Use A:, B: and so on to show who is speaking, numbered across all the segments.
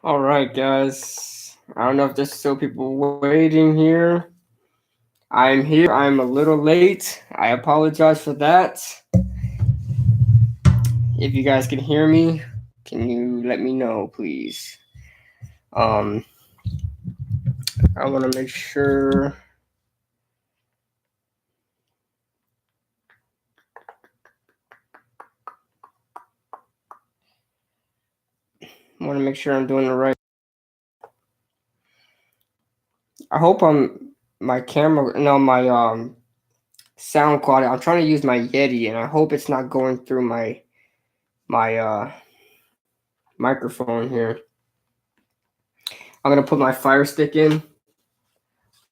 A: All right, guys. I don't know if there's still people waiting here. I'm here. I'm a little late. I apologize for that. If you guys can hear me, can you let me know, please? Um, I want to make sure. I want to make sure I'm doing the right. I hope my camera, no, my sound quality. I'm trying to use my Yeti, and I hope it's not going through my microphone here. I'm gonna put my Fire Stick in.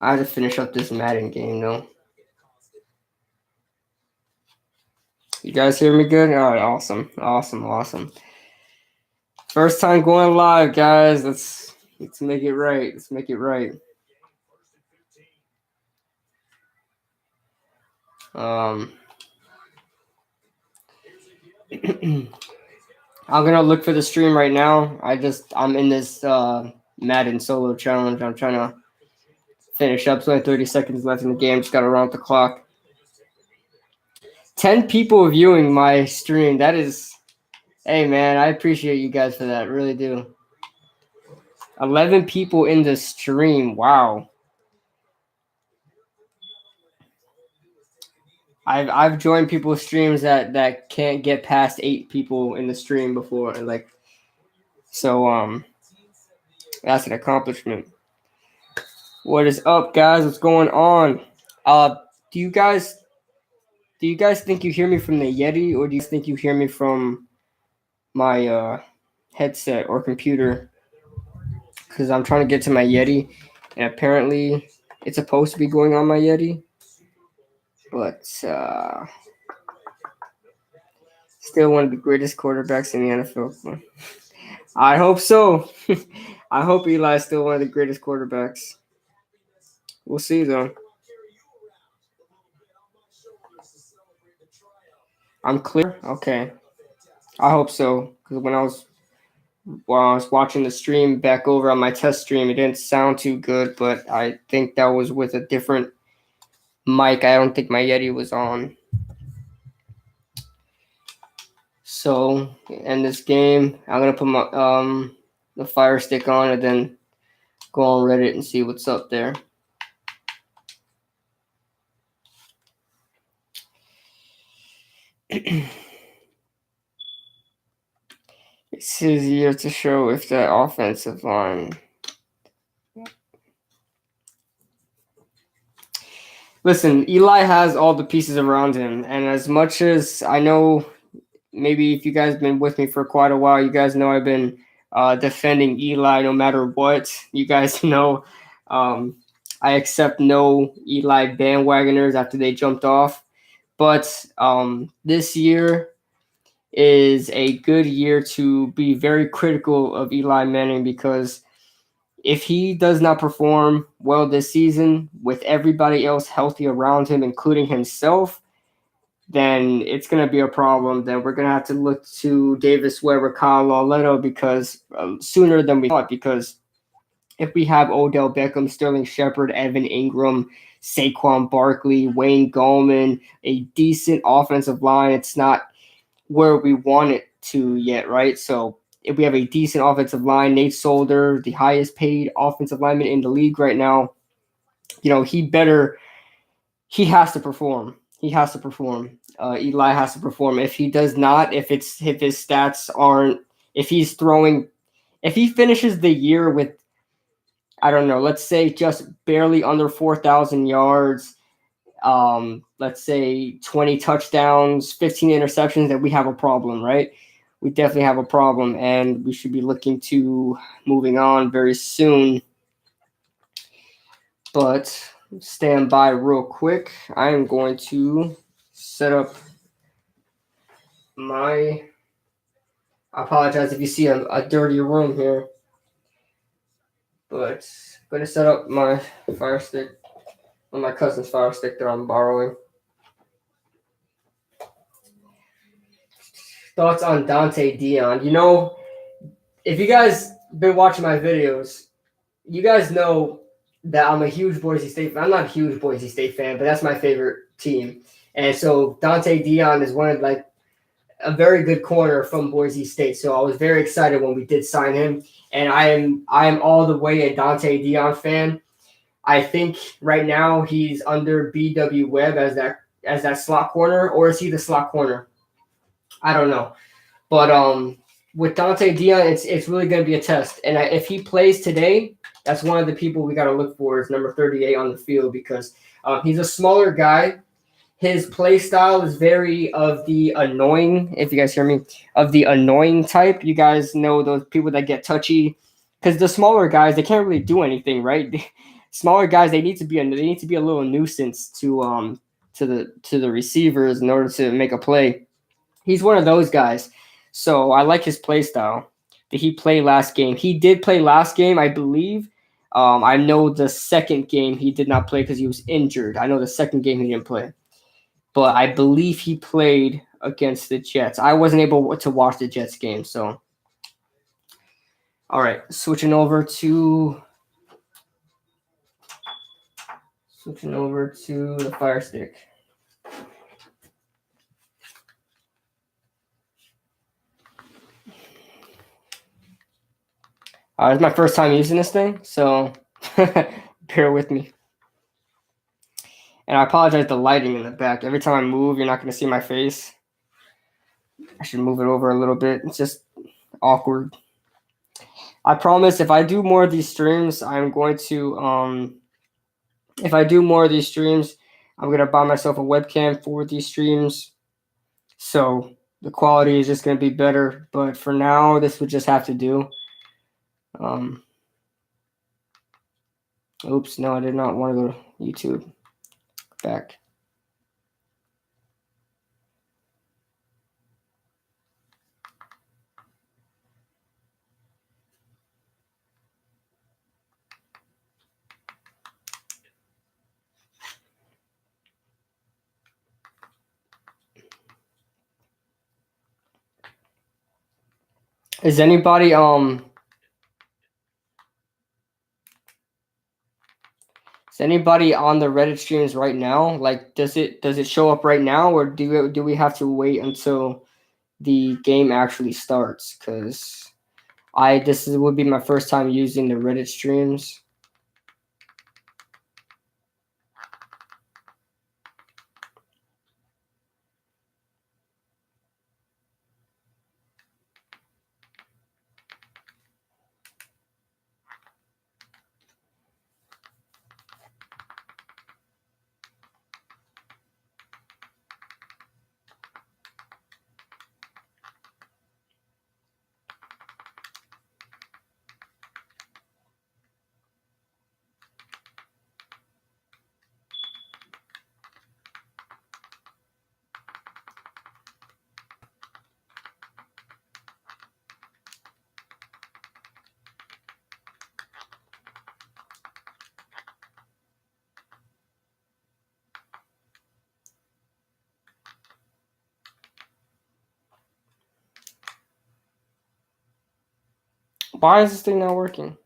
A: I have to finish up this Madden game though. You guys hear me good? All right, awesome, awesome, awesome. First time going live, guys. Let's make it right. Let's make it right. Um, I'm gonna look for the stream right now. I'm in this Madden solo challenge. I'm trying to finish up. There's only 30 seconds left in the game. Just gotta run up the clock. 10 people viewing my stream. That is, hey man, I appreciate you guys for that. Really do. 11 people in the stream. Wow. I've joined people's streams that can't get past 8 people in the stream before, like, so that's an accomplishment. What is up, guys? What's going on? Uh, do you guys think you hear me from the Yeti, or do you think you hear me from my headset or computer? Because I'm trying to get to my Yeti, and apparently it's supposed to be going on my Yeti, but still one of the greatest quarterbacks in the NFL. I hope so. I hope Eli's still one of the greatest quarterbacks. We'll see though. I'm clear. Okay. I hope so. Because while I was watching the stream back over on my test stream, it didn't sound too good, but I think that was with a different mic. I don't think my Yeti was on. So in this game, I'm gonna put my the Fire Stick on and then go on Reddit and see what's up there. It's his year to show if that offensive line. Listen, Eli has all the pieces around him, and as much as I know, maybe if you guys have been with me for quite a while, you guys know I've been defending Eli no matter what. You guys know I accept no Eli bandwagoners after they jumped off. But this year is a good year to be very critical of Eli Manning because if he does not perform well this season with everybody else healthy around him, including himself, then it's going to be a problem. Then we're going to have to look to Davis Webb, Kyle Lauletta because sooner than we thought. Because if we have Odell Beckham, Sterling Shepard, Evan Ingram, Saquon Barkley, Wayne Gallman, a decent offensive line, it's not where we want it to yet, right? So if we have a decent offensive line, Nate Solder, the highest paid offensive lineman in the league right now, he has to perform. He has to perform. Eli has to perform. If he does not, if his stats aren't, if he finishes the year with, I don't know, let's say just barely under 4,000 yards, let's say 20 touchdowns, 15 interceptions, then we have a problem, right? We definitely have a problem, and we should be looking to moving on very soon. But stand by real quick. I am going to set up I apologize if you see a dirty room here, but I'm going to set up my Fire Stick, on my cousin's Fire Stick that I'm borrowing. Thoughts on Dante Dion? If you guys been watching my videos, you guys know that I'm a huge Boise State fan. I'm not a huge Boise State fan, but that's my favorite team. And so Dante Dion is one of like a very good corner from Boise State. So I was very excited when we did sign him. And I am all the way a Dante Dion fan. I think right now he's under BW Webb as that slot corner, or is he the slot corner? I don't know. But with Dante Dion, it's really going to be a test. And if he plays today, that's one of the people we got to look for is number 38 on the field because he's a smaller guy. His play style is very of the annoying, if you guys hear me, of the annoying type. You guys know those people that get touchy because the smaller guys, they can't really do anything, right? Smaller guys, they need to be a little nuisance to the receivers in order to make a play. He's one of those guys. So I like his play style. Did he play last game? He did play last game, I believe. I know the second game he did not play because he was injured. I know the second game he didn't play, but I believe he played against the Jets. I wasn't able to watch the Jets game, so all right. Switching over to the Fire Stick. It's my first time using this thing, so bear with me. And I apologize the lighting in the back. Every time I move, you're not going to see my face. I should move it over a little bit. It's just awkward. I promise if I do more of these streams, I'm going to if I do more of these streams, I'm going to buy myself a webcam for these streams. So the quality is just going to be better. But for now, this would just have to do. Oops, no, I did not want to go to YouTube. Back. Is anybody Is anybody on the Reddit streams right now? Like, does it show up right now, or do we have to wait until the game actually starts? Because would be my first time using the Reddit streams. Why is this thing not working?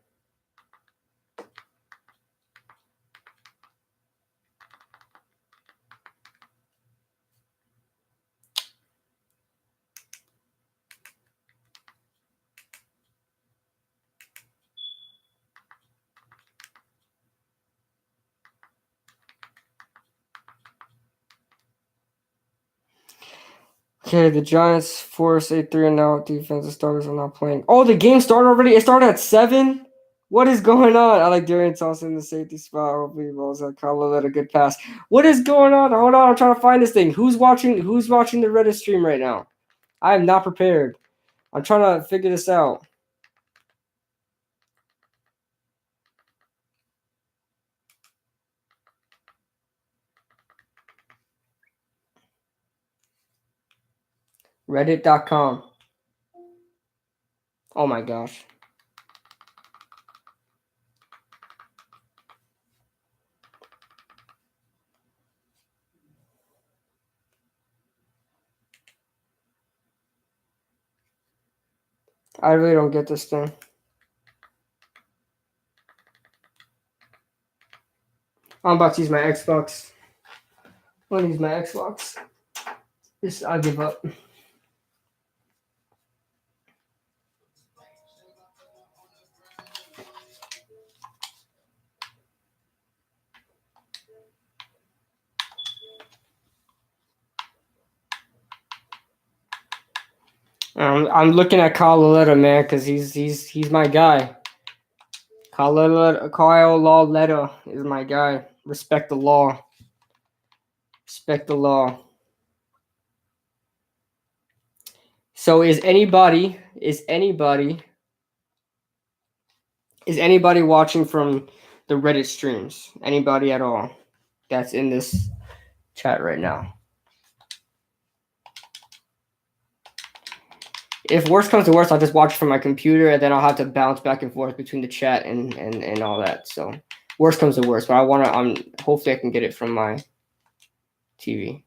A: Okay, the Giants force a 3-and-out defensive starters are not playing. Oh, the game started already? It started at 7? What is going on? I like Darian Thompson in the safety spot. Hopefully, balls at Carlo let a good pass. What is going on? Hold on, I'm trying to find this thing. Who's watching the Reddit stream right now? I am not prepared. I'm trying to figure this out. Reddit.com. Oh my gosh. I really don't get this thing. I'm about to use my Xbox. I'm gonna use my Xbox. I'll give up. I'm looking at Kyle Lauletta, man, because he's my guy. Kyle Lauletta is my guy. Respect the law. Respect the law. So is anybody watching from the Reddit streams? Anybody at all that's in this chat right now? If worst comes to worst, I'll just watch from my computer, and then I'll have to bounce back and forth between the chat and all that. So worst comes to worst, but I want to. Hopefully, I can get it from my TV.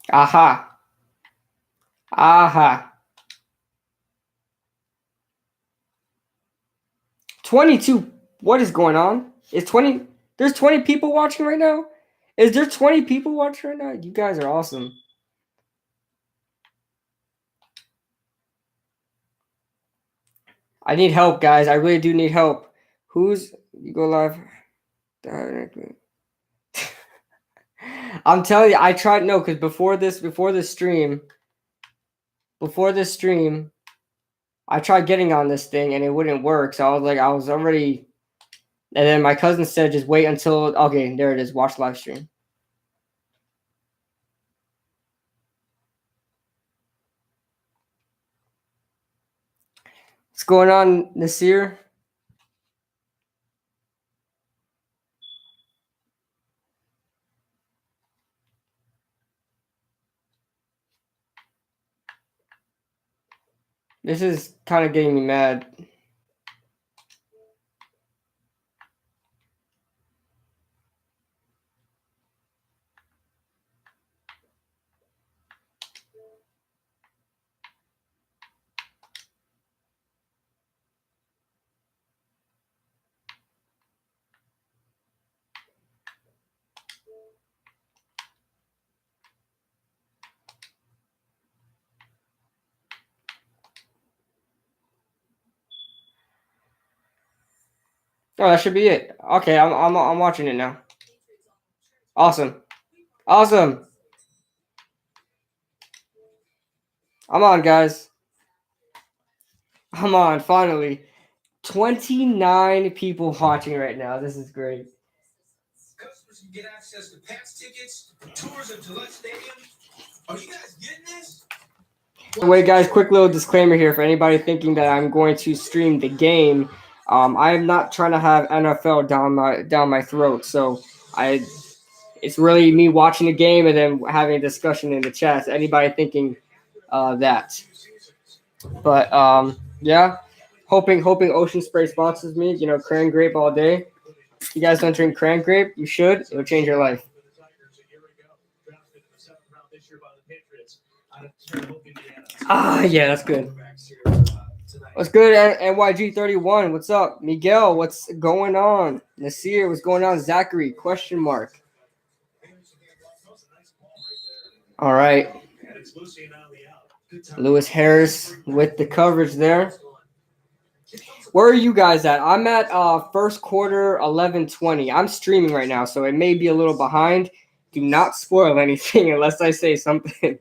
A: Aha. Aha. 22. What is going on? There's 20 people watching right now? Is there 20 people watching right now? You guys are awesome. I need help, guys. I really do need help. You go live? I'm telling you, I tried because before this stream, I tried getting on this thing and it wouldn't work. So I was already, and then my cousin said just wait until okay, there it is. Watch live stream. What's going on, Nasir? This is kind of getting me mad. Oh, that should be it. Okay, I'm watching it now. Awesome. I'm on, guys. I'm on, finally. 29 people watching right now. This is great. Customers can get access to Pats tickets, tours of Gillette Stadium. Are you guys getting this? Wait, guys, quick little disclaimer here for anybody thinking that I'm going to stream the game. I am not trying to have NFL down my throat. So it's really me watching the game and then having a discussion in the chat. So anybody thinking that. But yeah, hoping Ocean Spray sponsors me. You know, cran grape all day. If you guys don't drink cran grape, you should. It'll change your life. Yeah, that's good. What's good, NYG31? What's up? Miguel, what's going on? Nasir, what's going on? Zachary, question mark. All right. Lewis Harris with the coverage there. Where are you guys at? I'm at first quarter 11:20. I'm streaming right now, so it may be a little behind. Do not spoil anything unless I say something.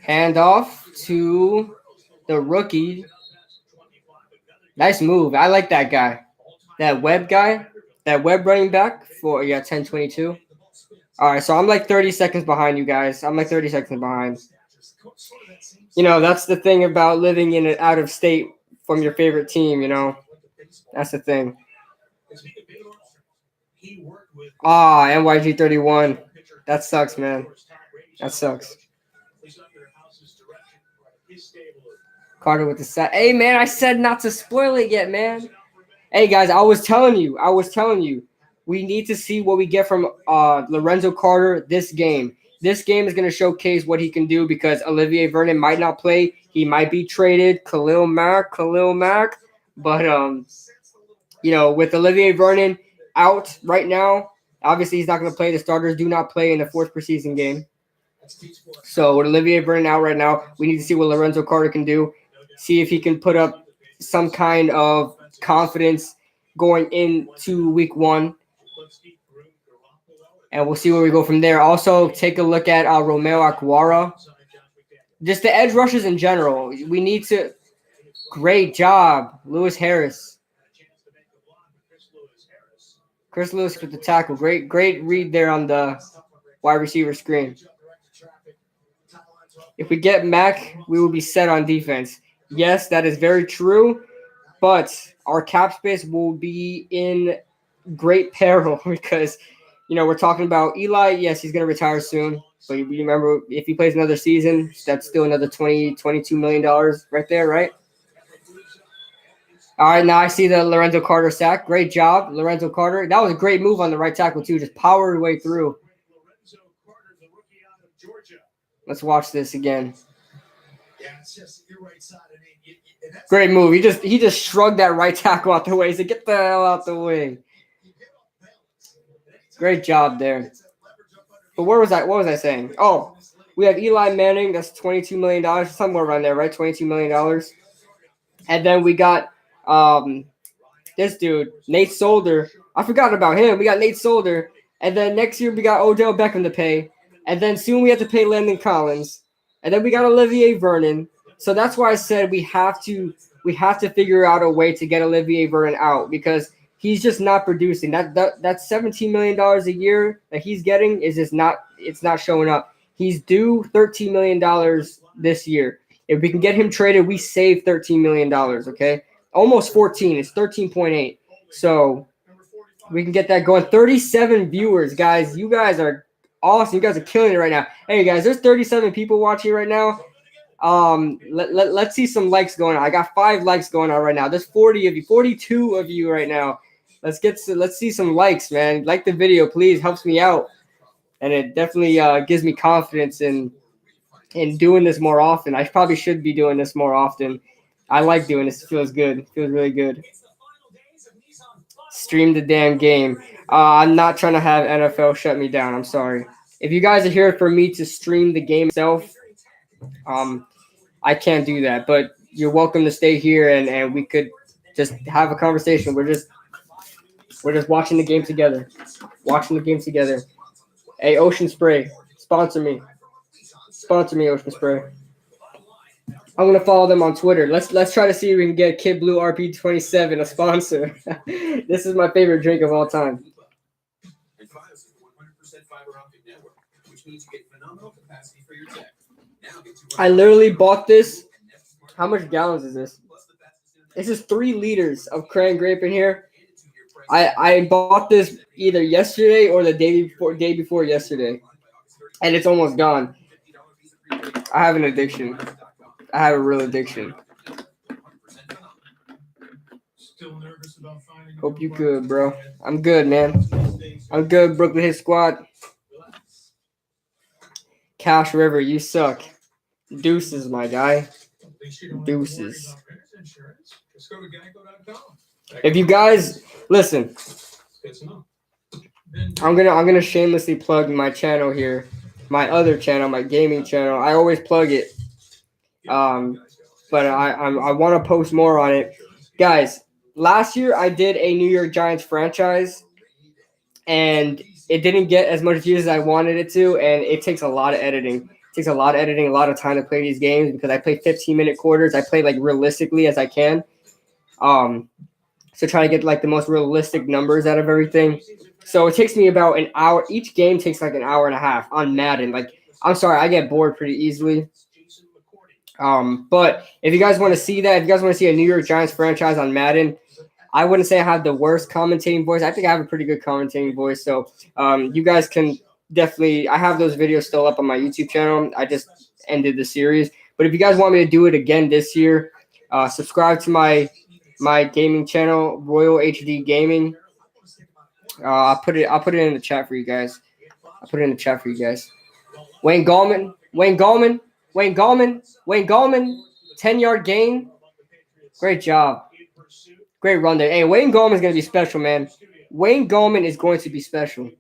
A: Hand off to the rookie. Nice move. I like that guy. That Webb guy. That Webb running back for 10:22. All right, so I'm like 30 seconds behind you guys. I'm like 30 seconds behind. You know, that's the thing about living in an out of state from your favorite team, you know. That's the thing. NYG 31. That sucks, man. That sucks. Carter with the set. Hey, man, I said not to spoil it yet, man. Hey, guys, I was telling you. We need to see what we get from Lorenzo Carter this game. This game is going to showcase what he can do because Olivier Vernon might not play. He might be traded. Khalil Mack. But, you know, with Olivier Vernon out right now, obviously he's not going to play. The starters do not play in the fourth preseason game. So with Olivier Vernon out right now, we need to see what Lorenzo Carter can do. See if he can put up some kind of confidence going into week 1. And we'll see where we go from there. Also, take a look at Romeo Akwara. Just the edge rushers in general. We need to – great job, Lewis Harris. Chris Lewis with the tackle. Great read there on the wide receiver screen. If we get Mack, we will be set on defense. Yes, that is very true, but our cap space will be in great peril because, you know, we're talking about Eli. Yes, he's going to retire soon, but you remember if he plays another season, that's still another $22 million right there, right? All right, now I see the Lorenzo Carter sack. Great job, Lorenzo Carter. That was a great move on the right tackle, too. Just powered way through. Let's watch this again. Great move. He just shrugged that right tackle out the way. He said, get the hell out the way. Great job there. But what was I saying? Oh, we have Eli Manning. That's $22 million. Somewhere around there, right? $22 million. And then we got this dude, Nate Solder. I forgot about him. We got Nate Solder. And then next year we got Odell Beckham to pay. And then soon we have to pay Landon Collins. And then we got Olivier Vernon. So that's why I said we have to figure out a way to get Olivier Vernon out because he's just not producing. That $17 million a year that he's getting is just not showing up. He's due $13 million this year. If we can get him traded, we save $13 million, okay? Almost 14. It's 13.8. So we can get that going. 37 viewers, guys. You guys are awesome. You guys are killing it right now. Hey, guys, there's 37 people watching right now. Let's see some likes going on. I got 5 likes going on right now. There's 40 of you, 42 of you right now. Let's see some likes, man. Like the video, please. Helps me out. And it definitely gives me confidence in doing this more often. I probably should be doing this more often. I like doing this. It feels good. It feels really good. Stream the damn game. I'm not trying to have NFL shut me down. I'm sorry. If you guys are here for me to stream the game itself, I can't do that. But you're welcome to stay here and we could just have a conversation. We're just watching the game together. Hey, Ocean Spray, sponsor me. Ocean Spray. I'm gonna follow them on Twitter. Let's try to see if we can get Kid Blue RP27 a sponsor. This is my favorite drink of all time. I literally bought this. How much gallons is this? This is 3 liters of cran grape in here. I bought this either yesterday or the day before yesterday, and it's almost gone. I have an addiction. I have a real addiction. Hope you good, bro. I'm good, man. I'm good, Brooklyn Hit Squad. Cash River, you suck. Deuces, my guy. Deuces. If you guys listen, I'm gonna shamelessly plug my channel here. my other channel, my gaming channel. I always plug it. But I want to post more on it. Guys, last year I did a New York Giants franchise, and it didn't get as much views as I wanted it to, and it takes a lot of editing. It takes a lot of editing, a lot of time to play these games because I play 15-minute quarters. I play like realistically as I can. So try to get like the most realistic numbers out of everything. So it takes me about an hour. Each game takes like an hour and a half on Madden. Like, I'm sorry, I get bored pretty easily. But if you guys want to see that, if you guys want to see a New York Giants franchise on Madden, I wouldn't say I have the worst commentating voice. I think I have a pretty good commentating voice. So you guys can definitely, I have those videos still up on my YouTube channel. I just ended the series. But if you guys want me to do it again this year, subscribe to my gaming channel, Royal HD Gaming. I'll put it in the chat for you guys. Wayne Gallman, 10-yard gain. Great job. Great run there. Hey, Wayne Gallman is going to be special, man. Wayne Gallman is going to be special.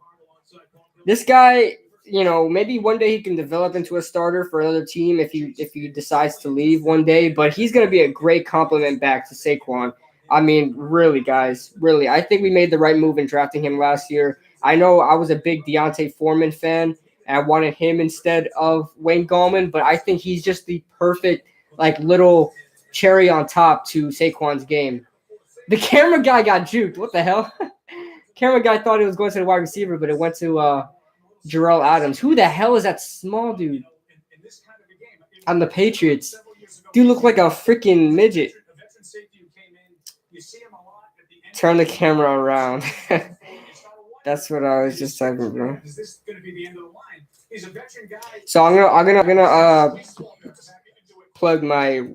A: This guy, you know, maybe one day he can develop into a starter for another team if he decides to leave one day. But he's going to be a great compliment back to Saquon. I mean, really, guys, really. I think we made the right move in drafting him last year. I know I was a big Deontay Foreman fan, and I wanted him instead of Wayne Gallman. But I think he's just the perfect, like, little cherry on top to Saquon's game. The camera guy got juked. What the hell? Camera guy thought it was going to the wide receiver, but it went to Jarrell Adams. Who the hell is that small dude? On the Patriots. Dude looked like a freaking midget. Turn the camera around. That's what I was just talking about. So I'm gonna plug my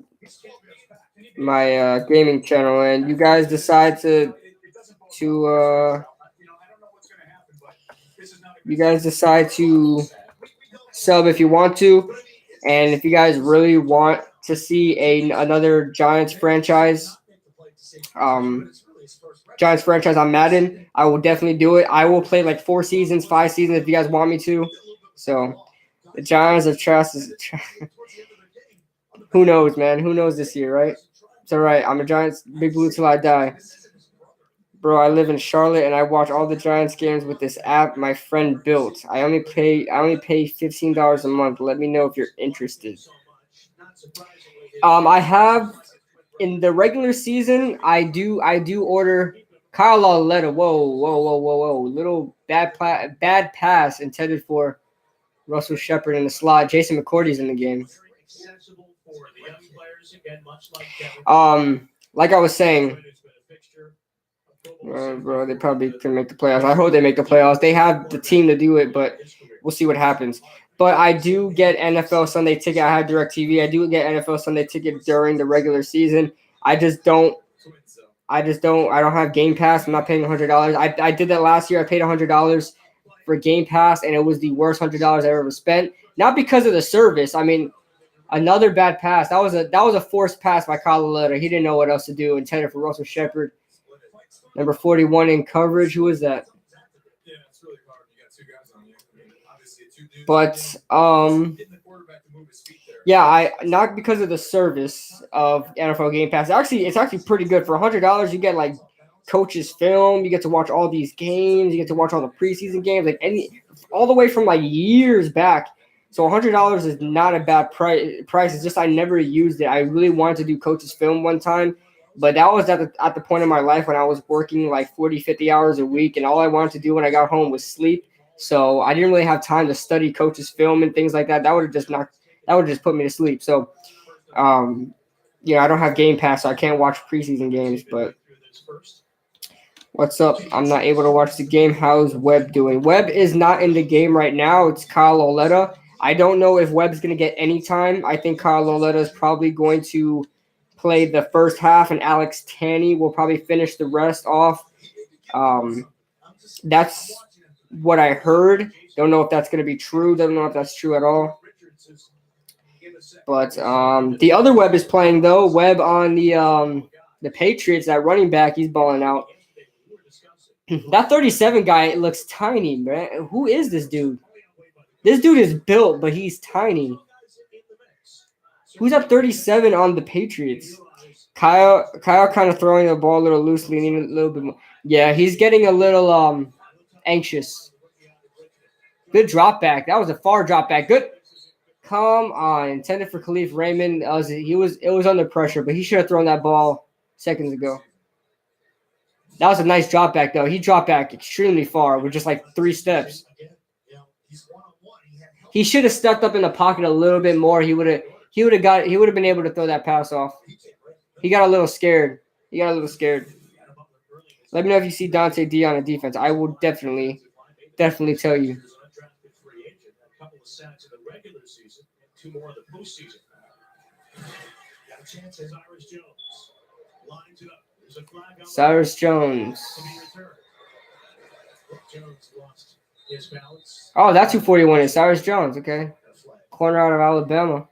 A: gaming channel, and you guys decide to sub if you want to, and if you guys really want to see another Giants franchise on Madden, I will definitely do it. I will play like 4 seasons, 5 seasons if you guys want me to. So the Giants are trash. Who knows, man? Who knows this year, right? It's all right. I'm a Giants Big Blue till I die. Bro, I live in Charlotte and I watch all the Giants games with this app my friend built. I only pay $15 a month. Let me know if you're interested. I have in the regular season, I do order Kyle Lauletta. Whoa. Little bad pass intended for Russell Shepard in the slot. Jason McCourty's in the game. Like I was saying, bro, they probably can make the playoffs. I hope they make the playoffs. They have the team to do it, but we'll see what happens. But I do get NFL Sunday ticket. I have DirecTV. I do get NFL Sunday ticket during the regular season. I don't have Game Pass. I'm not paying $100. I did that last year. I paid $100 for Game Pass, and it was the worst $100 I ever spent. Not because of the service. I mean, another bad pass. That was a forced pass by Kyle Lauletta. He didn't know what else to do. Intended for Russell Shepard. Number 41 in coverage. Who is that? But yeah, not because of the service of NFL Game Pass. It's actually pretty good. For $100, you get like coaches film. You get to watch all these games. You get to watch all the preseason games, like all the way from like years back. So $100 is not a bad price. It's just I never used it. I really wanted to do coaches film one time, but that was at the point in my life when I was working like 40, 50 hours a week, and all I wanted to do when I got home was sleep. So I didn't really have time to study coaches film and things like that. That would have just put me to sleep. So, I don't have Game Pass, so I can't watch preseason games. But what's up? I'm not able to watch the game. How's Webb doing? Webb is not in the game right now. It's Kyle Lauletta. I don't know if Webb's going to get any time. I think Kyle Lauletta is probably going to play the first half, and Alex Tanney will probably finish the rest off. That's what I heard. Don't know if that's going to be true. Don't know if that's true at all. But the other Webb is playing, though. Webb on the Patriots, that running back, he's balling out. That 37 guy looks tiny, man. Who is this dude? This dude is built, but he's tiny. Who's up 37 on the Patriots? Kyle kind of throwing the ball a little loosely, needing a little bit more. Yeah, he's getting a little anxious. Good drop back. That was a far drop back. Good. Come on, intended for Khalif Raymond. It was under pressure, but he should have thrown that ball seconds ago. That was a nice drop back though. He dropped back extremely far with just like 3 steps. He should have stepped up in the pocket a little bit more. He would have been able to throw that pass off. He got a little scared. Let me know if you see Dante D on the defense. I will definitely tell you. Cyrus Jones. Oh, that's who 41 is. Cyrus Jones. Okay. Corner out of Alabama.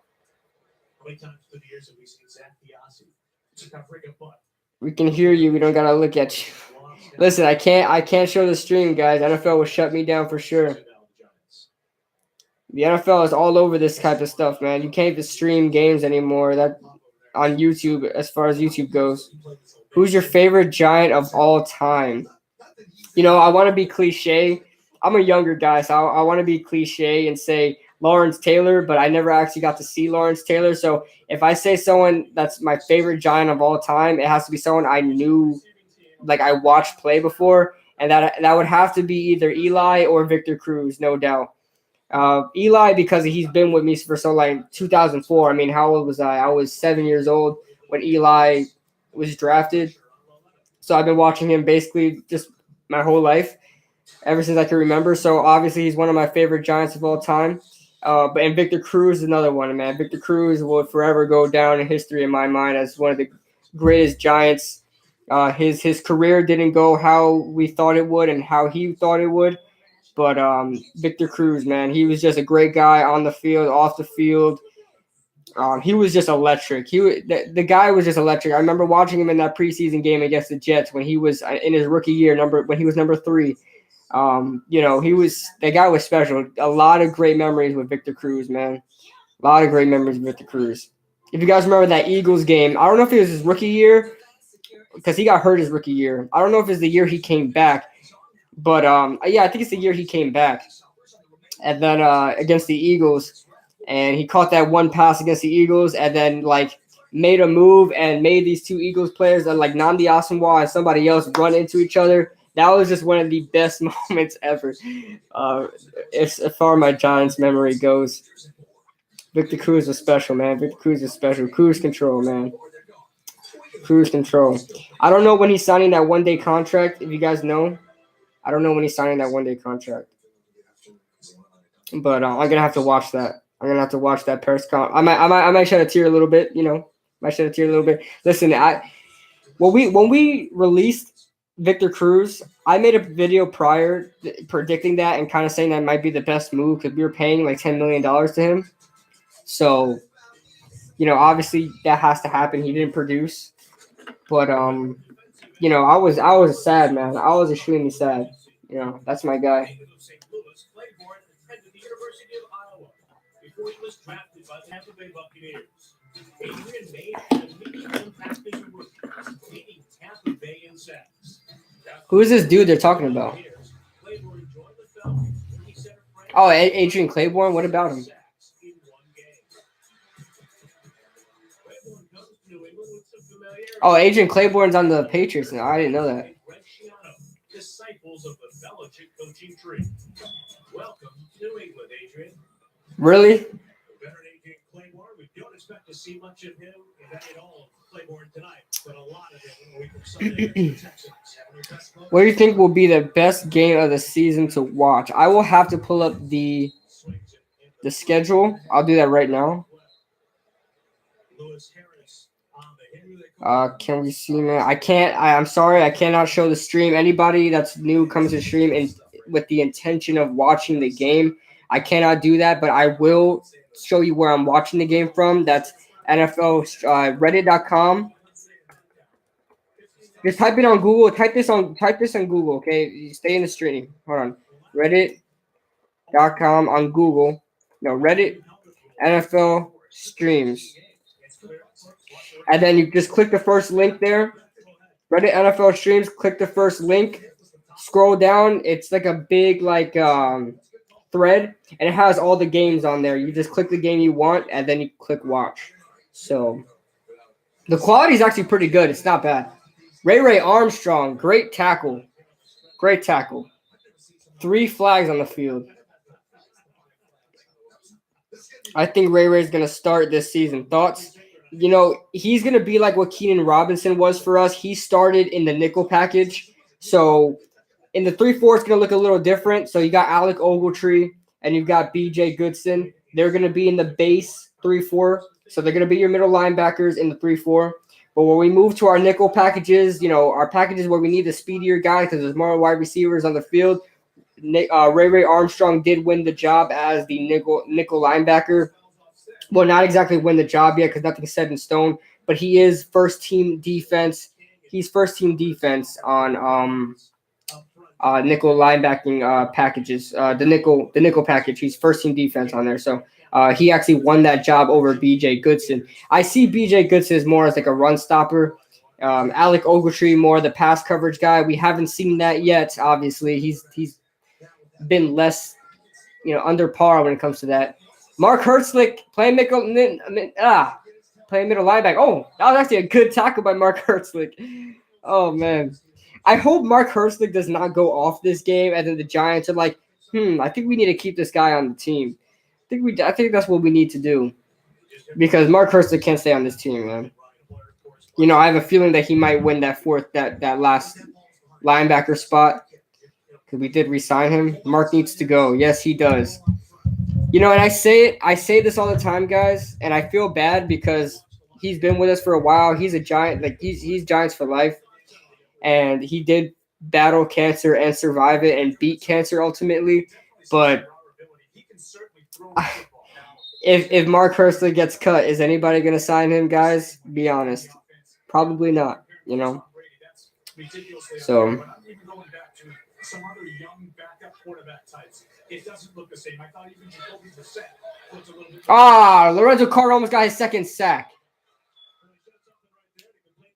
A: We can hear you. We don't gotta look at you. Listen, I can't show the stream, guys. NFL will shut me down for sure. The NFL is all over this type of stuff, man. You can't even stream games anymore. That on YouTube, as far as YouTube goes. Who's your favorite Giant of all time? You know, I want to be cliche. I'm a younger guy, so I want to be cliche and say Lawrence Taylor, but I never actually got to see Lawrence Taylor. So if I say someone that's my favorite Giant of all time, it has to be someone I knew, like I watched play before, and that would have to be either Eli or Victor Cruz, no doubt. Eli, because he's been with me for so long. 2004. I mean, how old was I? I was 7 years old when Eli was drafted. So I've been watching him basically just my whole life, ever since I can remember. So obviously he's one of my favorite Giants of all time. And Victor Cruz is another one, man. Victor Cruz will forever go down in history in my mind as one of the greatest Giants. His career didn't go how we thought it would and how he thought it would. But Victor Cruz, man, he was just a great guy on the field, off the field. He was just electric. The guy was just electric. I remember watching him in that preseason game against the Jets when he was in his rookie year, when he was number 3. The guy was special. A lot of great memories with Victor Cruz, man. A lot of great memories with Victor Cruz. If you guys remember that Eagles game, I don't know if it was his rookie year because he got hurt his rookie year. I don't know if it's the year he came back, but yeah, I think it's the year he came back. And then against the Eagles, and he caught that one pass against the Eagles, and then like made a move and made these 2 Eagles players that like Nnamdi Asomugha and somebody else run into each other. That was just one of the best moments ever, as far as my Giants memory goes. Victor Cruz was special, man. Victor Cruz is special. Cruise control, man. Cruise control. I don't know when he's signing that 1-day contract. If you guys know, I don't know when he's signing that 1-day contract. But I'm gonna have to watch that. I'm gonna have to watch that press con. I might shed a tear a little bit. You know, might shed a tear a little bit. Listen, when we released Victor Cruz, I made a video prior predicting that and kind of saying that might be the best move because we were paying like $10 million to him. So, you know, obviously that has to happen. He didn't produce, but you know, I was sad, man. I was extremely sad. You know, that's my guy. Who is this dude they're talking about? Oh, Adrian Claiborne. What about him? Oh, Adrian Claiborne's on the Patriots now. I didn't know that. Really? What do you think will be the best game of the season to watch? I will have to pull up the schedule. I'll do that right now. Can we see, man? I can't. I'm sorry. I cannot show the stream. Anybody that's new comes to stream and with the intention of watching the game, I cannot do that. But I will show you where I'm watching the game from. That's NFL Reddit.com. Just type it on Google. Type this on Google. Okay, stay in the stream. Hold on. Reddit. on Google. No, Reddit NFL streams. And then you just click the first link there. Reddit NFL streams, click the first link, scroll down. It's like a big thread, and it has all the games on there. You just click the game you want, and then you click watch. So the quality is actually pretty good. It's not bad. Ray Armstrong, great tackle. Great tackle. 3 flags on the field. I think Ray is going to start this season. Thoughts? You know, he's going to be like what Keenan Robinson was for us. He started in the nickel package. So in the 3-4, it's going to look a little different. So you got Alec Ogletree and you've got BJ Goodson. They're going to be in the base 3-4. So they're going to be your middle linebackers in the 3-4. But when we move to our nickel packages, you know, our packages where we need the speedier guy because there's more wide receivers on the field, Ray Armstrong did win the job as the nickel linebacker. Well, not exactly win the job yet because nothing's set in stone, but he is first team defense. He's first team defense on nickel linebacking packages. The nickel package. He's first team defense on there. So he actually won that job over BJ Goodson. I see BJ Goodson as more as like a run stopper. Alec Ogletree more the pass coverage guy. We haven't seen that yet. Obviously, he's been less, under par when it comes to that. Mark Hertzlick playing middle linebacker. Oh, that was actually a good tackle by Mark Hertzlick. Oh man, I hope Mark Hertzlick does not go off this game, and then the Giants are like, I think we need to keep this guy on the team. I think that's what we need to do because Mark Hertzlick can't stay on this team, man. I have a feeling that he might win that last linebacker spot. Because we did re-sign him. Mark needs to go. Yes, he does. And I say this all the time, guys, and I feel bad because he's been with us for a while. He's a Giant, like he's Giants for life. And he did battle cancer and survive it and beat cancer ultimately. But if Mark Hertzlick gets cut, is anybody going to sign him, guys? Be honest. Probably not, So
B: some other young backup quarterback types. It doesn't look the same. I thought even Jacoby Brissett looked a little bit.
A: Lorenzo Carter almost got his second sack.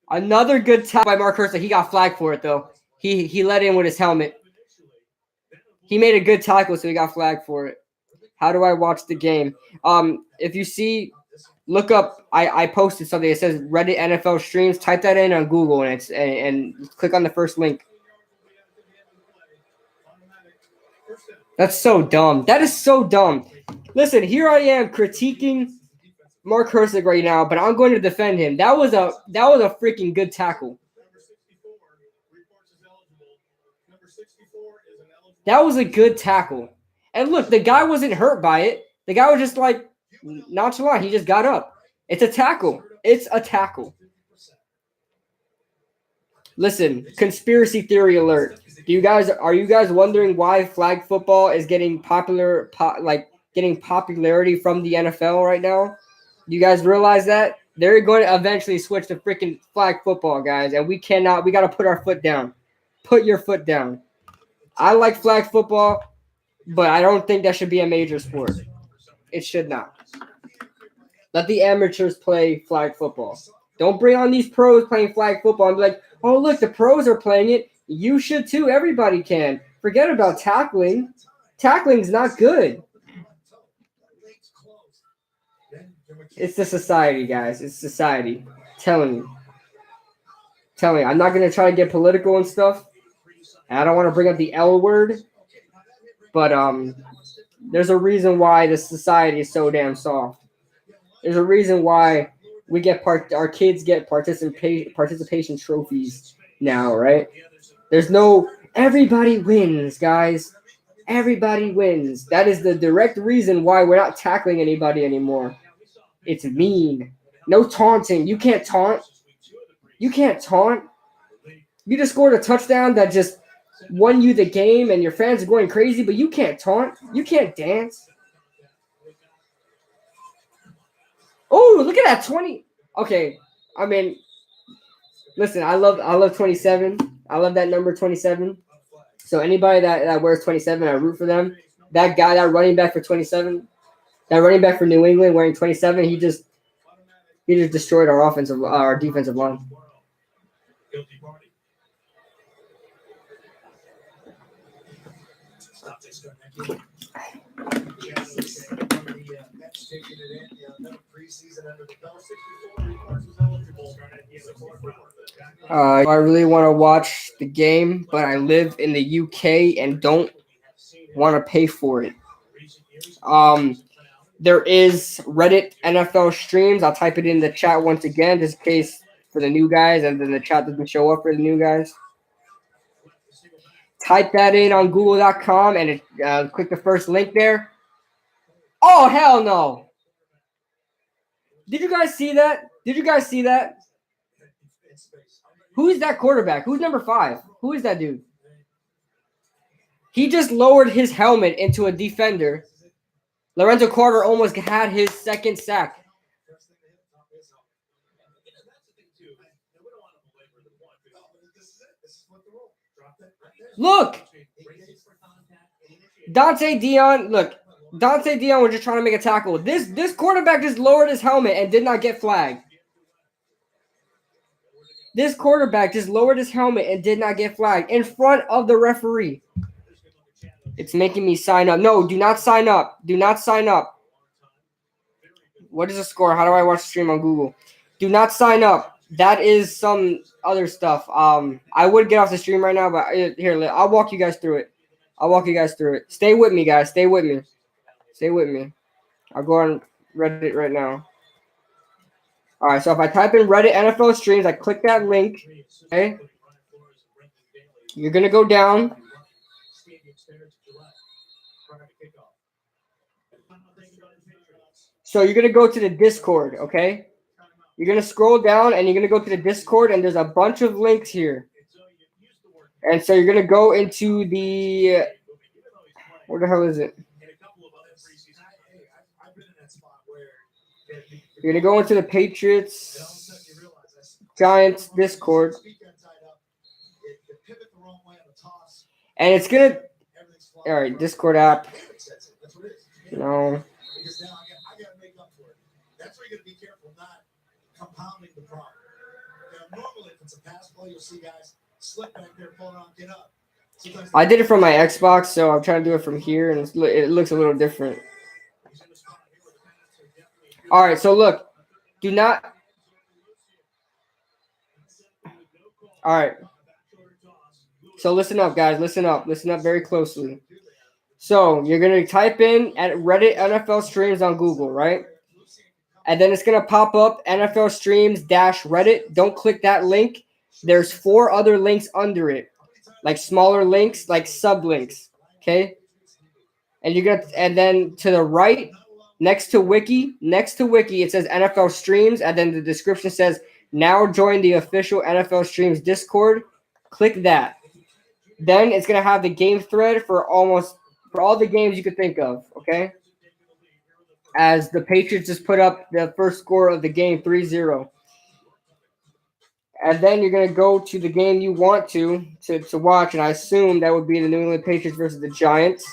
A: Another good tackle by Mark Hertzlick. He got flagged for it though. He let in with his helmet. He made a good tackle, so he got flagged for it. How do I watch the game? If you see, look up. I posted something. It says Reddit NFL streams. Type that in on Google and click on the first link. That's so dumb. That is so dumb. Listen, here I am critiquing Mark Hertzlick right now, but I'm going to defend him. That was a freaking good tackle. That was a good tackle. And look, the guy wasn't hurt by it. The guy was just like nonchalant. He just got up. It's a tackle. It's a tackle. Listen, conspiracy theory alert. Are you guys wondering why flag football is getting getting popularity from the NFL right now? Do you guys realize that? They're going to eventually switch to freaking flag football, guys, and we got to put our foot down. Put your foot down. I like flag football, but I don't think that should be a major sport. It should not. Let the amateurs play flag football. Don't bring on these pros playing flag football and be like, oh, look, the pros are playing it. You should too. Everybody can. Forget about tackling. Tackling's not good. It's the society, guys. It's society. Telling you. I'm not going to try to get political and stuff. And I don't want to bring up the L word. But there's a reason why the society is so damn soft. There's a reason why our kids get participation trophies now, right? There's no everybody wins, guys. Everybody wins. That is the direct reason why we're not tackling anybody anymore. It's mean. No taunting. You can't taunt. You just scored a touchdown that just won you the game and your fans are going crazy, but you can't taunt. You can't dance. Oh, look at that 20. Okay, I mean, listen, I love 27. I love that number 27. So anybody that wears 27, I root for them. that guy, that running back for 27, that running back for New England wearing 27, he just destroyed our defensive line. I really want to watch the game, but I live in the UK and don't want to pay for it. There is Reddit NFL streams. I'll type it in the chat once again, just in case for the new guys, and then the chat doesn't show up for the new guys. Type that in on Google.com and click the first link there. Oh, hell no. Did you guys see that? Did you guys see that? Who is that quarterback? Who's number 5? Who is that dude? He just lowered his helmet into a defender. Lorenzo Carter almost had his second sack. Look! Dante Dion was just trying to make a tackle. This quarterback just lowered his helmet and did not get flagged. This quarterback just lowered his helmet and did not get flagged in front of the referee. It's making me sign up. No, do not sign up. Do not sign up. What is the score? How do I watch the stream on Google? Do not sign up. That is some other stuff. I would get off the stream right now, but here, I'll walk you guys through it. Stay with me, guys. Stay with me. I'll go on Reddit right now. All right, so if I type in Reddit NFL streams, I click that link, okay? You're going to go down. So you're going to go to the Discord, okay? You're going to scroll down, and you're going to go to the Discord, and there's a bunch of links here. And so you're going to go into the – where the hell is it? You're going to go into the Patriots Giants Discord. And it's going to – all right, Discord app. No.
B: That's where you're going to be careful not compounding the problem. Normally, if it's a pass play, you'll see guys slip back there, pull it on, get up.
A: I did it from my Xbox, so I'm trying to do it from here, and it looks a little different. All right, so look, do not. All right. So listen up, guys. Listen up very closely. So you're going to type in at Reddit NFL streams on Google, right? And then it's going to pop up NFL streams -Reddit. Don't click that link. There's 4 other links under it, like smaller links, like sublinks. Okay. And and then to the right, next to Wiki, it says NFL streams. And then the description says, now join the official NFL streams Discord. Click that. Then it's going to have the game thread for all the games you could think of. Okay. As the Patriots just put up the first score of the game, 3-0. And then you're going to go to the game you want to watch, and I assume that would be the New England Patriots versus the Giants.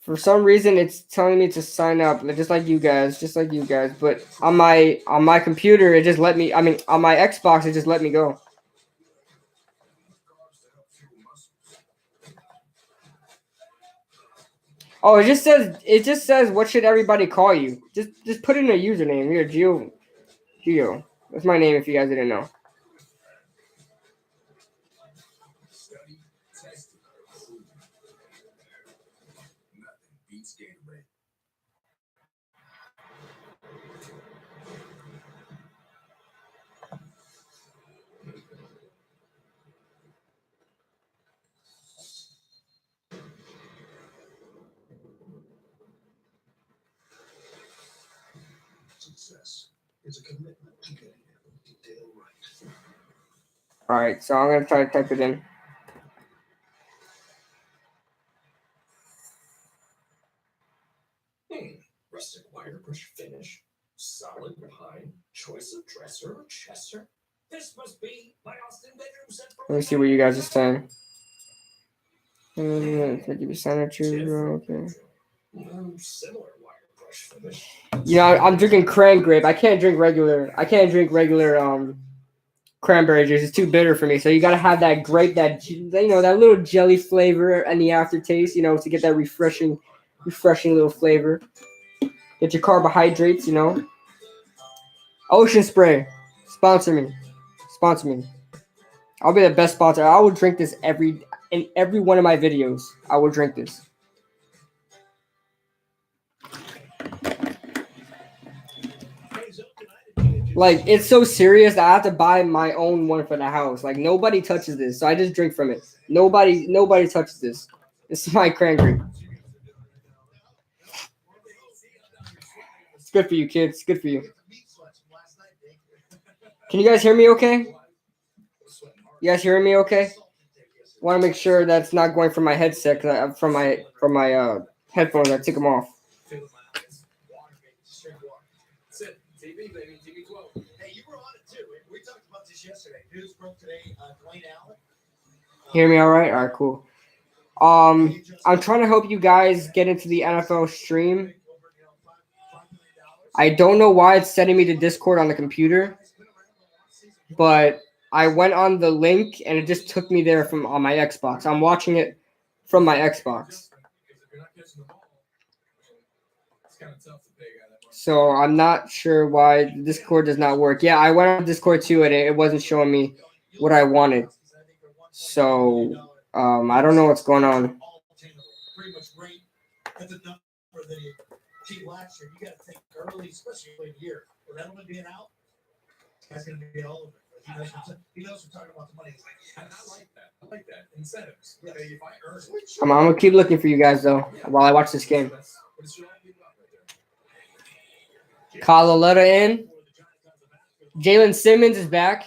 A: For some reason, it's telling me to sign up, just like you guys. But on my computer, it just let me. I mean, on my Xbox, it just let me go. Oh, it just says what should everybody call you? Just put in a username here, Geo. That's my name if you guys didn't know.
B: Success is a commitment to getting every detail right.
A: All right, so I'm gonna try to type it in.
B: Rustic wire brush finish, solid pine, choice of dresser or chesser. This must be my Austin bedroom set.
A: Let me see what you guys are saying. 50% of true. Okay.
B: Similar wire brush finish.
A: You know, I'm drinking cran grape. I can't drink regular cranberry juice. It's too bitter for me. So you gotta have that grape, that little jelly flavor and the aftertaste. To get that refreshing little flavor. Get your carbohydrates. Ocean Spray, sponsor me. I'll be the best sponsor. I will drink this in every one of my videos. I will drink this. Like, it's so serious that I have to buy my own one for the house. Like, nobody touches this, so I just drink from it. Nobody touches this. This is my cranberry. It's good for you, kids. It's good for you. Can you guys hear me okay? You guys hearing me okay? Want to make sure that's not going from my headset, from my headphones. I took them off. Hear me all right? All right, cool. I'm trying to help you guys get into the NFL stream. I don't know why it's sending me to Discord on the computer, but I went on the link and it just took me there on my Xbox. I'm watching it from my Xbox. So I'm not sure why Discord does not work. Yeah, I went on Discord too and it wasn't showing me what I wanted. So I don't know what's going on.
B: Last year, you got to take early, especially late year. With Edelman being out, that's going to be all of it. He knows we're talking about the money. And I like that. Incentives. Yes. If I earn it.
A: I'm going to keep looking for you guys, though, while I watch this game. Kalaletta in. Jalen Simmons is back.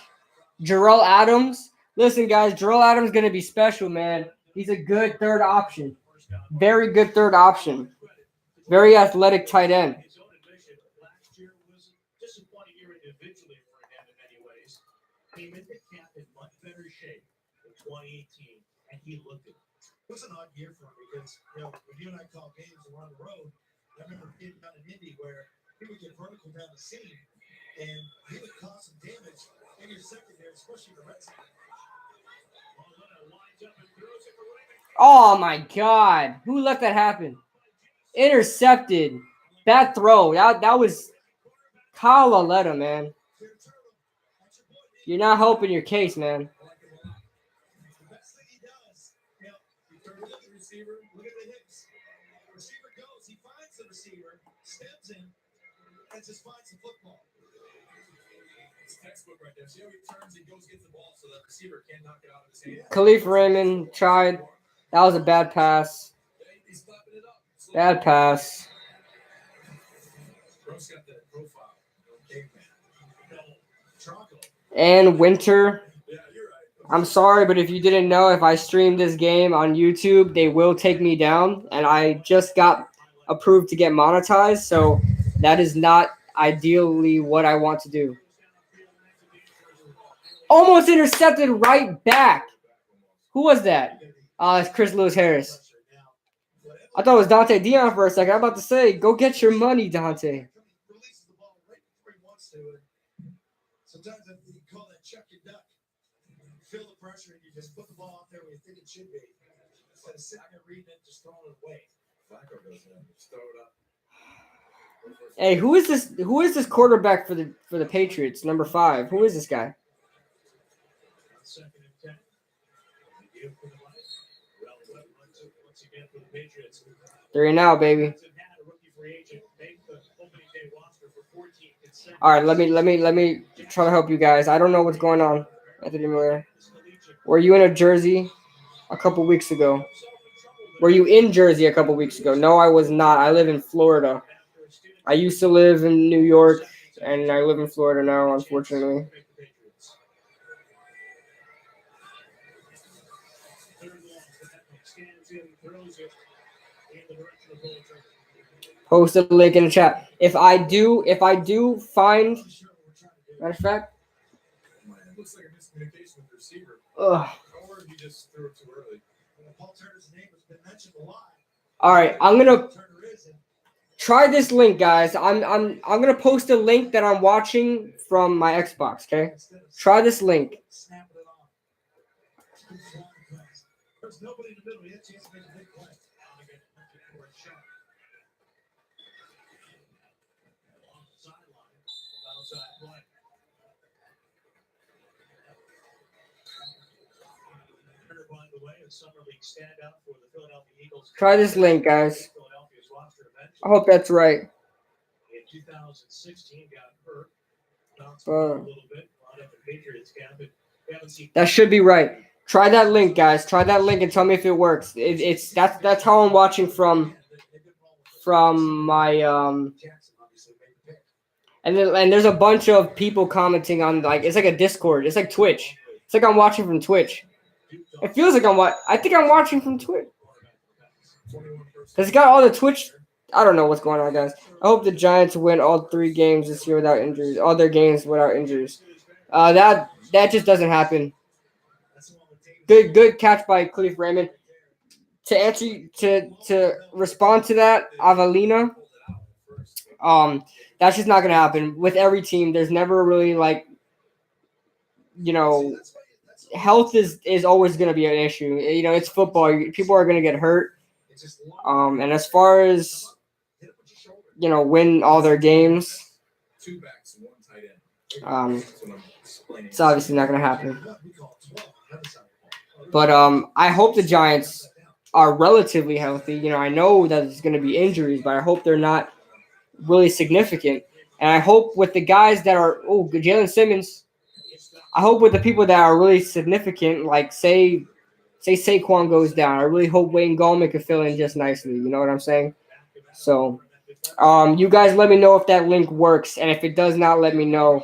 A: Jarrell Adams. Listen, guys, Jarrell Adams is going to be special, man. He's a good third option. Very good third option. Very athletic tight end.
B: Last year was a disappointing year individually for him in many ways. Came into camp in much better shape in 2018, and he looked it. It was an odd year for him because, when you and I call games around the road, I remember being down in Indy where he would get vertical down the seam, and he would cause some damage in your secondary, especially the red side.
A: Oh, my God. Who let that happen? Intercepted. Bad throw. That was Kalaletta, man. You're not helping your case, man. Khalif Raymond tried. That was a bad pass. Bad pass. And Winter. I'm sorry, but if you didn't know, if I stream this game on YouTube, they will take me down. And I just got approved to get monetized, so that is not ideally what I want to do. Almost intercepted right back. Who was that? It's Chris Lewis Harris. I thought it was Dante Dion for a second. I'm about to say, go get your money, Dante.
B: Sometimes you call that chuck and duck. Feel the pressure and you just put the ball out there where you think it should be. Instead of sitting there reading it, just throwing it away. Flacco goes in, just throw it up.
A: Hey, who is this? Who is this quarterback for the Patriots? Number 5. Who is this guy? They're in now, baby. All right, let me try to help you guys. I don't know what's going on. Anthony Miller. Were you in a Jersey a couple weeks ago? Were you in Jersey a couple weeks ago? No, I was not. I live in Florida. I used to live in New York, and I live in Florida now, unfortunately. Post a link in the chat. If I do find, matter of fact,
B: Looks like a miscommunication with the receiver.
A: Ugh.
B: Or he just threw it too early. Paul Turner's name has been mentioned a lot.
A: All right, I'm gonna try this link, guys. I'm gonna post a link that I'm watching from my Xbox. Okay, try this link.
B: There's nobody in the middle. He had a chance to make a big play.
A: Try this link, guys. I hope that's right.
B: In 2016, got hurt.
A: That should be right. Try that link, guys. Try that link and tell me if it works. That's how I'm watching from my and there's a bunch of people commenting on, like, it's like a Discord. It's like Twitch. It's like I'm watching from Twitch. It feels like I think I'm watching from Twitch. It's got all the Twitch. I don't know what's going on, guys. I hope the Giants win all 3 games this year without injuries. All their games without injuries. That just doesn't happen. Good catch by Cleve Raymond. To answer to respond to that, Avelina. That's just not gonna happen with every team. There's never really, like, health is always gonna be an issue. It's football. People are gonna get hurt. And as far as win all their games, it's obviously not gonna happen. But I hope the Giants are relatively healthy. I know that there's gonna be injuries, but I hope they're not really significant. And I hope with the guys that are Jalen Simmons. I hope with the people that are really significant, like say Saquon goes down, I really hope Wayne Gallman could fill in just nicely. You know what I'm saying? So, you guys let me know if that link works, and if it does not, let me know.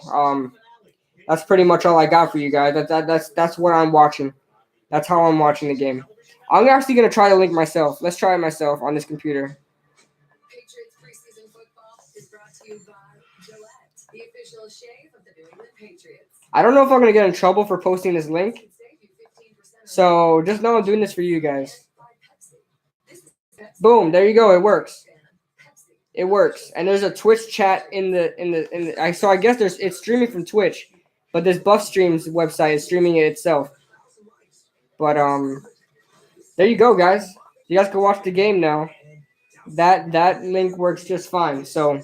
A: That's pretty much all I got for you guys. That's what I'm watching. That's how I'm watching the game. I'm actually gonna try the link myself. Let's try it myself on this computer.
C: Patriots Preseason Football is brought to you by Gillette, the official shave of the New England Patriots.
A: I don't know if I'm going to get in trouble for posting this link. So just know I'm doing this for you guys. Boom, there you go. It works. It works. And there's a Twitch chat in the so I guess it's streaming from Twitch, but this Buff Streams website is streaming it itself. But there you go, guys. You guys can watch the game now. That link works just fine. So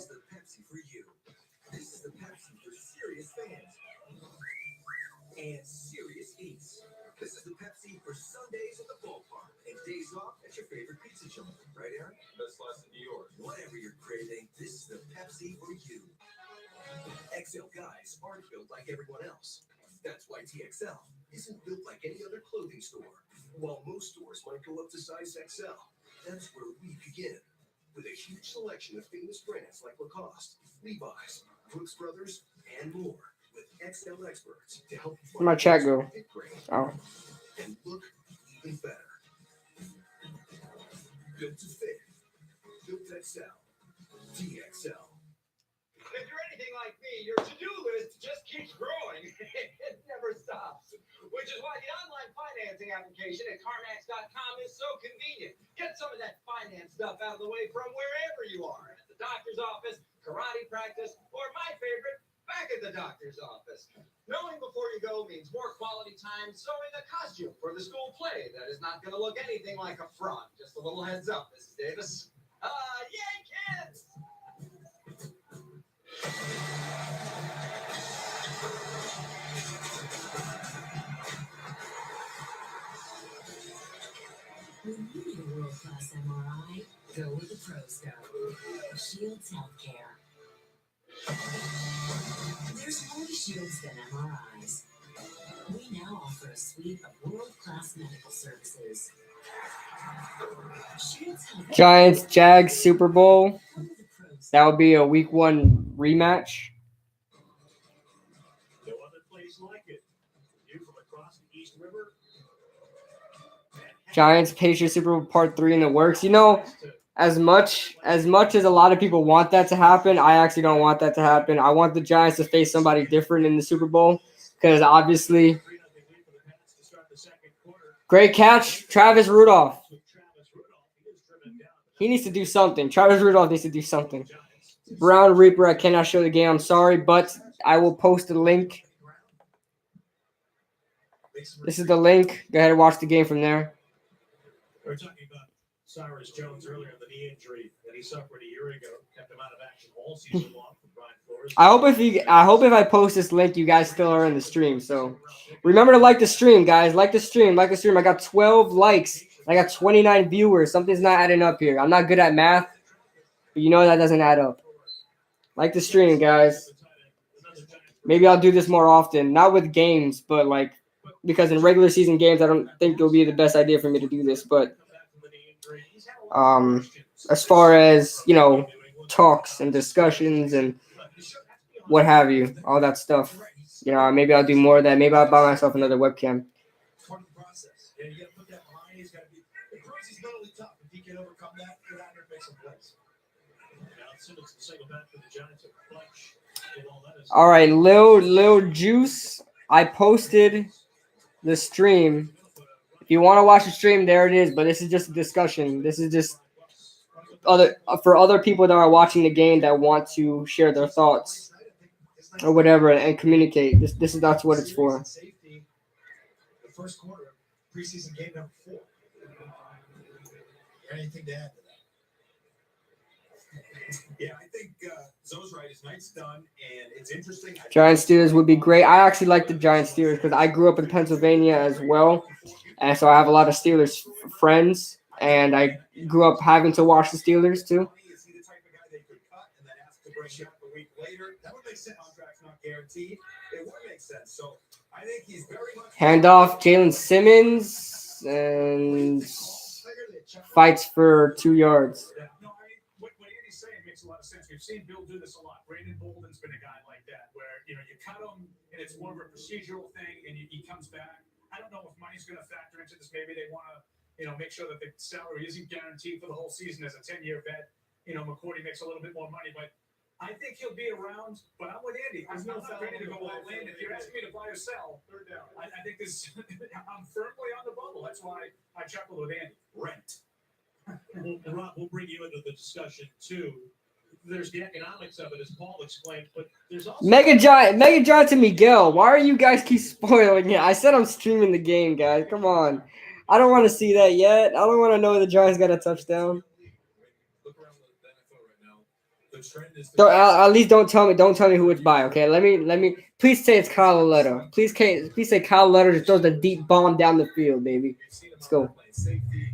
B: and serious eats. This is the Pepsi for Sundays at the ballpark and days off at your favorite pizza joint. Right, Aaron? Best slice in New York. Whatever you're craving, this is the Pepsi for you. XL guys aren't built like everyone else. That's why TXL isn't built like any other clothing store. While most stores might go up to size XL, that's where we begin. With a huge selection of famous brands like Lacoste, Levi's, Brooks Brothers, and more. XL experts to help you.
A: Where'd my chat go? Oh.
B: And look even better. Built to fit. Built XL. TXL.
D: If you're anything like me, your to-do list just keeps growing. It never stops. Which is why the online financing application at CarMax.com is so convenient. Get some of that finance stuff out of the way from wherever you are. At the doctor's office, karate practice, or my favorite, back at the doctor's office. Knowing before you go means more quality time sewing a costume for the school play that is not going to look anything like a front. Just a little heads up, Mrs. Davis. Yay, kids!
C: When you need a world-class MRI, go with the pros go. Shields Healthcare. There's more to Shields than MRIs. We now offer a suite of world-class medical services. Shields Healthcare.
A: Giants, Jags, Super Bowl. That would be a Week 1 rematch.
B: No other place like it. View from across the East River.
A: Giants, Patriots, Super Bowl Part 3 in the works. As much as a lot of people want that to happen, I actually don't want that to happen. I want the Giants to face somebody different in the Super Bowl. because obviously, great catch, Travis Rudolph. He needs to do something. Travis Rudolph needs to do something. Brown Reaper, I cannot show the game. I'm sorry, but I will post the link. This is the link. Go ahead and watch the game from there.
B: We were talking about Cyrus Jones earlier, the knee injury that he suffered a year ago, kept him out of action all season long for Brian Flores.
A: I hope if I post this link, you guys still are in the stream. So remember to like the stream, guys. Like the stream. I got 12 likes. I got 29 viewers. Something's not adding up here. I'm not good at math, but you know that doesn't add up. Like the stream, guys. Maybe I'll do this more often. Not with games, but like because in regular season games, I don't think it'll be the best idea for me to do this. But as far as, you know, talks and discussions and what have you, all that stuff, you know, maybe I'll do more of that. Maybe I'll buy myself another webcam.
B: Part of the process. Yeah, you got to put that behind. He's got to be. The Crosby's mentally tough. If he can overcome that, get out there and make some plays.
A: All right, Lil Juice. I posted the stream. If you want to watch the stream, there it is. But this is just a discussion. This is just for other people that are watching the game that want to share their thoughts or whatever and communicate. That's what it's for.
B: The first quarter of preseason game number 4. Anything to add to that? Yeah, I think Zoe's right. His night's done, and it's interesting.
A: Giants Steelers would be great. I actually like the Giants Steelers because I grew up in Pennsylvania as well, and so I have a lot of Steelers friends, and I grew up having to watch the Steelers too.
B: Is he the type of guy they could cut and then ask to bring up a week later? That would make sense. Contract's not guaranteed. It would make sense. So I think he's very much
A: Handoff, Jalen Simmons, and fights for 2 yards.
B: No, I mean, what Andy's saying makes a lot of sense. We've seen Bill do this a lot. Brandon Bolden's been a guy like that, where you cut him and it's more of a procedural thing, and he comes back. I don't know if money's going to factor into this. Maybe they want to, make sure that the salary isn't guaranteed for the whole season as a 10-year vet. McCourty makes a little bit more money, but I think he'll be around. But I'm with Andy. I'm not ready to go all in. If you're asking me to buy or sell, I think this. I'm firmly on the bubble. That's why I chuckled with Andy. Rent. Rob, we'll bring you into the discussion too. There's the economics of it, as Paul explained, but there's also
A: Mega Giant to Miguel. Why are you guys keep spoiling it? I said I'm streaming the game, guys. Come on. I don't want to see that yet. I don't want to know the Giants got a touchdown.
B: look around the NFL right now. The trend is
A: At least don't tell me who it's by. Okay, let me. Please say it's Kyle Leto. Please say Kyle Leto just throws the deep bomb down the field, baby. Let's go.
B: Safety.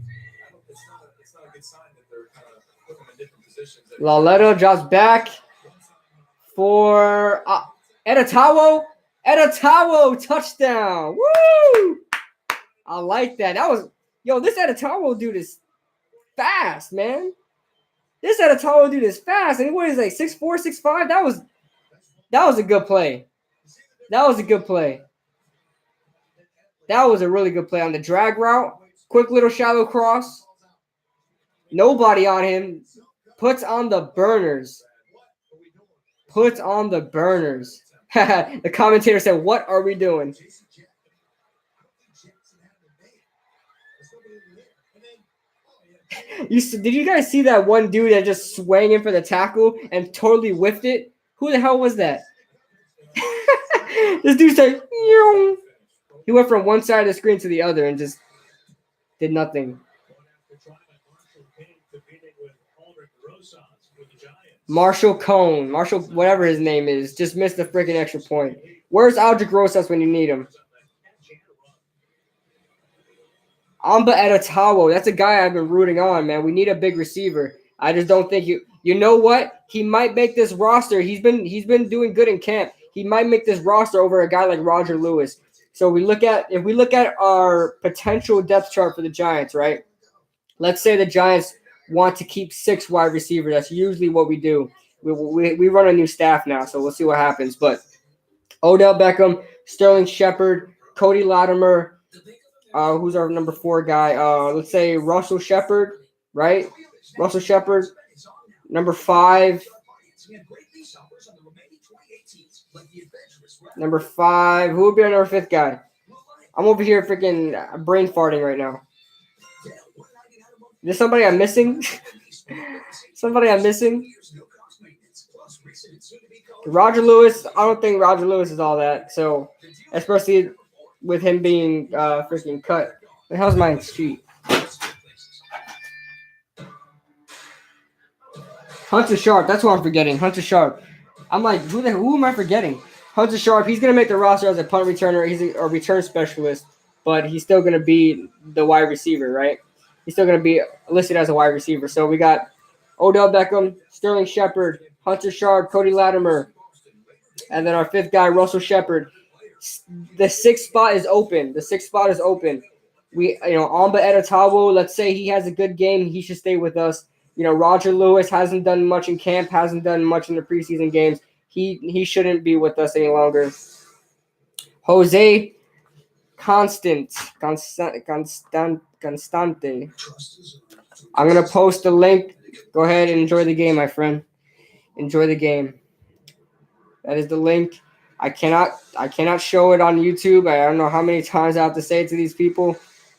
B: It's not a good sign that they're kind of putting them in different positions.
A: Leto drops back for Edatawo. Touchdown. Woo! I like that. This Edatawo dude is fast, man. This Edatawo dude is fast. And what is like 6'4", 6'5"? That was a good play. That was a good play. That was a really good play on the drag route. Quick little shallow cross. Nobody on him. Puts on the burners. The commentator said, "What are we doing?" Did you guys see that one dude that just swang in for the tackle and totally whiffed it? Who the hell was that? This dude said, "Yoom." He went from one side of the screen to the other and just did nothing. Marshall Cone, whatever his name is, just missed the freaking extra point. Where's Aldrich Rosas when you need him? Amba Edatawo, that's a guy I've been rooting on, man. We need a big receiver. I just don't think you know what? He might make this roster. He's been doing good in camp. He might make this roster over a guy like Roger Lewis. So if we look at our potential depth chart for the Giants, right? Let's say the Giants want to keep 6 wide receivers. That's usually what we do. We run a new staff now, so we'll see what happens. But Odell Beckham, Sterling Shepard, Cody Latimer, who's our number 4 guy? Let's say Russell Shepard, right? Russell Shepard, number 5. Number 5. Who would be our number 5th guy? I'm over here freaking brain farting right now. Is there somebody I'm missing? Somebody I'm missing? Roger Lewis. I don't think Roger Lewis is all that. So, especially with him being freaking cut. The hell's my street? Hunter Sharp. That's what I'm forgetting. Hunter Sharp. I'm like, who am I forgetting? Hunter Sharp. He's gonna make the roster as a punt returner. He's a return specialist, but he's still gonna be the wide receiver, right? He's still gonna be listed as a wide receiver. So we got Odell Beckham, Sterling Shepard, Hunter Sharp, Cody Latimer, and then our 5th guy, Russell Shepard. The 6th spot is open. The 6th spot is open. Amba Edatawo, let's say he has a good game, he should stay with us. Roger Lewis hasn't done much in camp, hasn't done much in the preseason games. He shouldn't be with us any longer. Jose Constante. I'm gonna post the link. Go ahead and enjoy the game, my friend. Enjoy the game. That is the link. I cannot show it on YouTube. I don't know how many times I have to say it to these people.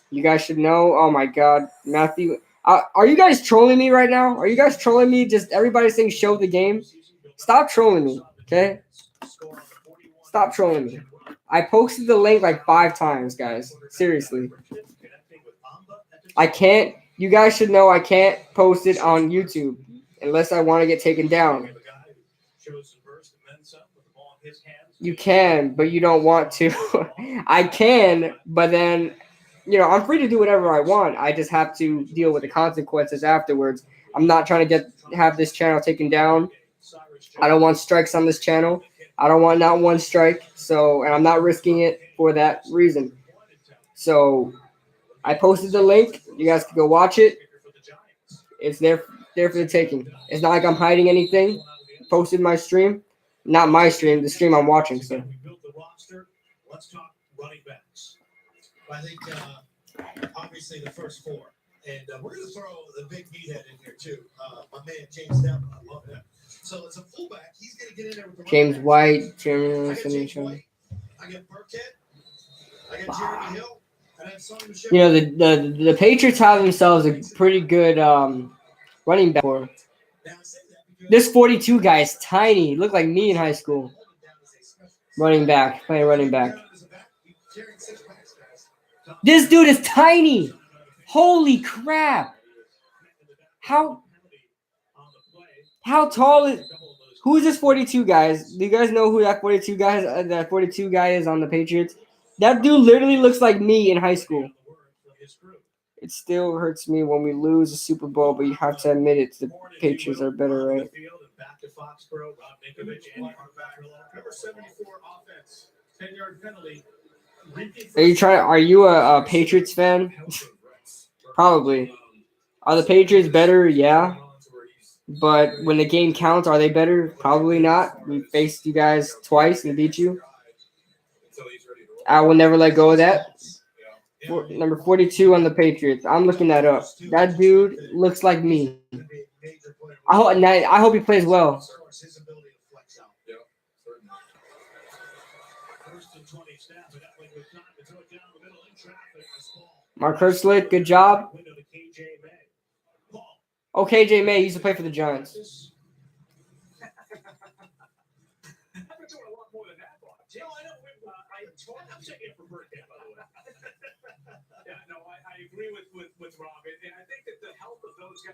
A: You guys should know. Oh my God, Matthew. Are you guys trolling me right now? Are you guys trolling me? Just everybody saying show the game. Stop trolling me, okay? Stop trolling me. I posted the link like 5 times, guys. Seriously. I can't. You guys should know I can't post it on YouTube unless I want to get taken down. You can, but you don't want to. I can, but then, I'm free to do whatever I want. I just have to deal with the consequences afterwards. I'm not trying to have this channel taken down. I don't want strikes on this channel. I don't want not one strike. And I'm not risking it for that reason. So I posted the link. You guys can go watch it. It's there for the taking. It's not like I'm hiding anything. Posted my stream. Not my stream, the stream I'm watching. So.
B: Let's talk running backs. I think obviously the first 4. And we're going to throw the big meathead in here too. My man James Devlin, I love him. So it's a fullback. He's going to get in there with the
A: James White,
B: Jeremy. I got James White. I got Burkhead. I got Jeremy Hill. And then Sonny Michel.
A: The Patriots have themselves a pretty good running back. This 42 guy is tiny. Look like me in high school. Playing running back. This dude is tiny. Holy crap. How tall is... Who is this 42 guys? Do you guys know who that 42 guy is on the Patriots? That dude literally looks like me in high school. It still hurts me when we lose a Super Bowl, but you have to admit it. The Patriots are better, right? Are you a Patriots fan? Probably. Are the Patriots better? Yeah. But when the game counts, are they better? Probably not. We faced you guys twice and beat you. I will never let go of that. Number 42 on the Patriots. I'm looking that up. That dude looks like me. I hope he plays well. Mark Hurtslick, good job. Oh, KJ May used to play for the Giants.
B: I agree with Rob, and I think that the health of those 2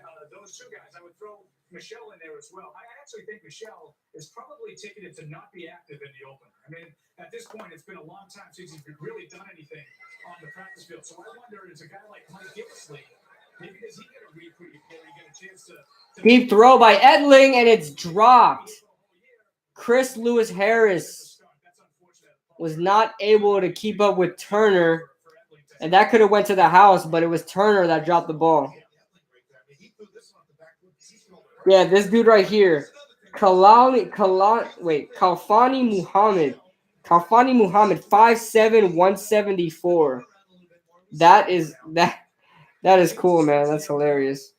B: guys, I would throw Michelle in there as well. I actually think Michelle is probably ticketed to not be active in the opener. I mean, at this point, it's been a long time since he's really done anything on the practice field. So I wonder, is a guy like Mike Gillisley, maybe does he get a reprieve before he get a chance to
A: deep throw by Edling, and it's dropped. Chris Lewis Harris was not able to keep up with Turner. And that could have went to the house, but it was Turner that dropped the ball. Yeah, this dude right here. Kalfani Muhammad. Kalfani Muhammad, 5'7", 174. That is cool, man. That's hilarious.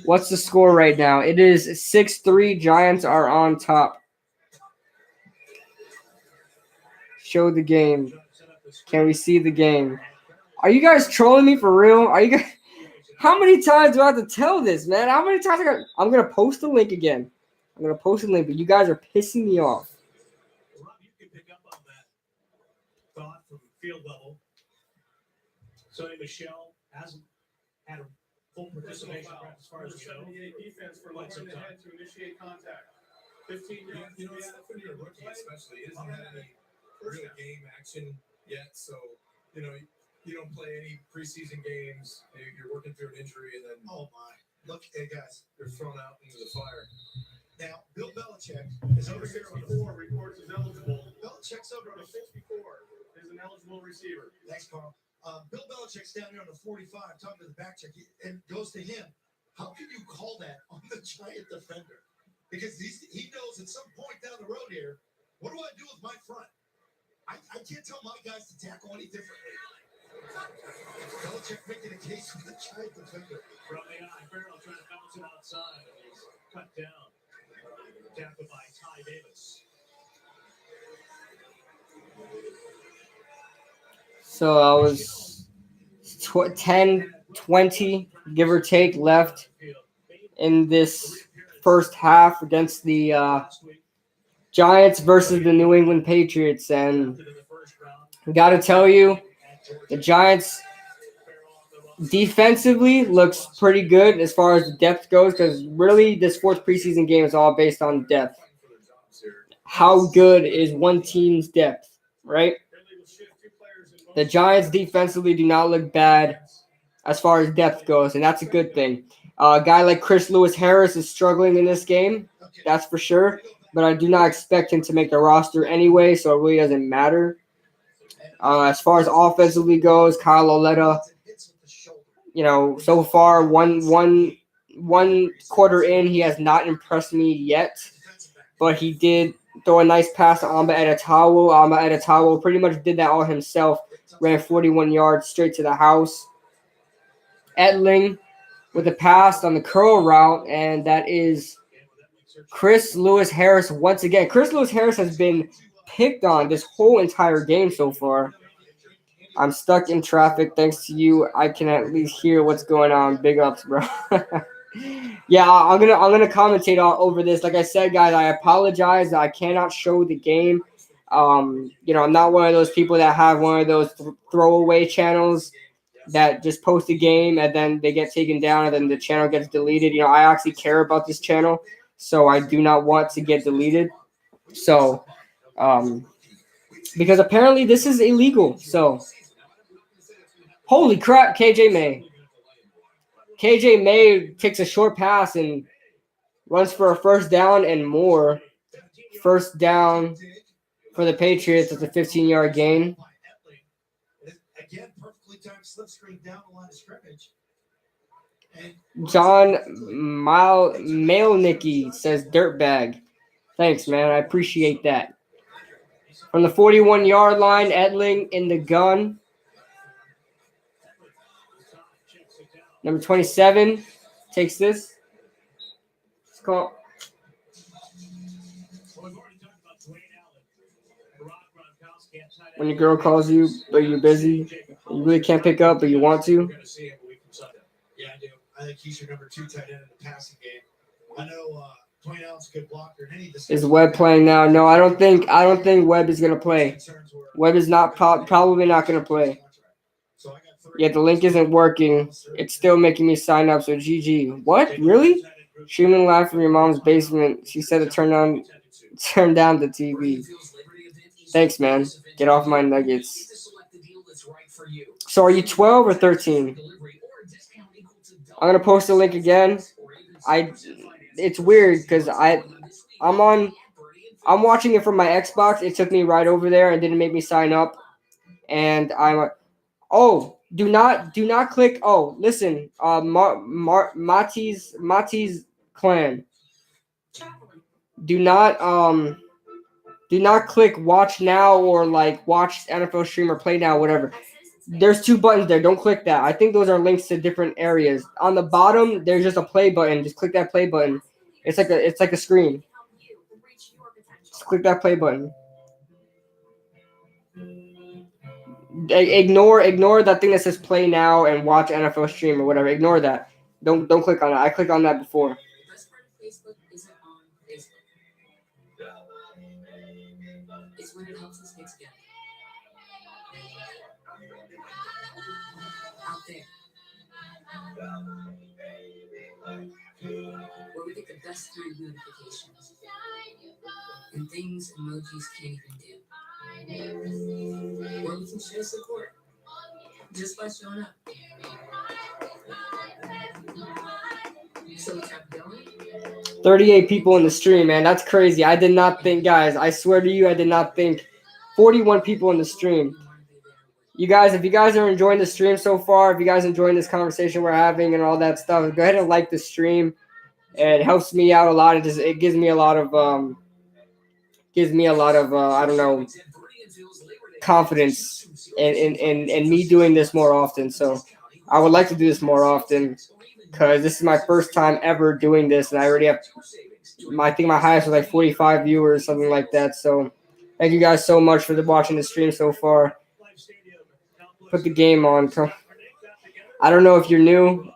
A: What's the score right now? It is 6-3. Giants are on top. show the game. Can we see the game? Are you guys trolling me for real? Are you guys? How many times do I have to tell this, man? How many times I'm gonna post the link again. I'm gonna post the link, but you guys are pissing me off.
B: Rob, you can pick up on that thought from field level. Sonny Michel hasn't had a full participation as far as we know.
E: Defense for looking ahead to initiate contact. 15 yards.
F: You know, for your rookie especially, he hasn't had any real game action yet. So, you know, you don't play any preseason games. You're working through an injury, and then
B: Oh my! Look, hey guys,
F: you're thrown out into the fire.
B: now Bill Belichick is over
E: Number
B: here on the
E: 64 reports is eligible.
B: Belichick's over on
E: Number
B: the
E: 64 is an eligible receiver.
B: Thanks, Carl. Bill Belichick's down here on the 45 talking to the back check and goes to him. How can you call that on the giant defender? Because he knows at some point down the road here, what do I do with my front? I can't tell my guys to tackle any differently. Belichick making a case for the giant defender.
E: From the eye, Farrell trying to bounce it outside, and he's cut down. Tackled by Ty Davis.
A: So I was 10-20, give or take, left in this first half against the Giants versus the New England Patriots. And got to tell you, the Giants defensively looks pretty good as far as the depth goes, because really this fourth preseason game is all based on depth. How good is one team's depth, right? The Giants defensively do not look bad as far as depth goes, and that's a good thing. A guy like Chris Lewis-Harris is struggling in this game, that's for sure, but I do not expect him to make the roster anyway, so it really doesn't matter. As far as offensively goes, Kyle Oleta, you know, so far one quarter in, he has not impressed me yet, but he did throw a nice pass to Amba Edetawo. Amba Edetawo pretty much did that all himself, ran 41 yards straight to the house. Etling with a pass on the curl route, and that is Chris Lewis-Harris once again. Chris Lewis-Harris has been picked on this whole entire game so far. I'm stuck in traffic. Thanks to you, I can at least hear what's going on. Big ups, bro. Yeah, I'm gonna commentate over this. Like I said, guys, I apologize that I cannot show the game. You know, I'm not one of those people that have one of those throwaway channels that just post a game and then they get taken down and then the channel gets deleted. You know, I actually care about this channel, so I do not want to get deleted. So, because apparently this is illegal. So, holy crap, KJ May. KJ May takes a short pass and runs for a first down and more. First down for the Patriots. It's a 15-yard gain.
B: Again, perfectly timed slip screen down the line of scrimmage.
A: John Malnicki says dirtbag. Thanks, man. I appreciate that. From the 41-yard line, Etling in the gun. Number 27 takes this. It's called. When your girl calls you, but you're busy, you really can't pick up, but you want to.
B: Yeah, I do. I think he's your number 2 tight end in the passing game. I know Dwayne Allen's a good blocker.
A: Is Webb playing now? No, I don't think Webb is gonna play. Webb is not probably not gonna play. Yeah, the link isn't working. It's still making me sign up. So GG. What? Really? Streaming live from your mom's basement. She said to turn down the TV. Thanks, man. Get off my nuggets. So are you 12 or 13? I'm gonna post the link again. It's weird because I'm watching it from my Xbox. It took me right over there and didn't make me sign up. And do not click. Oh, listen, Mati's clan. Do not click watch now or like watch NFL stream or play now, whatever. There's 2 buttons there. Don't click that. I think those are links to different areas. On the bottom, there's just a play button. Just click that play button. It's like a screen. Just click that play button. Ignore that thing that says play now and watch NFL stream or whatever. Ignore that. Don't click on it. I clicked on that before.
C: The best part of Facebook isn't on Facebook. It's when it helps us get together. Out there. Where we get the best kind of notifications. And things emojis can't even do. Where we can show support. Just by showing up. So we kept going.
A: 38 people in the stream, man. That's crazy. I did not think, guys. I swear to you, I did not think. 41 people in the stream. You guys, if you guys are enjoying the stream so far, if you guys are enjoying this conversation we're having and all that stuff, go ahead and like the stream. It helps me out a lot. It gives me a lot of I don't know, confidence in me doing this more often. So I would like to do this more often because this is my first time ever doing this, and I already have I think my highest was like 45 viewers, something like that. So thank you guys so much for watching the stream so far. Put the game on. I don't know if you're new.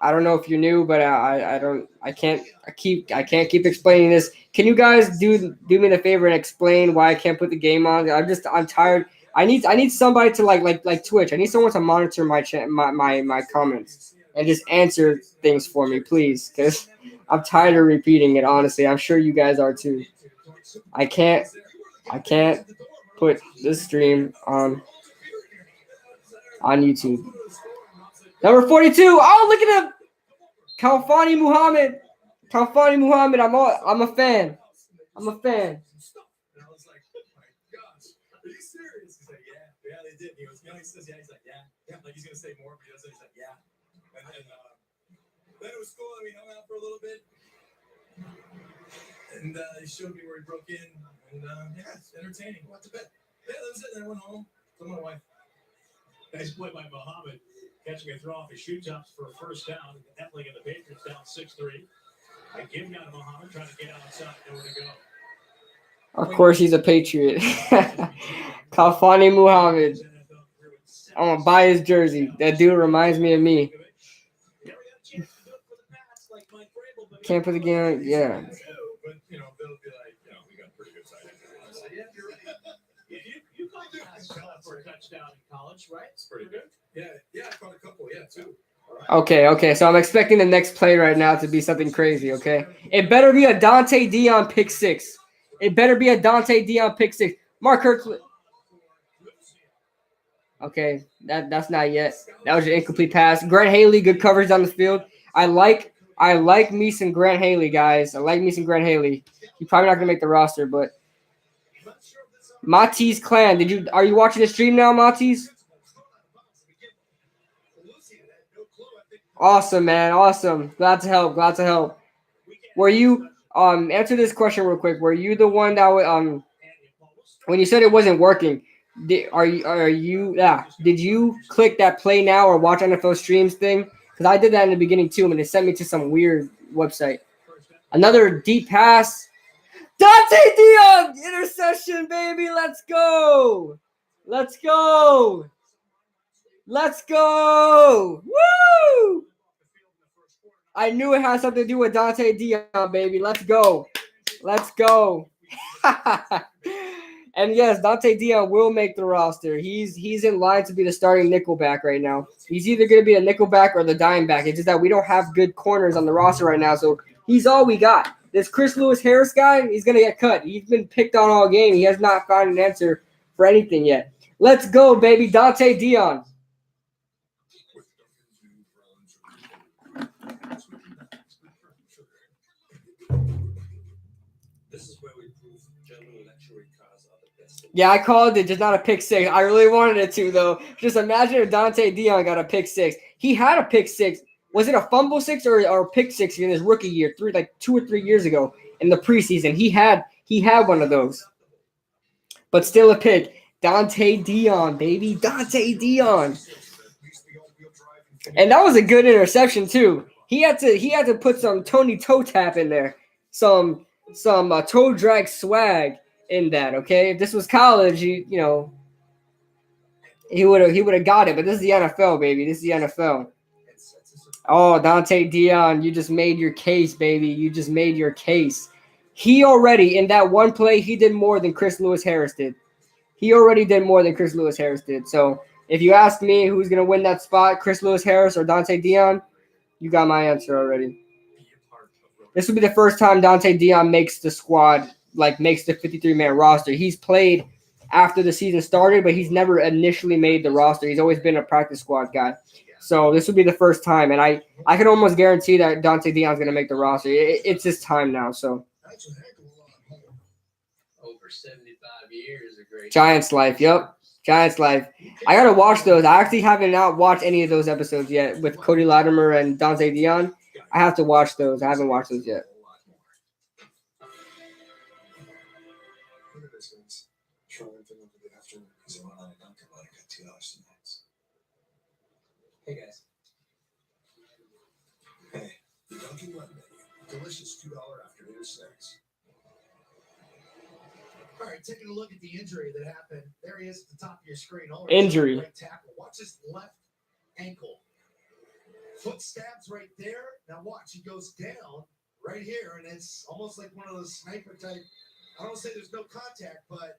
A: But I can't keep explaining this. Can you guys do me the favor and explain why I can't put the game on? I'm tired. I need somebody to like Twitch. I need someone to monitor my comments and just answer things for me, please, because I'm tired of repeating it. Honestly, I'm sure you guys are too. I can't put this stream on YouTube. Number 42. Oh, look at him. Kalfani Muhammad. I'm a fan. I'm a fan.
F: And I was like, oh my gosh, are you serious? He's like, yeah, they did. He goes, he says, yeah. He's like, yeah. Like he's gonna say more, but he doesn't. He's like, yeah. And then it was cool. And we hung out for a little bit. And he showed me where he broke in. And yeah, it's entertaining. Went to bed. Yeah, that was it. And I went home. Told my wife.
E: Nice play by Muhammad, catching a throw off his shoe tops for a first down. Epling and the Patriots down 6-3. I give down to Muhammad, trying to get outside, nowhere to go.
A: Of course, he's a Patriot. Kalfani Muhammad. I'm gonna buy his jersey. That dude reminds me of me. Can't put the game on. Yeah.
F: But, you know, they'll be like, you know, we got pretty good side. I said, yeah, you're right.
E: You caught the pass for a touchdown in college, right? It's pretty good.
F: Yeah, I caught a couple, two.
A: Okay. So I'm expecting the next play right now to be something crazy, okay? It better be a Dante Dion pick six. Mark Kirkland. Okay, that's not yet. That was an incomplete pass. Grant Haley, good coverage on the field. I like me some Grant Haley, guys. He's probably not gonna make the roster, but Matisse Clan, are you watching the stream now, Matisse? Awesome, man. Awesome. Glad to help. Were you answer this question real quick? Were you the one that when you said it wasn't working? Did you click that play now or watch NFL streams thing? Because I did that in the beginning too, and it sent me to some weird website. Another deep pass. Dante Dion interception, baby. Let's go. Woo! I knew it had something to do with Dante Dion, baby. Let's go. And yes, Dante Dion will make the roster. He's in line to be the starting nickelback right now. He's either going to be a nickelback or the dime back. It's just that we don't have good corners on the roster right now, so he's all we got. This Chris Lewis Harris guy, he's going to get cut. He's been picked on all game. He has not found an answer for anything yet. Let's go, baby. Dante Dion.
F: This is where we prove German luxury cars are the best.
A: Yeah, I called it, just not a pick six. I really wanted it to, though. Just imagine if Dante Dion got a pick six. He had a pick six. Was it a fumble six or a pick six in his rookie year, 2 or 3 years ago in the preseason? He had one of those. But still a pick. Dante Dion, baby. Dante Dion. And that was a good interception, too. He had to put some Tony toe tap in there. Some toe drag swag in that, okay? If this was college, you know, He would have got it, but this is the NFL, baby. This is the NFL. Oh, Dante Dion, you just made your case, baby. You just made your case. He already, in that one play, he did more than Chris Lewis-Harris did. He already did more than Chris Lewis-Harris did. So if you ask me who's going to win that spot, Chris Lewis-Harris or Dante Dion, you got my answer already. This will be the first time Dante Dion makes the squad, like makes the 53-man roster. He's played after the season started, but he's never initially made the roster. He's always been a practice squad guy. So this will be the first time, and I can almost guarantee that Dante Dion's going to make the roster. It's his time now. So
G: over 75 years, a great
A: Giants life. Yep, Giants life. I got to watch those. I actually haven't not watched any of those episodes yet with Cody Latimer and Dante Dion. I have to watch those. I haven't watched those yet.
F: Look at this, guys. Triumphing over the afternoon because they went on a Dunkin' Got $2 tonight.
G: Hey guys.
F: Hey, the Dunkin' Run menu. Delicious $2 afternoon snacks.
B: All right, taking a look at the injury that happened. There he is at the top of your screen.
A: Injury.
B: Right tackle. Watch his left ankle. Foot stabs right there. Now watch, he goes down right here, and it's almost like one of those sniper type. I don't say there's no contact, but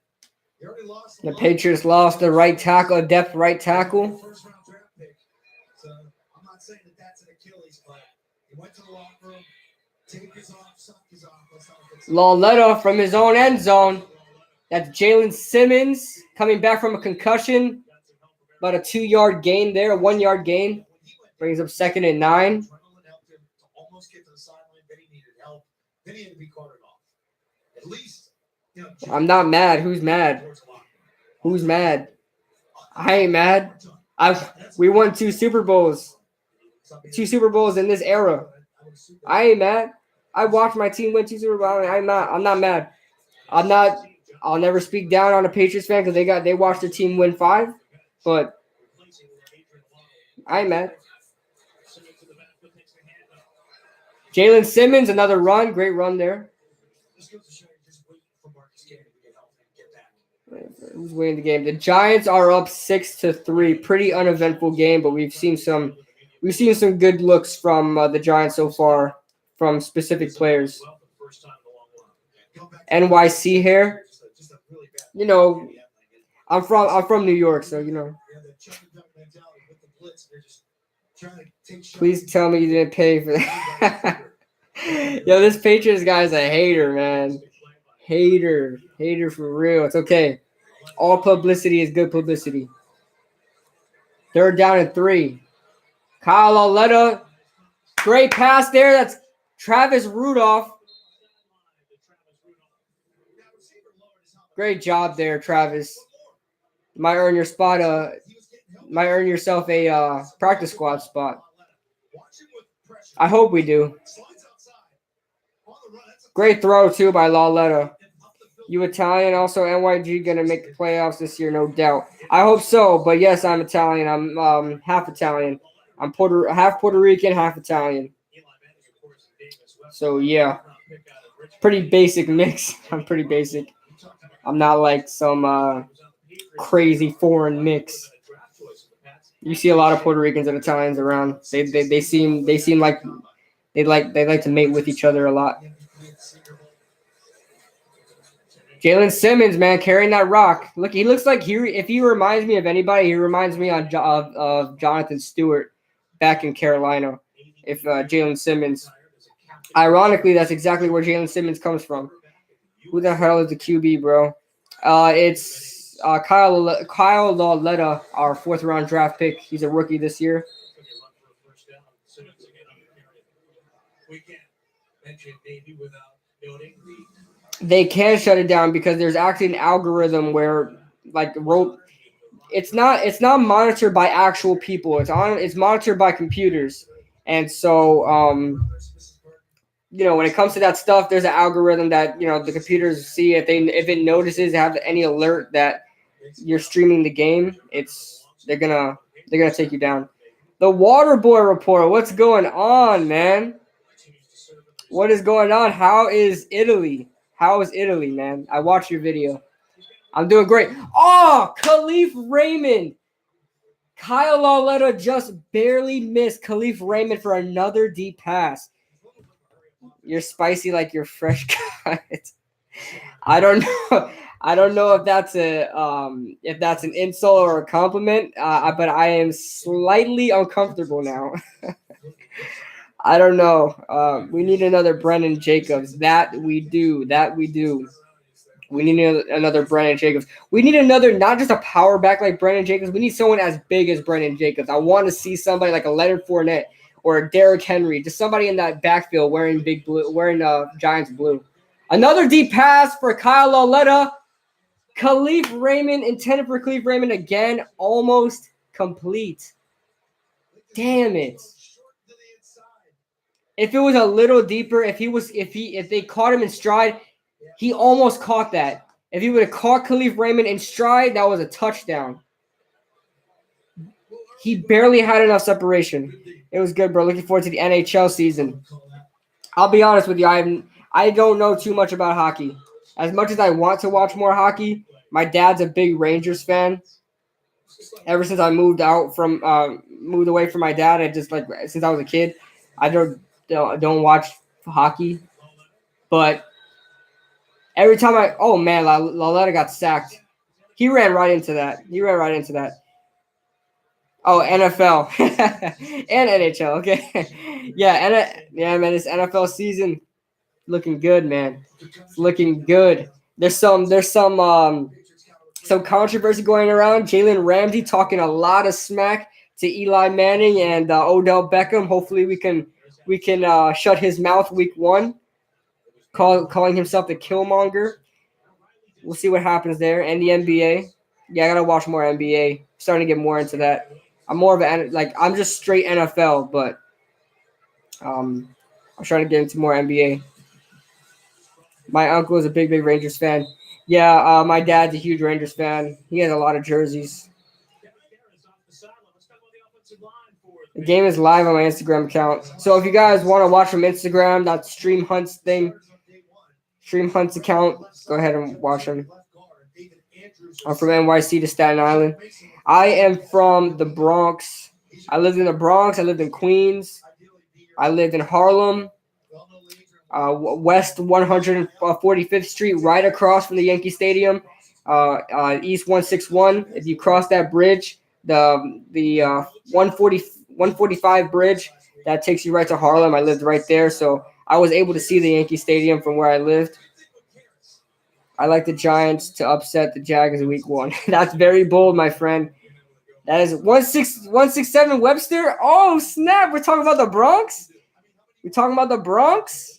B: you already lost.
A: The Patriots lost the right tackle, depth right tackle.
B: First round draft pick. So I'm not saying that that's an Achilles, but he went to the locker room, take his off, suck his off. Let's not fix it.
A: Lauletta from his own end zone. That's Jalen Simmons coming back from a concussion. About a 2-yard gain there, a 1-yard gain. Brings up 2nd and 9.
B: Adrenaline helped him to almost get to the sideline. Then he needed help. Then he had to be carted off. At least, you know.
A: I'm not mad. Who's mad? Who's mad? I ain't mad. We won 2 Super Bowls. 2 Super Bowls in this era. I ain't mad. I watched my team win 2 Super Bowls. I'm not mad. I'll never speak down on a Patriots fan because they watched their team win 5. But I ain't mad. Jalen Simmons, another run. Great run there. Who's winning the game? The Giants are up 6-3. Pretty uneventful game, but we've seen some good looks from the Giants so far from specific players. NYC here. You know, I'm from New York, so you know. Please tell me you didn't pay for that. Yo, this Patriots guy's a hater, man. Hater for real. It's okay. All publicity is good publicity. 3rd down and 3. Kyle Lauletta. Great pass there. That's Travis Rudolph. Great job there, Travis. Might earn yourself a practice squad spot. I hope we do. Great throw, too, by Lauletta. You Italian, also NYG going to make the playoffs this year, no doubt. I hope so, but yes, I'm Italian. I'm half Italian. I'm half Puerto Rican, half Italian. So, yeah. Pretty basic mix. I'm pretty basic. I'm not like some crazy foreign mix. You see a lot of Puerto Ricans and Italians around. They seem like they like to mate with each other a lot. Jalen Simmons, man, carrying that rock. Look, he looks like if he reminds me of anybody, he reminds me of Jonathan Stewart back in Carolina. If Jalen Simmons, ironically, that's exactly where Jalen Simmons comes from. Who the hell is the QB, bro? It's Kyle Lauletta, our 4th round draft pick. He's a rookie this year.
E: We can't mention Navy without noting
A: They can shut it down because there's actually an algorithm where, like, it's not monitored by actual people. It's monitored by computers, and so you know, when it comes to that stuff, there's an algorithm that, you know, the computers see if it notices have any alert that you're streaming the game, they're gonna take you down. The Water Boy report. What's going on, man? What is going on? How is Italy? How is Italy, man? I watched your video. I'm doing great. Oh, Khalif Raymond. Kyle Lauletta just barely missed Khalif Raymond for another deep pass. You're spicy like you're fresh cut. I don't know. I don't know if that's an insult or a compliment, but I am slightly uncomfortable now. I don't know. We need another Brennan Jacobs. That we do. We need another Brennan Jacobs. We need another, not just a power back like Brennan Jacobs. We need someone as big as Brennan Jacobs. I want to see somebody like a Leonard Fournette or a Derrick Henry, just somebody in that backfield wearing big blue, wearing Giants blue. Another deep pass for Kyle Lauletta. Khalif Raymond, intended for Khalif Raymond again, almost complete. Damn it. If it was a little deeper, if they caught him in stride, he almost caught that. If he would have caught Khalif Raymond in stride, that was a touchdown. He barely had enough separation. It was good, bro. Looking forward to the NHL season. I'll be honest with you, I don't know too much about hockey. As much as I want to watch more hockey, my dad's a big Rangers fan. Ever since I moved away from my dad, since I was a kid, I don't watch hockey. But every time Lauletta got sacked. He ran right into that. Oh, NFL and NHL. Okay, yeah, man. This NFL season looking good, man. It's looking good. There's some controversy going around. Jalen Ramsey talking a lot of smack to Eli Manning and Odell Beckham. Hopefully, we can shut his mouth week 1. Calling himself the Killmonger. We'll see what happens there. And the NBA. Yeah, I gotta watch more NBA. Starting to get more into that. I'm more of I'm just straight NFL, but I'm trying to get into more NBA. My uncle is a big Rangers fan. Yeah, my dad's a huge Rangers fan. He has a lot of jerseys. The game is live on my Instagram account. So if you guys want to watch from Instagram, that Stream Hunt's thing, Stream Hunt's account, go ahead and watch them. I'm from NYC to Staten Island. I am from the Bronx. I lived in the Bronx. I lived in Queens. I lived in Harlem. West 145th Street, right across from the Yankee Stadium. East 161. If you cross that bridge, the 145 bridge, that takes you right to Harlem. I lived right there, so I was able to see the Yankee Stadium from where I lived. I like the Giants to upset the Jags in week 1. That's very bold, my friend. That is 167 Webster. Oh, snap. We're talking about the Bronx?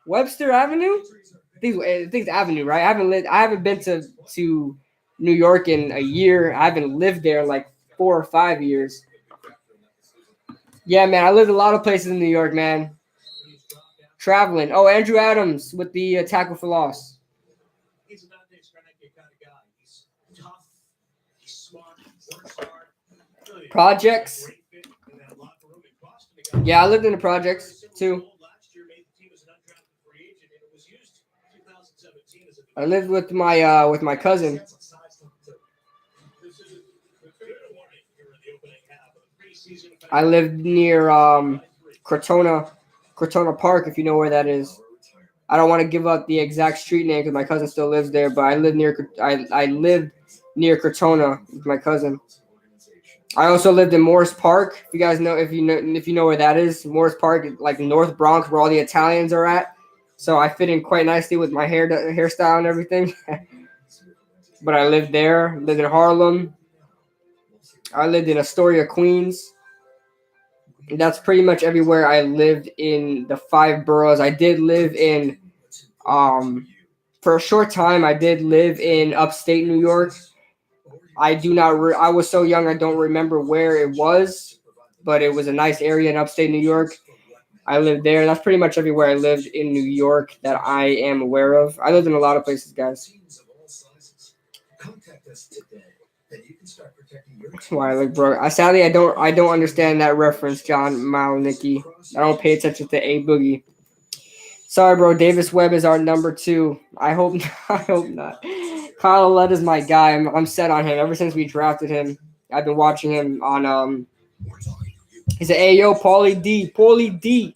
A: Webster Avenue? I think it's Avenue, right? I haven't been to New York in a year. I haven't lived there like 4 or 5 years. Yeah, man. I lived a lot of places in New York, man. Traveling. Oh, Andrew Adams with the tackle for loss.
E: He's a Dante Scarnecchia kind of guy. He's tough. He's smart. Works hard.
A: Projects. Yeah, I lived in the projects too. I lived with my cousin. I lived near Crotona Park, if you know where that is. I don't want to give up the exact street name because my cousin still lives there, but I lived near Crotona with my cousin. I also lived in Morris Park. If you guys know, if you know where that is, Morris Park, like North Bronx, where all the Italians are at. So I fit in quite nicely with my hairstyle and everything. But I lived there. Lived in Harlem. I lived in Astoria, Queens. And that's pretty much everywhere I lived in the 5 boroughs. I did live in, for a short time, I did live in upstate New York. I was so young I don't remember where it was, but it was a nice area in upstate New York. I lived there. That's pretty much everywhere I lived in New York that I am aware of. I lived in a lot of places, guys. That's why I live broke. Sadly, I don't understand that reference, John Malnicki. I don't pay attention to A Boogie. Sorry, bro. Davis Webb is our number 2. I hope not. Kyle Lauletta is my guy. I'm set on him ever since we drafted him. I've been watching him on He's an Ayo Paulie D.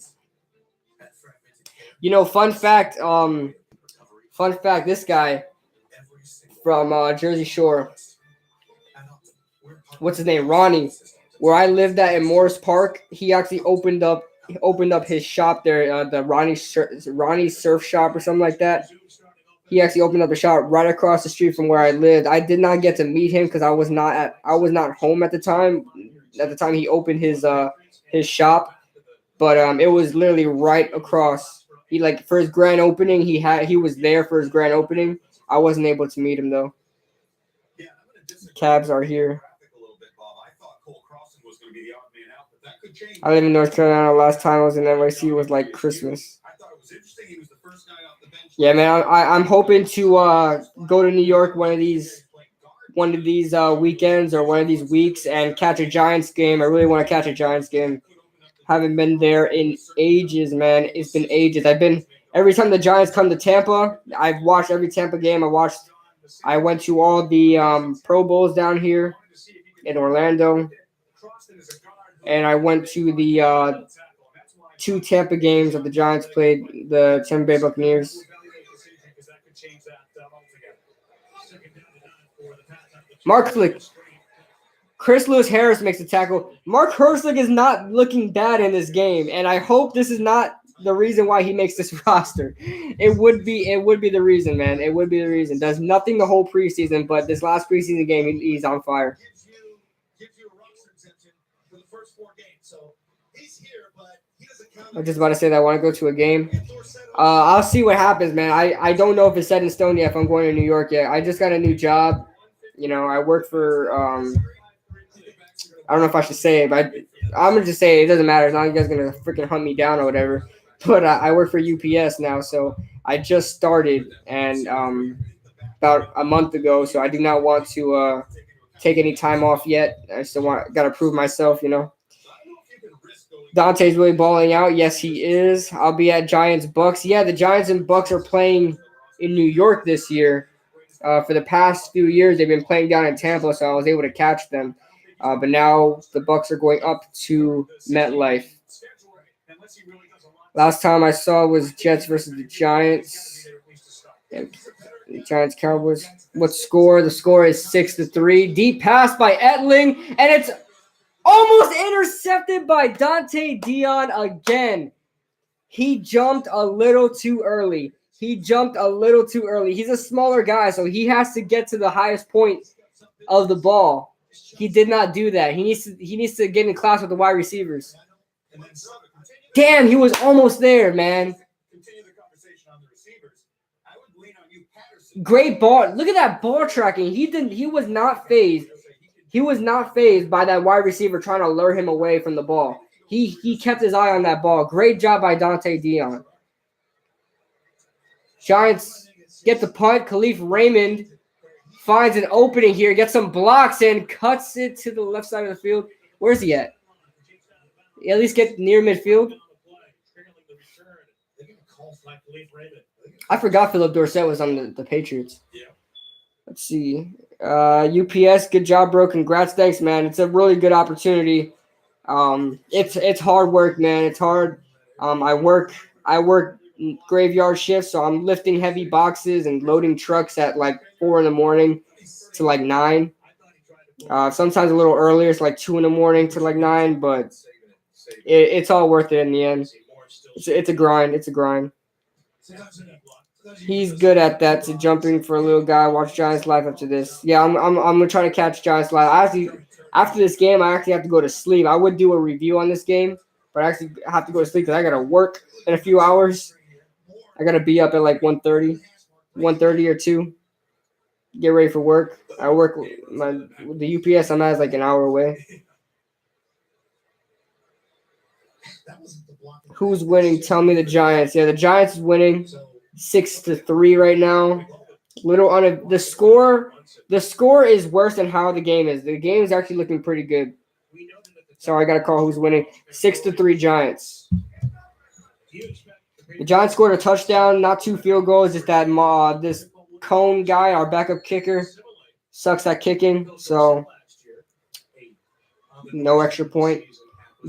A: You know, fun fact. This guy from Jersey Shore. What's his name? Ronnie. Where I lived at in Morris Park, he actually opened up his shop there, the Ronnie Surf Shop or something like that. He actually opened up a shop right across the street from where I lived. I did not get to meet him because I was not home at the time. At the time he opened his shop, but it was literally right across. He for his grand opening, he was there for his grand opening. I wasn't able to meet him though. Cabs are here. I live in North Carolina. Last time I was in NYC was like Christmas. Yeah, man. I'm hoping to go to New York one of these weekends or one of these weeks and catch a Giants game. I really want to catch a Giants game. Haven't been there in ages, man. It's been ages. Every time the Giants come to Tampa, I've watched every Tampa game. I went to all the Pro Bowls down here in Orlando. And I went to the 2 Tampa games that the Giants played, the Tampa Bay Buccaneers. Mark Flick. Chris Lewis-Harris makes a tackle. Mark Herzlich is not looking bad in this game, and I hope this is not the reason why he makes this roster. It would be the reason, man. It would be the reason. Does nothing the whole preseason, but this last preseason game, he's on fire. I'm just about to say that I want to go to a game. I'll see what happens, man. I don't know if it's set in stone yet if I'm going to New York yet. I just got a new job. You know, I work for I don't know if I should say it, but I'm going to just say it doesn't matter. As long as you guys are going to freaking hunt me down or whatever. But I work for UPS now, so I just started and about a month ago, so I do not want to take any time off yet. I still got to prove myself, you know. Dante's really balling out. Yes, he is. I'll be at Giants-Bucks. Yeah, the Giants and Bucks are playing in New York this year. For the past few years, they've been playing down in Tampa, so I was able to catch them. But now the Bucks are going up to MetLife. Last time I saw was Jets versus the Giants. The Giants-Cowboys. What score? The score is 6-3. Deep pass by Etling, and it's almost intercepted by Dante Dion again. He jumped a little too early. He's a smaller guy, so he has to get to the highest point of the ball. He did not do that. He needs to get in class with the wide receivers. Damn, he was almost there, man. Great ball. Look at that ball tracking. He was not phased. He was not phased by that wide receiver trying to lure him away from the ball. He kept his eye on that ball. Great job by Dante Dion. Giants get the punt. Khalif Raymond finds an opening here, gets some blocks, and cuts it to the left side of the field. Where's he at? At least get near midfield. I forgot Philip Dorsett was on the Patriots. Let's see. UPS, good job, bro. Congrats. Thanks, man. It's a really good opportunity. It's hard work, man. It's hard. I work graveyard shifts, so I'm lifting heavy boxes and loading trucks at like 4 a.m. to like 9. Sometimes a little earlier, it's like 2 a.m. to like 9, but it's all worth it in the end. It's a grind. It's a grind. He's good at that. To jumping for a little guy. Watch Giants live after this. Yeah, I'm gonna try to catch Giants live. After this game, I actually have to go to sleep. I would do a review on this game, but I actually have to go to sleep because I gotta work in a few hours. I gotta be up at like 1:30 or 2. Get ready for work. I work the UPS I'm at is like an hour away. Who's winning? Tell me the Giants. Yeah, the Giants is winning 6-3 right now. The score is worse than how the game is. The game is actually looking pretty good. So I got to call who's winning. 6-3 Giants. The Giants scored a touchdown, not 2 field goals. Just that this Cone guy, our backup kicker, sucks at kicking. So no extra point.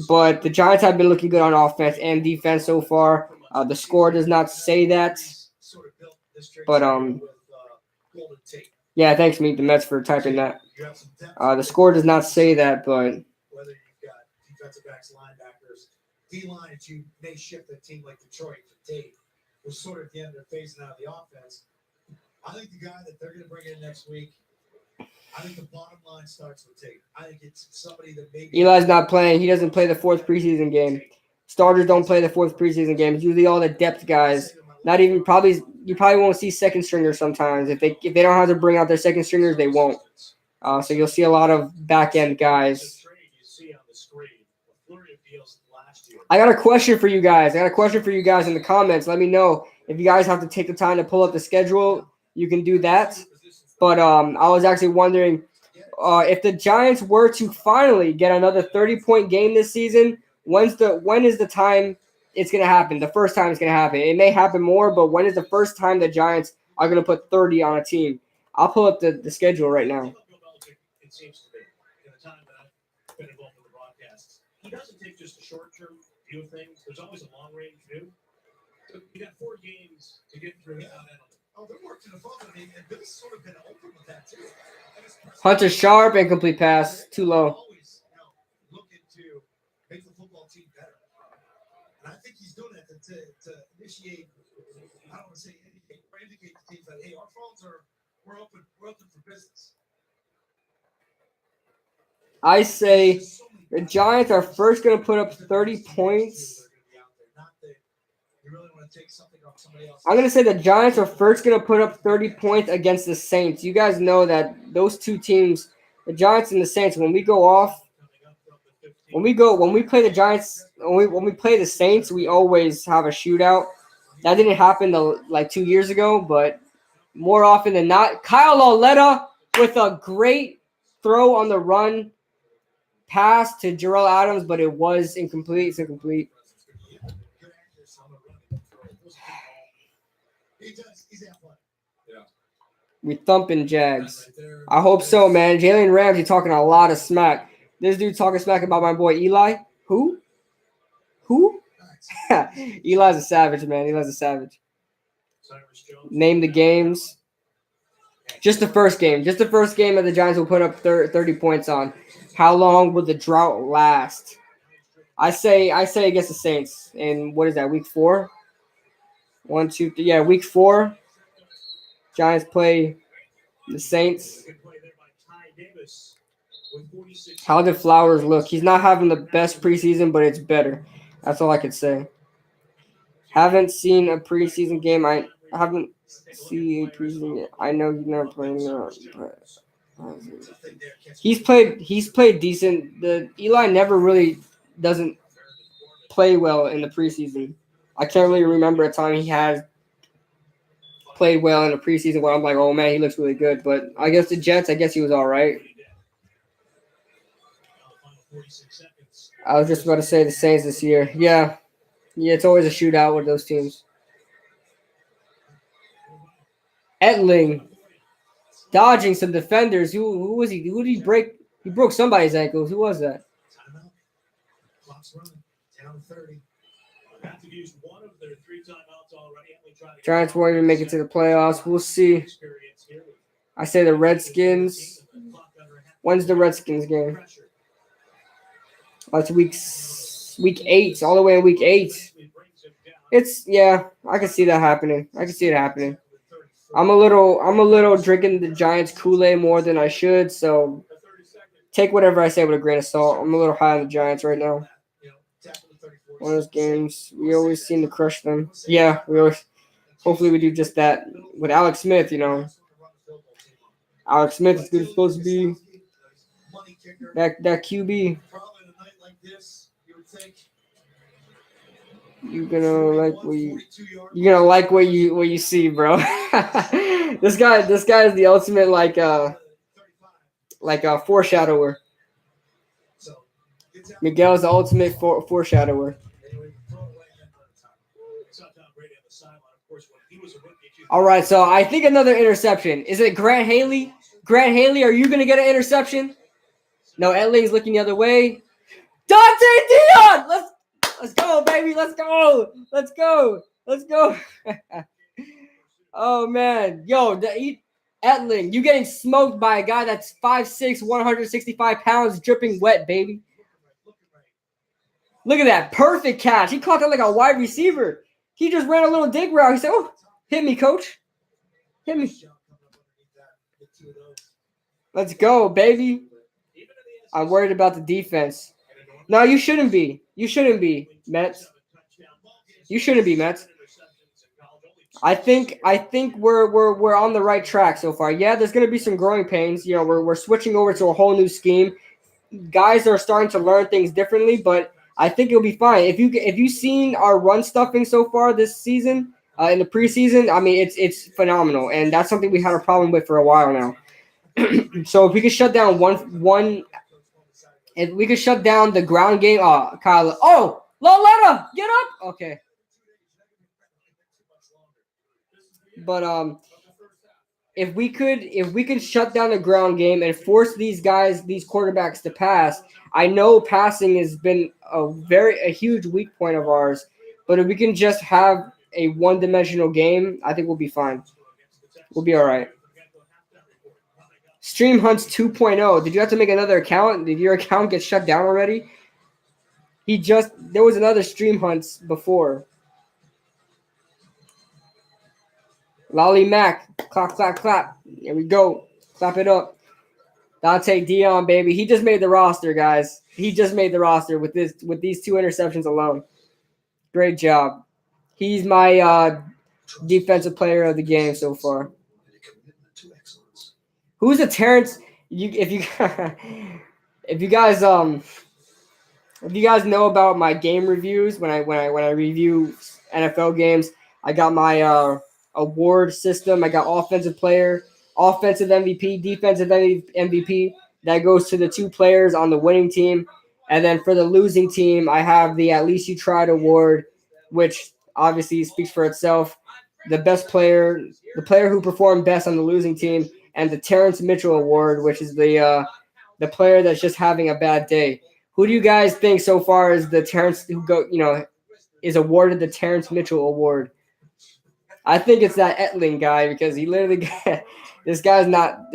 A: But the Giants have been looking good on offense and defense so far. The score does not say that. But, yeah, thanks, Meet the Mets, for typing that. The score does not say that, but
F: whether you've got defensive backs, linebackers, D-line, that you may shift a team like Detroit for Tate, who's sort of at the end of phasing out of the offense. I think the guy that they're going to bring in next week, I think the bottom line starts with Tate. I think it's somebody that maybe
A: Eli's not playing. He doesn't play the 4th preseason game. Starters don't play the 4th preseason game. It's usually all the depth guys. Not even probably you probably won't see second stringers sometimes. If they don't have to bring out their second stringers, they won't. So you'll see a lot of back end guys. I got a question for you guys. in the comments. Let me know if you guys have to take the time to pull up the schedule. You can do that. But I was actually wondering if the Giants were to finally get another 30-point game this season, when is the time it's going to happen? The first time it's going to happen. It may happen more, but when is the first time the Giants are going to put 30 on a team? I'll pull up the schedule right now.
E: It seems to be, in the time that I've been involved with the broadcasts, he doesn't take just a short-term view of things. There's always a long-range view. So you got 4 games to get through.
F: Oh, they're working above it. And Billy's sort of been open with that, too.
A: Hunter Sharp, incomplete pass, too low.
F: Always, looking to make the football team better. And I think he's doing that to initiate, I don't want to say indicate to teams that, hey, our phones we're open for business.
A: I say the Giants are first going to put up 30 points. I'm going to say the Giants are first going to put up 30 points against the Saints. You guys know that those two teams, the Giants and the Saints, when we play the Giants, when we play the Saints, we always have a shootout. That didn't happen like 2 years ago, but more often than not, Kyle Lauletta with a great throw on the run pass to Jarrell Adams, but it was incomplete. It's incomplete. We thumping Jags. I hope so, man. Jalen Ramsey talking a lot of smack. This dude talking smack about my boy Eli. Who? Eli's a savage, man. Eli's a savage. Name the games. Just the first game. Just the first game that the Giants will put up 30 points on. How long will the drought last? I say against the Saints. And what is that, week 4? 1, 2, 3. Yeah, week 4. Giants play the Saints. How did Flowers look? He's not having the best preseason, but it's better. That's all I could say. Haven't seen a preseason game. I haven't seen a preseason game. I know he's not playing now, but he's played decent. The Eli never really doesn't play well in the preseason. I can't really remember a time he has played well in the preseason where I'm like, oh man, he looks really good. But I guess the Jets, I guess he was all right. I was just about to say the Saints this year. Yeah, it's always a shootout with those teams. Etling dodging some defenders. Who was he? Who did he break? He broke somebody's ankles. Who was that?
F: Clock's running. Down 30.
A: Giants won't even make it to the playoffs. We'll see. I say the Redskins. When's the Redskins game? That's week 8, all the way in week 8. I can see that happening. I can see it happening. I'm a little drinking the Giants Kool-Aid more than I should, so take whatever I say with a grain of salt. I'm a little high on the Giants right now. One of those games, we always seem to crush them. Yeah, hopefully we do just that. With Alex Smith, Alex Smith is supposed to be that QB. You're gonna like what you see, bro. This guy is the ultimate like a foreshadower. Miguel is the ultimate foreshadower. All right, so I think another interception. Is it Grant Haley? Grant Haley, are you gonna get an interception? No, Etling's looking the other way. Dante Dion! Let's go, baby. Let's go. Let's go. Let's go. Oh, man. Yo, Etling, you getting smoked by a guy that's 5'6", 165 pounds, dripping wet, baby. Look at that. Perfect catch. He caught that like a wide receiver. He just ran a little dig route. He said, oh, hit me, coach. Hit me. Let's go, baby. I'm worried about the defense. No, you shouldn't be. You shouldn't be, Mets. You shouldn't be, Mets. I think we're on the right track so far. Yeah, there's gonna be some growing pains. You know, we're switching over to a whole new scheme. Guys are starting to learn things differently, but I think it'll be fine. If you've seen our run stuffing so far this season, in the preseason, I mean it's phenomenal, and that's something we had a problem with for a while now. So if we could shut down if we could shut down the ground game, Kyle. Oh, Loletta, get up. Okay. But if we could shut down the ground game and force these quarterbacks to pass, I know passing has been a huge weak point of ours. But if we can just have a one-dimensional game, I think we'll be fine. We'll be all right. Stream Hunts 2.0. Did you have to make another account? Did your account get shut down already? There was another Stream Hunts before. Lolly Mac, clap, clap, clap. Here we go. Clap it up. Dante Dion, baby. He just made the roster, guys. He just made the roster with these 2 interceptions alone. Great job. He's my defensive player of the game so far. Who's a Terrence? If you guys know about my game reviews, when I review NFL games, I got my award system. I got offensive player, offensive MVP, defensive MVP. That goes to the 2 players on the winning team. And then for the losing team, I have the At Least You Tried award, which obviously speaks for itself. The best player, the player who performed best on the losing team, and the Terrence Mitchell award, which is the player that's just having a bad day. Who do you guys think so far is the Terrence is awarded the Terrence Mitchell award? I think it's that Etling guy because he literally this guy's not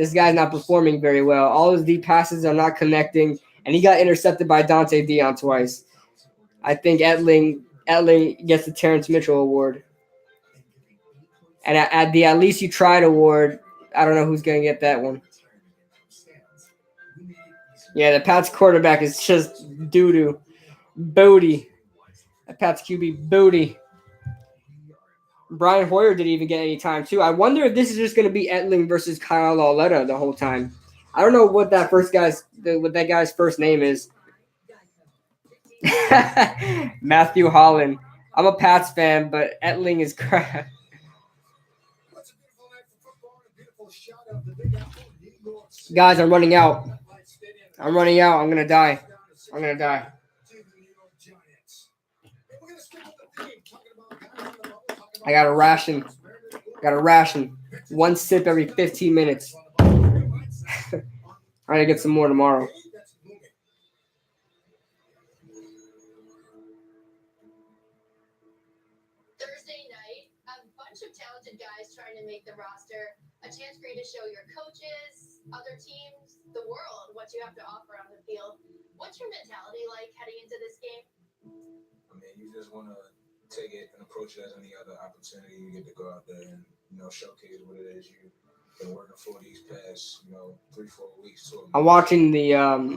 A: performing very well. All his deep passes are not connecting, and he got intercepted by Dante Dion twice. I think Etling gets the Terrence Mitchell award. And at the At Least You Tried award, I don't know who's gonna get that one. Yeah, the Pats quarterback is just doo-doo. Booty. The Pats QB booty. Brian Hoyer didn't even get any time, too. I wonder if this is just going to be Etling versus Kyle Lauletta the whole time. I don't know what that guy's first name is. Matthew Holland. I'm a Pats fan, but Etling is crap. Guys, I'm running out. I'm going to die. I got a ration. One sip every 15 minutes. I'm going to get some more tomorrow.
H: Thursday night, a bunch of talented guys trying to make the roster. A chance for you to show your coaches, other teams, the world, what you have to offer on the field. What's your mentality like heading into this game?
F: I mean, you just want to take it and approach it as any other opportunity. You get to go out there and, showcase what it is you've been working for these past, 3-4 weeks.
A: I'm watching the,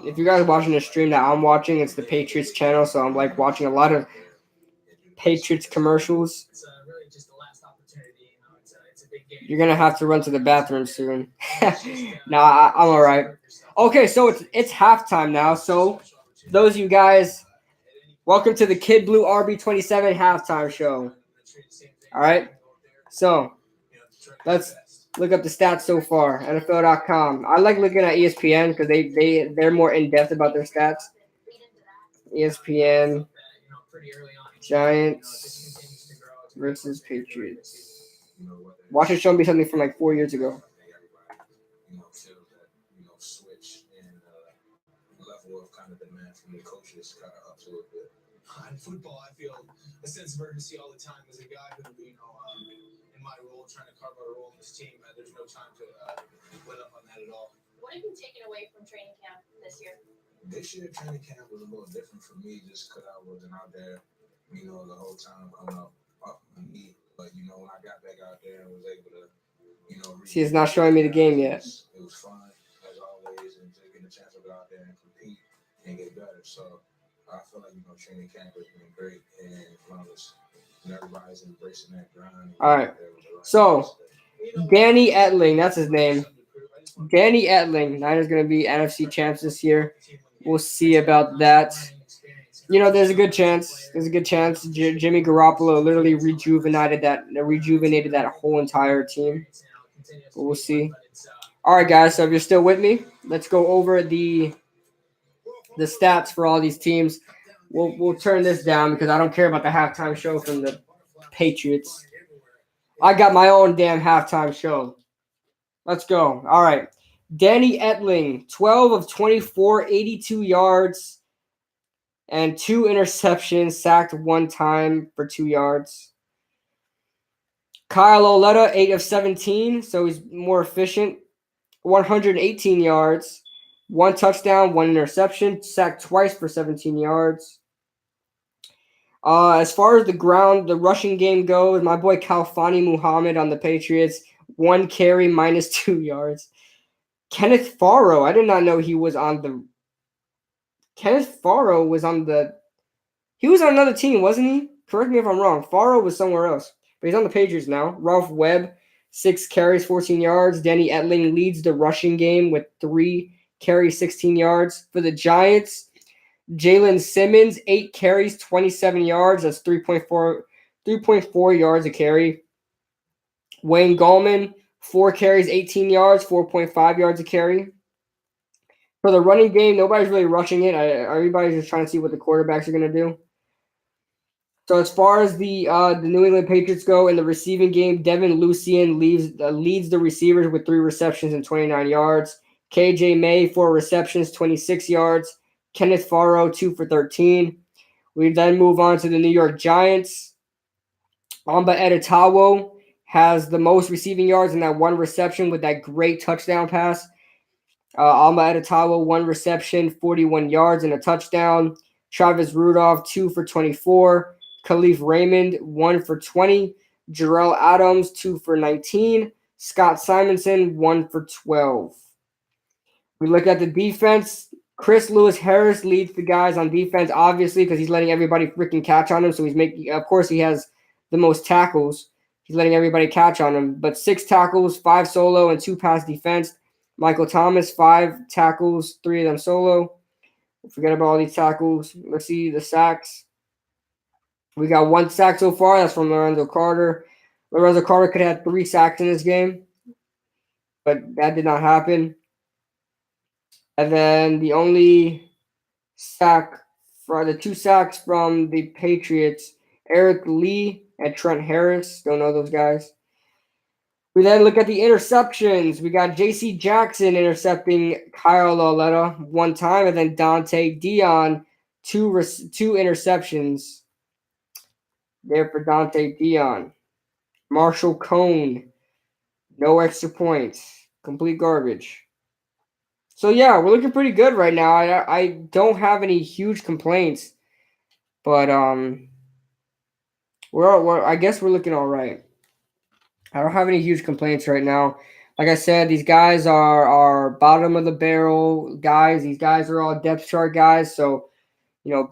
A: if you guys are watching the stream that I'm watching, it's the Patriots channel, so I'm, watching a lot of Patriots commercials.
G: It's really just the last opportunity. It's a big game.
A: You're going to have to run to the bathroom soon. Nah, I'm all right. Okay, so it's halftime now, so those of you guys, welcome to the Kid Blue RB27 halftime show. All right, so let's look up the stats so far. NFL.com. I like looking at ESPN because they're more in depth about their stats. ESPN. Giants versus Patriots. Watch it show me something from 4 years ago.
F: level of kind of demand from the coaches kind of up to a bit. In football, I feel a sense of urgency all the time as a guy who, in my role, trying to carve out a role in this team, there's no time to let up on that at all.
H: What have you taken away from training camp this year?
F: This year, training camp was a little different for me just because I wasn't out there, the whole time coming up my knee. But, when I got back out there and was able to,
A: See, it's not showing me the game yet.
F: It was fun, as always, and just getting a chance to go out there and compete and get better. So I feel like, training camp has been great, and as long as everybody's embracing that grind.
A: All right. So, Danny Etling, that's his name. Danny Etling. Niners going to be NFC champs this year. We'll see about that. There's a good chance. Jimmy Garoppolo literally rejuvenated that whole entire team. But we'll see. All right, guys. So if you're still with me, let's go over the stats for all these teams. We'll turn this down because I don't care about the halftime show from the Patriots. I got my own damn halftime show. Let's go. All right. Danny Etling, 12 of 24, 82 yards, and 2 interceptions, sacked 1 time for 2 yards. Kyle Oleta, 8 of 17, so he's more efficient. 118 yards, 1 touchdown, 1 interception, sacked twice for 17 yards. As far as the rushing game goes, my boy Kalfani Muhammad on the Patriots, 1 carry, minus 2 yards. Kenneth Farrow, I did not know he was on the. Kenneth Farrow was on the. He was on another team, wasn't he? Correct me if I'm wrong. Farrow was somewhere else, but he's on the Patriots now. Ralph Webb, 6 carries, 14 yards. Danny Etling leads the rushing game with 3 carries, 16 yards. For the Giants, Jalen Simmons, 8 carries, 27 yards. That's 3.4 yards a carry. Wayne Gallman, 4 carries, 18 yards, 4.5 yards a carry. For the running game, nobody's really rushing it. Everybody's just trying to see what the quarterbacks are going to do. So as far as the New England Patriots go in the receiving game, Devin Lucien leads the receivers with 3 receptions and 29 yards. KJ May, 4 receptions, 26 yards. Kenneth Farrow, 2 for 13. We then move on to the New York Giants. Amba Edetawo has the most receiving yards in that 1 reception with that great touchdown pass. Amba Edetawo, 1 reception, 41 yards and a touchdown. Travis Rudolph, 2 for 24. Khalif Raymond, 1 for 20. Jarrell Adams, 2 for 19. Scott Simonson, 1 for 12. We look at the defense. Chris Lewis Harris leads the guys on defense, obviously, because he's letting everybody freaking catch on him. So he's making, of course, he has the most tackles. He's letting everybody catch on him. But 6 tackles, 5 solo, and 2 pass defense. Michael Thomas, 5 tackles, 3 of them solo. Forget about all these tackles. Let's see the sacks. We got 1 sack so far. That's from Lorenzo Carter. Lorenzo Carter could have had 3 sacks in this game, but that did not happen. And then the only sack for the 2 sacks from the Patriots, Eric Lee and Trent Harris. Don't know those guys. We then look at the interceptions. We got J.C. Jackson intercepting Kyle Oleta 1 time, and then Dante Dion, 2 interceptions there for Dante Dion. Marshall Cone, no extra points. Complete garbage. So, yeah, we're looking pretty good right now. I don't have any huge complaints, but I guess we're looking all right. I don't have any huge complaints right now. Like I said, these guys are bottom of the barrel guys. These guys are all depth chart guys, so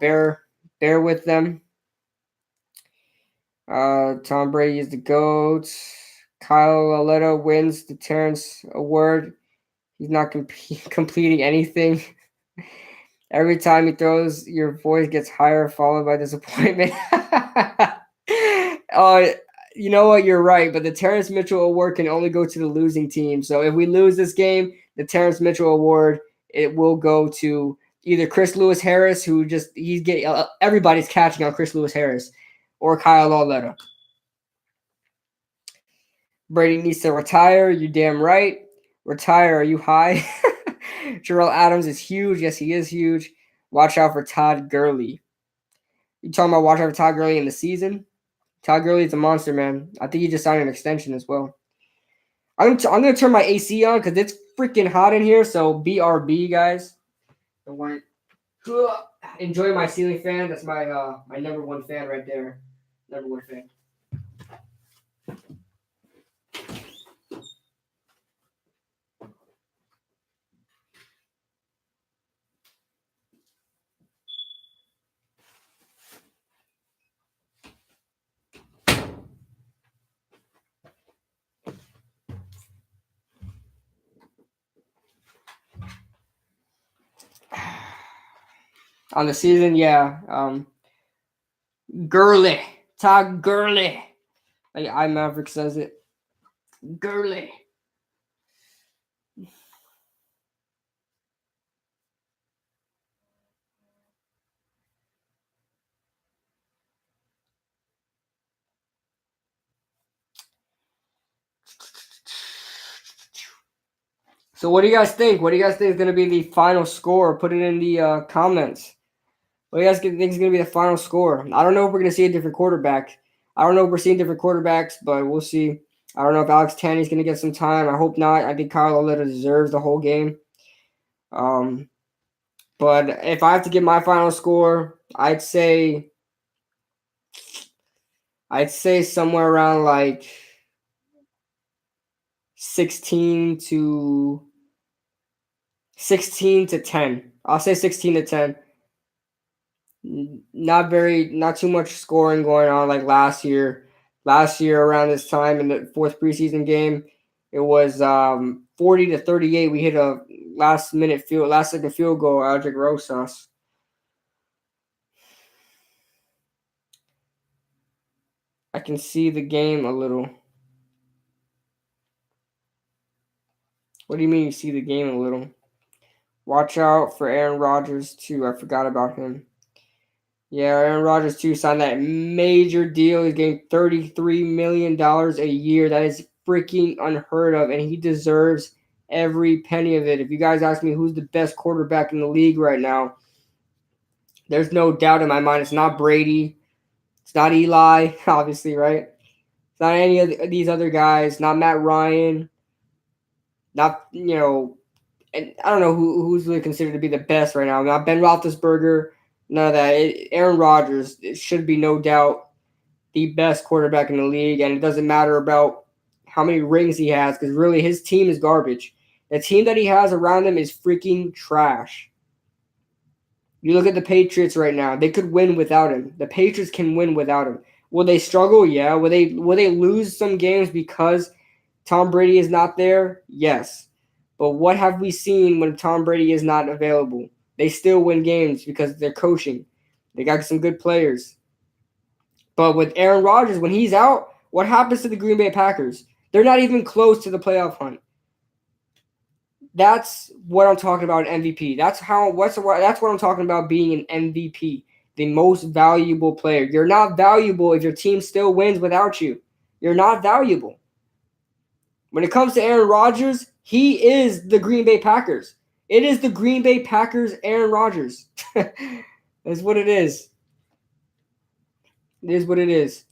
A: bear with them. Tom Brady is the GOAT. Kyle Oleta wins the Terrence Award. He's not completing anything. Every time he throws, your voice gets higher, followed by disappointment. You know what? You're right, but the Terrence Mitchell Award can only go to the losing team. So if we lose this game, the Terrence Mitchell Award, it will go to either Chris Lewis Harris, who everybody's catching on Chris Lewis Harris, or Kyle Oleta. Brady needs to retire. You damn right. Retire. Are you high? Terrell Adams is huge. Yes, he is huge. Watch out for Todd Gurley. You talking about watch out for Todd Gurley in the season? Todd Gurley is a monster, man. I think he just signed an extension as well. I'm gonna turn my AC on because it's freaking hot in here. So BRB, guys. Enjoy my ceiling fan. That's my my number one fan right there. Number one fan. On the season, yeah. Gurley. Todd Gurley. Like iMaverick says it. Gurley. So what do you guys think? What do you guys think is going to be the final score? Put it in the comments. What do you guys think is going to be the final score? I don't know if we're going to see a different quarterback. I don't know if we're seeing different quarterbacks, but we'll see. I don't know if Alex Tanney's going to get some time. I hope not. I think Kyle Oleta deserves the whole game. But if I have to give my final score, I'd say somewhere around like 16 to 10. I'll say 16 to 10. Not too much scoring going on like last year. Last year around this time in the fourth preseason game, it was 40 to 38. We hit a last second field goal, Aldrick Rosas. I can see the game a little. What do you mean you see the game a little? Watch out for Aaron Rodgers too. I forgot about him. Yeah, Aaron Rodgers too signed that major deal. He's getting $33 million a year. That is freaking unheard of, and he deserves every penny of it. If you guys ask me who's the best quarterback in the league right now, there's no doubt in my mind it's not Brady. It's not Eli, obviously, right? It's not any of these other guys. Not Matt Ryan. Not, and I don't know who's really considered to be the best right now. Not Ben Roethlisberger. None of that. Aaron Rodgers, it should be no doubt the best quarterback in the league, and it doesn't matter about how many rings he has because really his team is garbage. The team that he has around him is freaking trash. You look at the Patriots right now. They could win without him. The Patriots can win without him. Will they struggle? Yeah. Will they lose some games because Tom Brady is not there? Yes. But what have we seen when Tom Brady is not available? They still win games because they're coaching. They got some good players. But with Aaron Rodgers, when he's out, what happens to the Green Bay Packers? They're not even close to the playoff hunt. That's what I'm talking about, MVP. That's what I'm talking about being an MVP, the most valuable player. You're not valuable if your team still wins without you. You're not valuable. When it comes to Aaron Rodgers, he is the Green Bay Packers. It is the Green Bay Packers, Aaron Rodgers. That's what it is. It is what it is.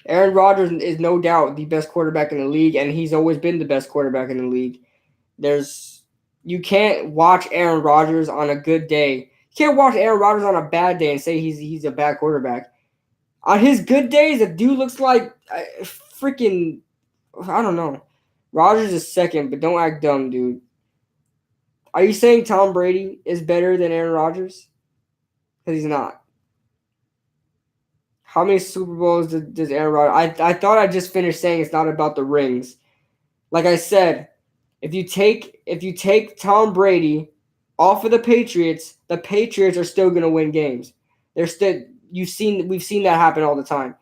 A: Aaron Rodgers is no doubt the best quarterback in the league, and he's always been the best quarterback in the league. You can't watch Aaron Rodgers on a good day. You can't watch Aaron Rodgers on a bad day and say he's a bad quarterback. On his good days, the dude looks like freaking, I don't know. Rodgers is second, but don't act dumb, dude. Are you saying Tom Brady is better than Aaron Rodgers? Because he's not. How many Super Bowls does Aaron Rodgers? I thought I just finished saying it's not about the rings. Like I said, if you take Tom Brady off of the Patriots are still going to win games. We've seen that happen all the time.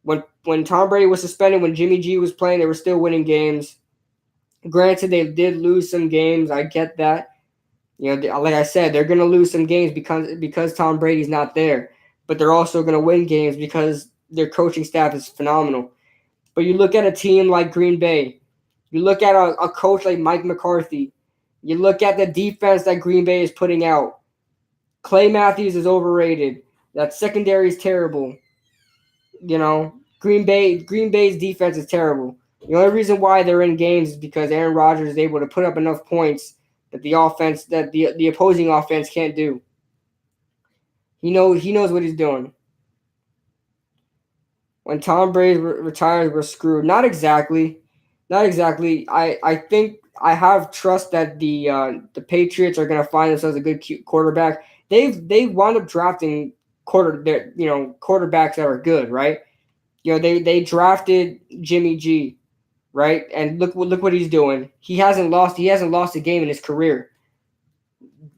A: When Tom Brady was suspended, when Jimmy G was playing, they were still winning games. Granted, they did lose some games. I get that. Like I said, they're going to lose some games because Tom Brady's not there. But they're also going to win games because their coaching staff is phenomenal. But you look at a team like Green Bay. You look at a coach like Mike McCarthy. You look at the defense that Green Bay is putting out. Clay Matthews is overrated. That secondary is terrible. Green Bay's defense is terrible. The only reason why they're in games is because Aaron Rodgers is able to put up enough points that the opposing offense can't do. He knows what he's doing. When Tom Brady retires, we're screwed. Not exactly. I think I have trust that the Patriots are going to find themselves a good quarterback. They've wound up drafting quarterbacks that are good, right? They drafted Jimmy G, right? And look what he's doing. He hasn't lost a game in his career.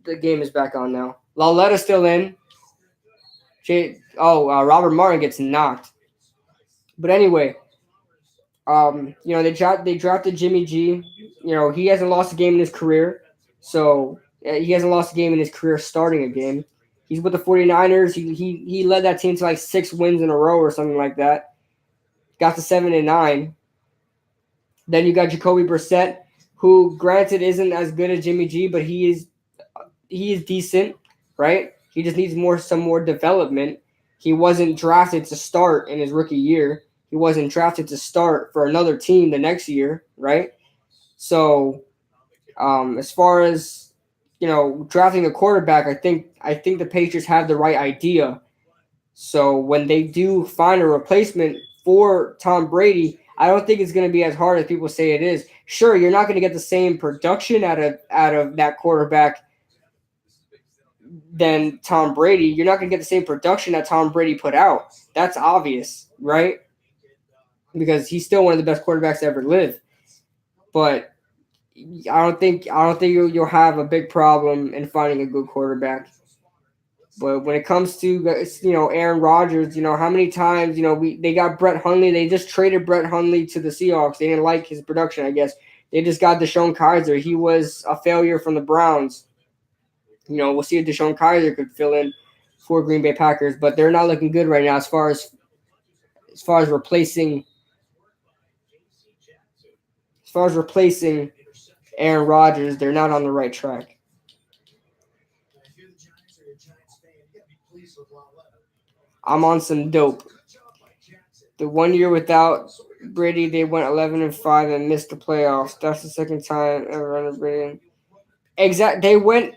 A: The game is back on now. Lauletta's still in. Robert Martin gets knocked. But anyway, they drafted Jimmy G. He hasn't lost a game in his career. So he hasn't lost a game in his career starting a game. He's with the 49ers. He led that team to like 6 wins in a row or something like that. Got to 7-9. Then you got Jacoby Brissett, who granted isn't as good as Jimmy G, but he is decent, right? He just needs some more development. He wasn't drafted to start in his rookie year. He wasn't drafted to start for another team the next year, right? So, as far as drafting a quarterback, I think the Patriots have the right idea. So when they do find a replacement for Tom Brady, I don't think it's going to be as hard as people say it is. Sure, you're not going to get the same production out of that quarterback than Tom Brady. You're not going to get the same production that Tom Brady put out. That's obvious, right? Because he's still one of the best quarterbacks to ever live. But I don't think you'll have a big problem in finding a good quarterback. But when it comes to Aaron Rodgers, how many times they got Brett Hundley. They just traded Brett Hundley to the Seahawks. They didn't like his production, I guess. They just got DeShone Kizer. He was a failure from the Browns. We'll see if DeShone Kizer could fill in for Green Bay Packers, but they're not looking good right now as far as replacing Aaron Rodgers. They're not on the right track. I'm on some dope. The 1 year without Brady, they went 11-5 and missed the playoffs. That's the second time ever under Brady. They went.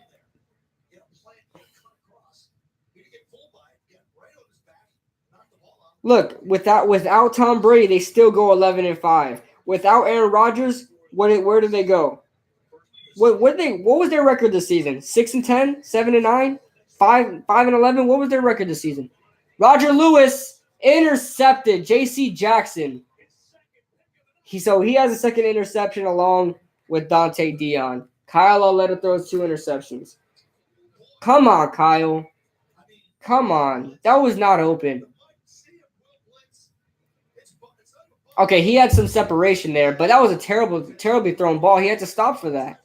A: Look, without Tom Brady, they still go 11-5. Without Aaron Rodgers, where did they go? What was their record this season? 6-10, 7-9, 5-11. What was their record this season? Roger Lewis intercepted J.C. Jackson. He has a second interception along with Dante Dion. Kyle Lauletta throws 2 interceptions. Come on, Kyle. Come on. That was not open. Okay, he had some separation there, but that was a terribly thrown ball. He had to stop for that.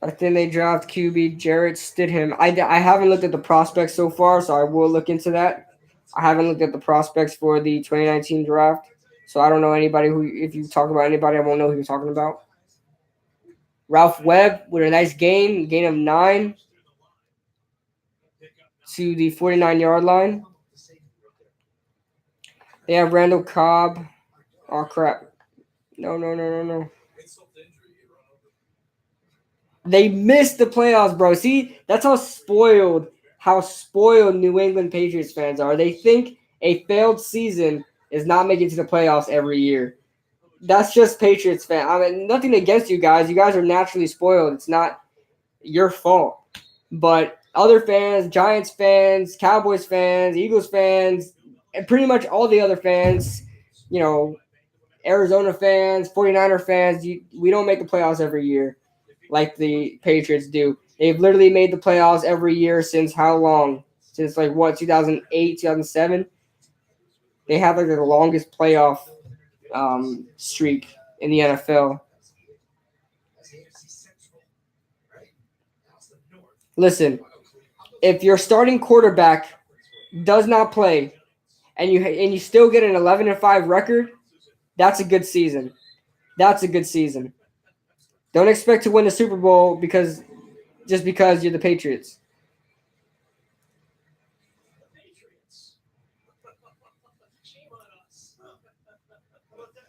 A: I think they draft QB Jarrett Stidham. I haven't looked at the prospects so far, so I will look into that. I haven't looked at the prospects for the 2019 draft, so I don't know anybody if you talk about anybody, I won't know who you're talking about. Ralph Webb with a nice gain of 9 to the 49-yard line. They have Randall Cobb. Oh, crap. No. They missed the playoffs, bro. See, that's how spoiled New England Patriots fans are. They think a failed season is not making it to the playoffs every year. That's just Patriots fan. I mean, nothing against you guys. You guys are naturally spoiled. It's not your fault. But other fans, Giants fans, Cowboys fans, Eagles fans, and pretty much all the other fans, Arizona fans, 49er fans, we don't make the playoffs every year like the Patriots do. They've literally made the playoffs every year since how long? Since 2008, 2007? They have the longest playoff streak in the NFL. Listen, if your starting quarterback does not play and you still get an 11-5 record, that's a good season. That's a good season. Don't expect to win the Super Bowl just because you're the Patriots.
E: The Patriots. Shame on us. How about that?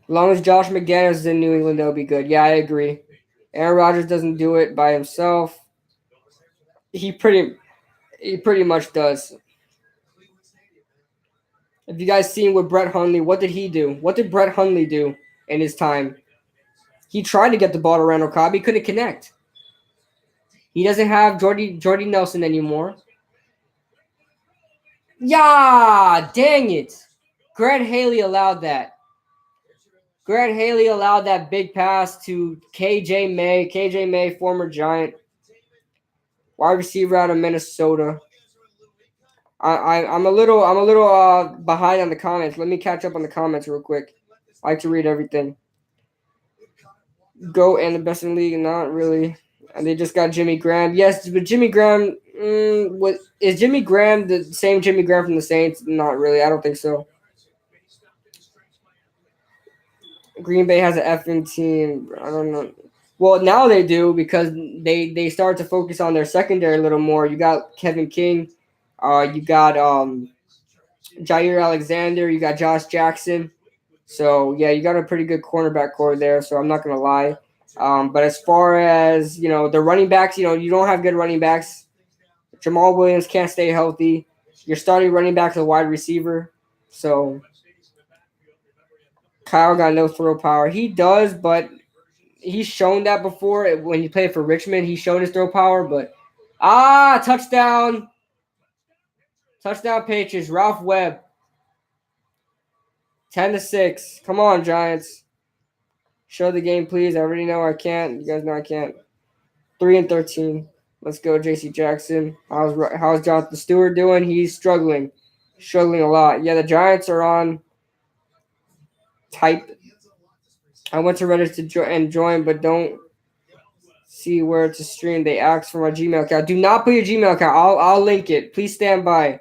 A: As long as Josh McDaniels is in New England, they'll be good. Yeah, I agree. Aaron Rodgers doesn't do it by himself. He pretty much does. Have you guys seen what Brett Hundley? What did he do? What did Brett Hundley do in his time? He tried to get the ball to Randall Cobb. He couldn't connect. He doesn't have Jordy Nelson anymore. Yeah, dang it. Grant Haley allowed that. Grant Haley allowed that big pass to KJ May. KJ May, former Giant. Wide receiver out of Minnesota. I'm a little behind on the comments. Let me catch up on the comments real quick. I like to read everything. Go and the best in the league, not really. And they just got Jimmy Graham. Yes, but Jimmy Graham, is Jimmy Graham the same Jimmy Graham from the Saints? Not really. I don't think so. Green Bay has an effing team. I don't know. Well, now they do because they start to focus on their secondary a little more. You got Kevin King. You got Jair Alexander. You got Josh Jackson. So, yeah, you got a pretty good cornerback core there, so I'm not going to lie. But as far as, the running backs, you don't have good running backs. Jamal Williams can't stay healthy. You're starting running back to a wide receiver. So, Kyle got no throw power. He does, but he's shown that before. When he played for Richmond, he showed his throw power. But, touchdown. Touchdown Patriots. Ralph Webb. 10-6. Come on, Giants. Show the game, please. I already know I can't. You guys know I can't. 3-13. Let's go, J.C. Jackson. How's Jonathan Stewart doing? He's struggling a lot. Yeah, the Giants are on type. I went to Reddit to join, but don't see where to stream. They asked for my Gmail account. Do not put your Gmail account. I'll link it. Please stand by.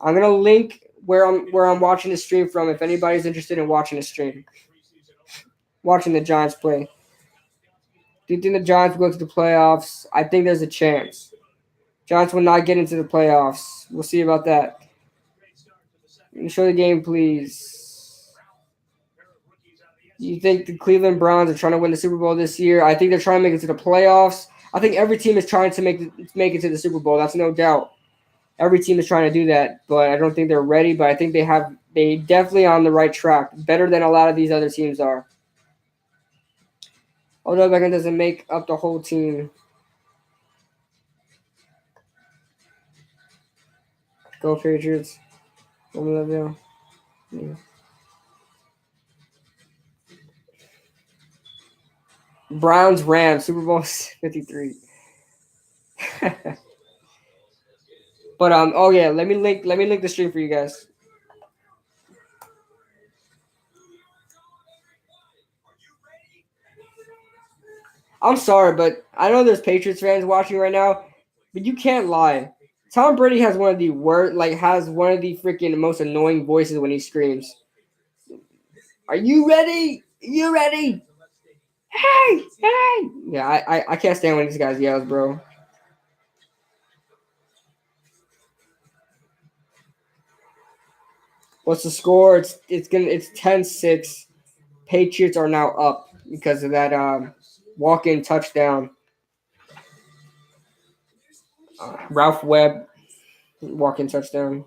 A: I'm gonna link where I'm watching the stream from. If anybody's interested in watching the stream, watching the Giants play. Do you think the Giants will go to the playoffs? I think there's a chance. Giants will not get into the playoffs. We'll see about that. Can you show the game, please? You think the Cleveland Browns are trying to win the Super Bowl this year? I think they're trying to make it to the playoffs. I think every team is trying to make it to the Super Bowl. That's no doubt. Every team is trying to do that, but I don't think they're ready. But I think they definitely on the right track, better than a lot of these other teams are. Although Beckham doesn't make up the whole team. Go Patriots. Yeah. Browns Rams Super Bowl 53. But let me link the stream for you guys. I'm sorry, but I know there's Patriots fans watching right now, but you can't lie. Tom Brady has one of the freaking most annoying voices when he screams. Are you ready? You ready? Hey! Yeah, I can't stand when these guys yells, bro. What's the score? It's 10-6. Patriots are now up because of that walk-in touchdown. Ralph Webb walk-in touchdown.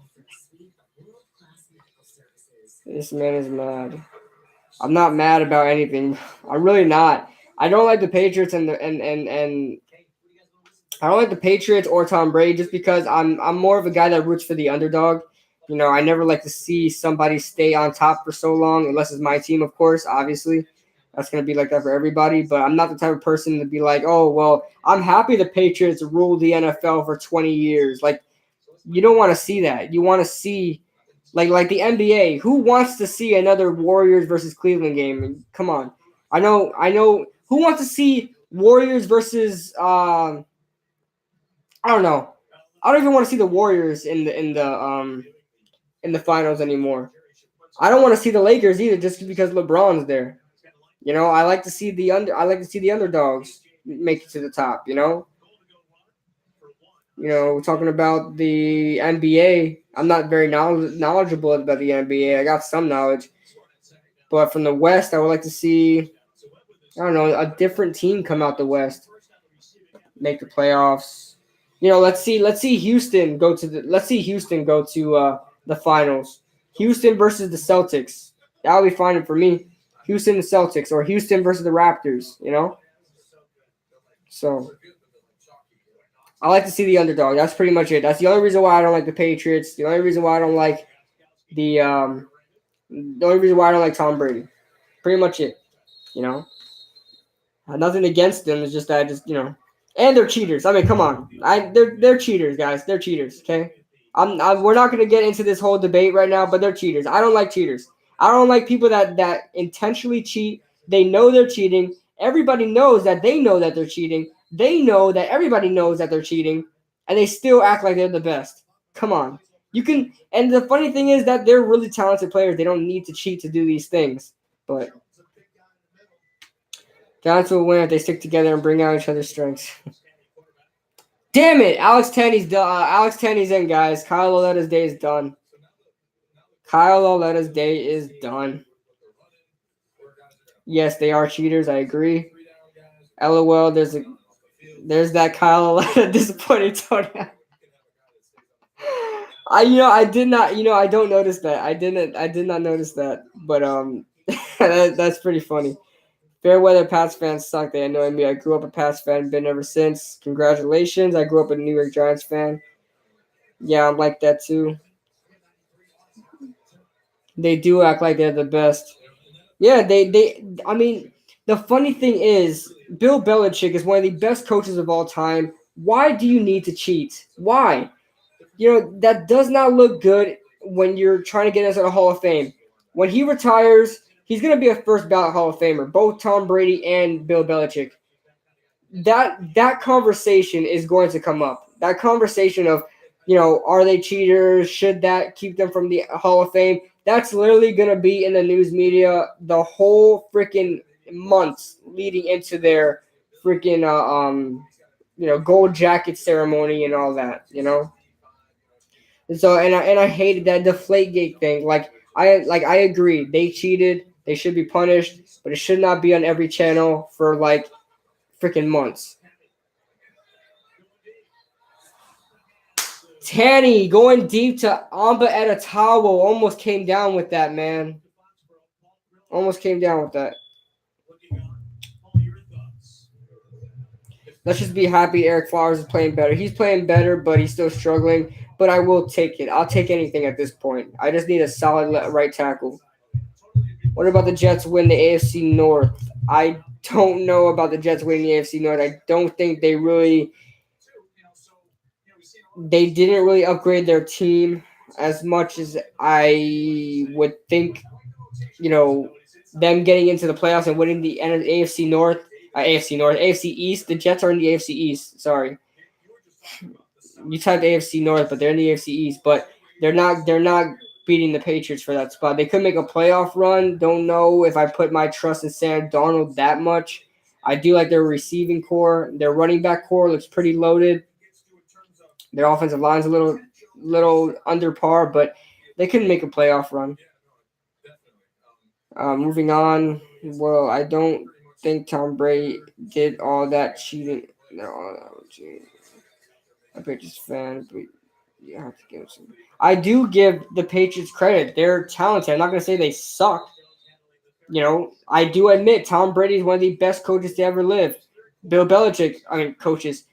A: This man is mad. I'm not mad about anything. I'm really not. I don't like the Patriots and I don't like the Patriots or Tom Brady just because I'm more of a guy that roots for the underdog. I never like to see somebody stay on top for so long, unless it's my team, of course, obviously. That's going to be like that for everybody. But I'm not the type of person to be like, oh, well, I'm happy the Patriots ruled the NFL for 20 years. Like, you don't want to see that. You want to see, like the NBA. Who wants to see another Warriors versus Cleveland game? Come on. I know. Who wants to see Warriors versus I don't know. I don't even want to see the Warriors in the finals anymore. I don't want to see the Lakers either, just because LeBron's there. You know, I like to see the underdogs make it to the top. Talking about the NBA, I'm not very knowledgeable about the NBA. I got some knowledge, but from the West, I would like to see, I don't know, a different team come out the West, make the playoffs. Let's see Houston go to the finals. Houston versus the Celtics. That would be fine for me. Houston the Celtics, or Houston versus the Raptors. So I like to see the underdog. That's pretty much it. That's the only reason why I don't like the Patriots. The only reason why I don't like the only reason why I don't like Tom Brady. Pretty much it. Nothing against them. It's just that and they're cheaters. I mean, come on. They're cheaters, guys. They're cheaters. Okay. We're not gonna get into this whole debate right now, but they're cheaters. I don't like cheaters. I don't like people that intentionally cheat. They know they're cheating. Everybody knows that they know that they're cheating. They know that everybody knows that they're cheating, and they still act like they're the best. Come on. And the funny thing is that they're really talented players. They don't need to cheat to do these things. But Giants will win if they stick together and bring out each other's strengths. Damn it! Alex Tenney's in, guys. Kyle Lauletta's day is done. Kyle Lauletta's day is done. Yes, they are cheaters. I agree. LOL. There's that Kyle Lauletta disappointed tone. I did not. I don't notice that. I did not notice that. But that's pretty funny. Fairweather Pats fans suck. They annoy me. I grew up a Pats fan, been ever since. Congratulations. I grew up a New York Giants fan. Yeah, I'm like that too. They do act like they're the best. Yeah, I mean, the funny thing is, Bill Belichick is one of the best coaches of all time. Why do you need to cheat? Why? That does not look good when you're trying to get into the Hall of Fame. When he retires, he's going to be a first ballot Hall of Famer, both Tom Brady and Bill Belichick. That conversation is going to come up. That conversation of, are they cheaters? Should that keep them from the Hall of Fame? That's literally going to be in the news media the whole freaking months leading into their freaking gold jacket ceremony and all that, And so and I hated that Deflategate thing. I agree. They cheated. They should be punished, but it should not be on every channel for freaking months. Tanny going deep to Amba Edatawa. Almost came down with that, man. Almost came down with that. Let's just be happy Eric Flowers is playing better. He's playing better, but he's still struggling. But I will take it. I'll take anything at this point. I just need a solid right tackle. What about the Jets win the AFC North? I don't know about the Jets winning the AFC North. I don't think they didn't really upgrade their team as much as I would think, them getting into the playoffs and winning the AFC East. The Jets are in the AFC East. Sorry. You typed AFC North, but they're in the AFC East. But they're not beating the Patriots for that spot. They could make a playoff run. Don't know if I put my trust in Sam Darnold that much. I do like their receiving core. Their running back core looks pretty loaded. Their offensive line's a little under par, but they couldn't make a playoff run. Moving on. Well, I don't think Tom Brady did all that cheating. No, I'm a Patriots fan, but you have to give some. I do give the Patriots credit. They're talented. I'm not going to say they suck. I do admit Tom Brady is one of the best coaches to ever live. Bill Belichick, coaches.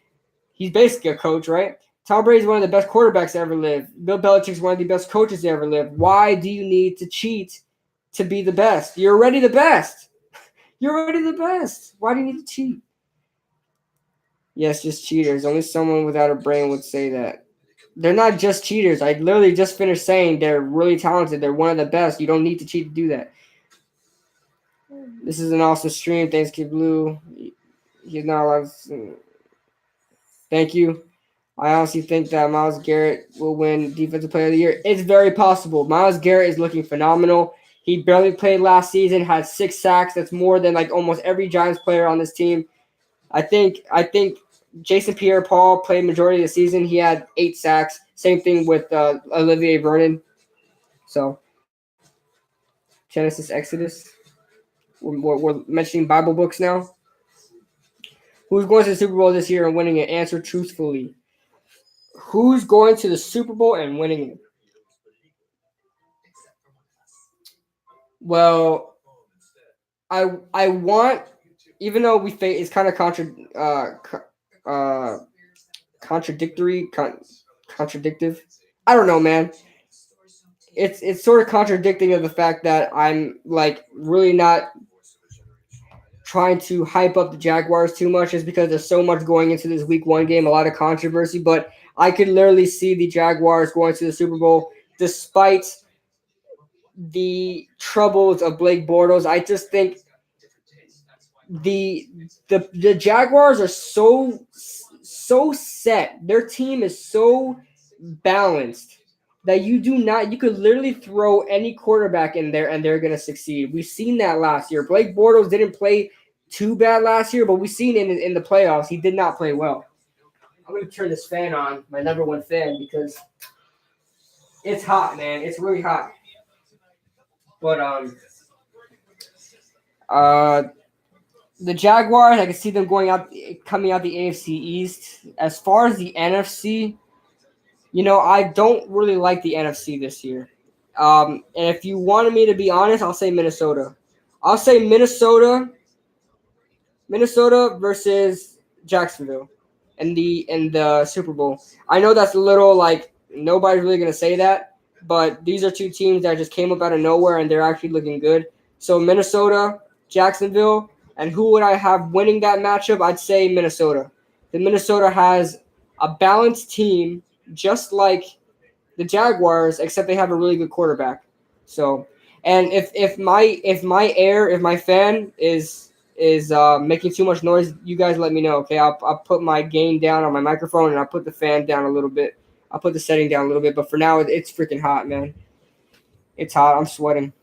A: He's basically a coach, right? Tom Brady is one of the best quarterbacks to ever live. Bill Belichick is one of the best coaches to ever live. Why do you need to cheat to be the best? You're already the best. You're already the best. Why do you need to cheat? Yes, just cheaters. Only someone without a brain would say that. They're not just cheaters. I literally just finished saying they're really talented. They're one of the best. You don't need to cheat to do that. This is an awesome stream. Thanks, Kid Blue. He's not allowed to. Thank you. I honestly think that Myles Garrett will win Defensive Player of the Year. It's very possible. Myles Garrett is looking phenomenal. He barely played last season, had 6 sacks. That's more than like almost every Giants player on this team. I think Jason Pierre-Paul played majority of the season. He had 8 sacks. Same thing with Olivier Vernon. So Genesis, Exodus. We're mentioning Bible books now. Who's going to the Super Bowl this year and winning it? Answer truthfully. Who's going to the Super Bowl and winning it? Well, I want, even though we face it's kind of contradictory, contradictive. I don't know, man. It's sort of contradicting of the fact that I'm like really not trying to hype up the Jaguars too much, just because there's so much going into this Week 1 game, a lot of controversy. But I could literally see the Jaguars going to the Super Bowl despite the troubles of Blake Bortles. I just think the Jaguars are so set. Their team is so balanced that you could literally throw any quarterback in there and they're going to succeed. We've seen that last year. Blake Bortles didn't play too bad last year, but we've seen in the playoffs he did not play well. I'm going to turn this fan on, my number one fan, because it's hot, man. It's really hot. But the Jaguars, I can see them coming out the AFC East. As far as the NFC, I don't really like the NFC this year. And if you wanted me to be honest, I'll say Minnesota. I'll say Minnesota versus Jacksonville in the Super Bowl. I know that's a little like nobody's really gonna say that, but these are two teams that just came up out of nowhere and they're actually looking good. So Minnesota, Jacksonville, and who would I have winning that matchup? I'd say Minnesota. The Minnesota has a balanced team, just like the Jaguars, except they have a really good quarterback. So, and if my fan is making too much noise, you guys let me know. Okay, I'll put my gain down on my microphone and I'll put the fan down a little bit. I'll put the setting down a little bit. But for now, it's freaking hot, man. It's hot. I'm sweating.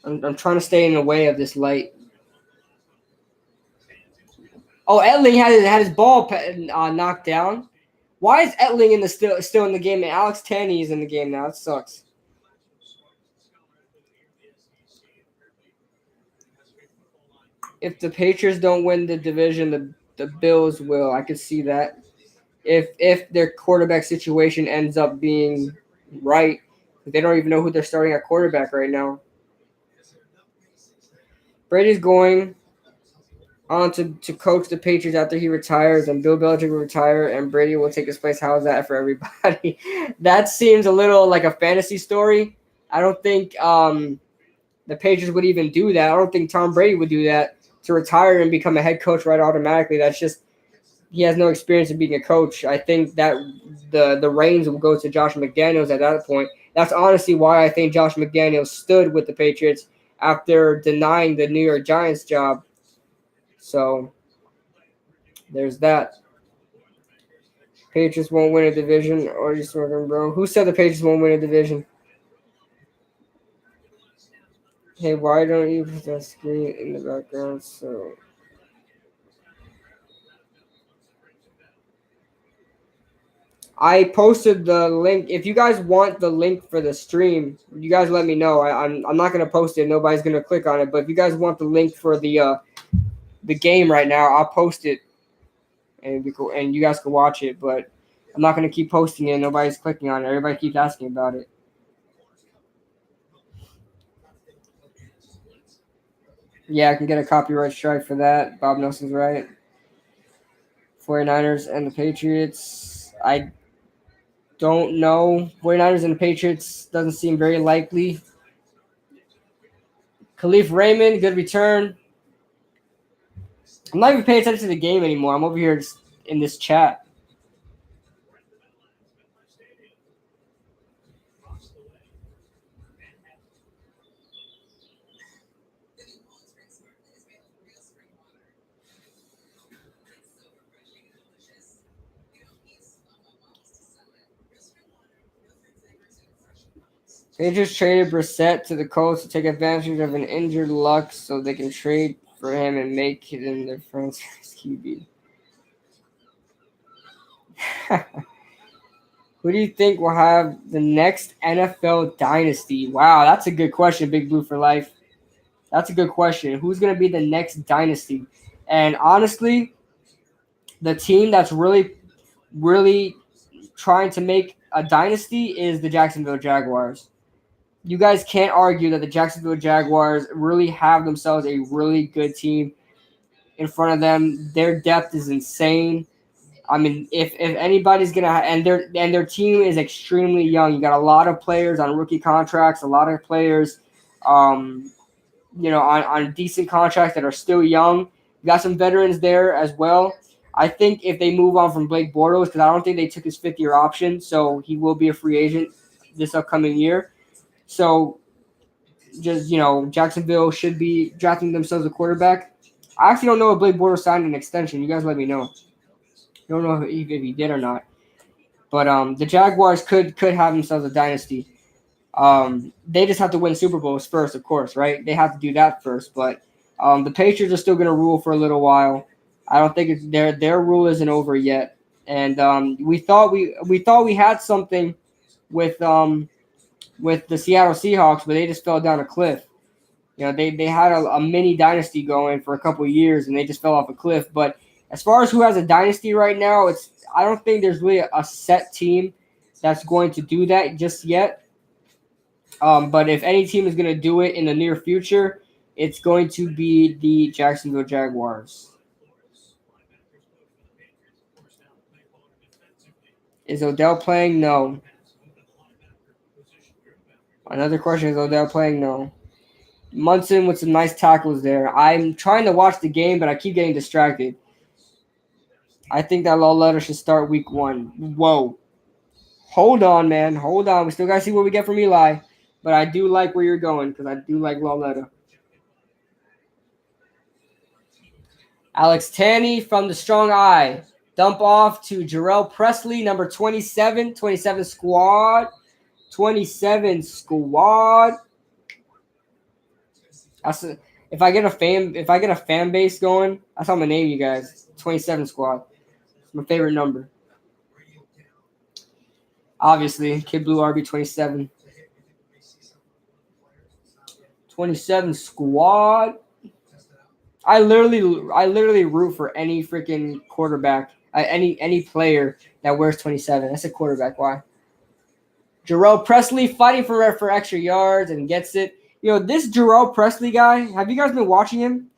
A: I'm trying to stay in the way of this light. Oh, Etling had his ball knocked down. Why is Etling still in the game? And Alex Tanney is in the game now. It sucks. If the Patriots don't win the division, the Bills will. I could see that. If their quarterback situation ends up being right, they don't even know who they're starting at quarterback right now. Brady's going on to coach the Patriots after he retires, and Bill Belichick will retire, and Brady will take his place. How's that for everybody? That seems a little like a fantasy story. I don't think the Patriots would even do that. I don't think Tom Brady would do that to retire and become a head coach right automatically. That's just he has no experience in being a coach. I think that the reins will go to Josh McDaniels at that point. That's honestly why I think Josh McDaniels stood with the Patriots after denying the New York Giants job. So there's that. Patriots won't win a division. Or you smoking, bro? Who said the Patriots won't win a division? Hey, why don't you put that screen in the background? So I posted the link. If you guys want the link for the stream, you guys let me know. I'm not gonna post it. Nobody's gonna click on it. But if you guys want the link for the game right now, I'll post it, and you guys can watch it. But I'm not gonna keep posting it. Nobody's clicking on it. Everybody keeps asking about it. Yeah, I can get a copyright strike for that. Bob Nelson's right. 49ers and the Patriots. I don't know. 49ers and the Patriots doesn't seem very likely. Khalif Raymond, good return. I'm not even paying attention to the game anymore. I'm over here just in this chat. They just traded Brissett to the Colts to take advantage of an injured Luck so they can trade for him and make him their franchise QB. Who do you think will have the next NFL dynasty? Wow, that's a good question, Big Blue for Life. That's a good question. Who's going to be the next dynasty? And honestly, the team that's really trying to make a dynasty is the Jacksonville Jaguars. You guys can't argue that the Jacksonville Jaguars really have themselves a really good team in front of them. Their depth is insane. I mean, if anybody's gonna and their team is extremely young. You got a lot of players on rookie contracts, a lot of players, on decent contracts that are still young. You got some veterans there as well. I think if they move on from Blake Bortles, because I don't think they took his 5th-year option, so he will be a free agent this upcoming year. So, just, Jacksonville should be drafting themselves a quarterback. I actually don't know if Blake Bortles signed an extension. You guys let me know. I don't know if he did or not. But the Jaguars could have themselves a dynasty. They just have to win Super Bowls first, of course, right? They have to do that first. But the Patriots are still going to rule for a little while. I don't think their rule isn't over yet. And we thought we had something with the Seattle Seahawks, but they just fell down a cliff. They had a mini dynasty going for a couple of years, and they just fell off a cliff. But as far as who has a dynasty right now, I don't think there's really a set team that's going to do that just yet. But if any team is going to do it in the near future, it's going to be the Jacksonville Jaguars. Is Odell playing? No. Another question, is Odell playing? No. Munson with some nice tackles there. I'm trying to watch the game, but I keep getting distracted. I think that Lauletta should start week 1. Whoa. Hold on, man. Hold on. We still got to see what we get from Eli. But I do like where you're going because I do like Lauletta. Alex Tanney from the Strong Eye. Dump off to Jarrell Presley, number 27. 27 squad. 27 squad. If I get a fan base going, that's how I'm gonna name you guys. 27 squad. It's my favorite number. Obviously, Kid Blue RB 27. 27 squad. I literally root for any freaking quarterback, any player that wears 27. That's a quarterback. Why? Jarrell Presley fighting for extra yards and gets it. This Jarrell Presley guy, have you guys been watching him?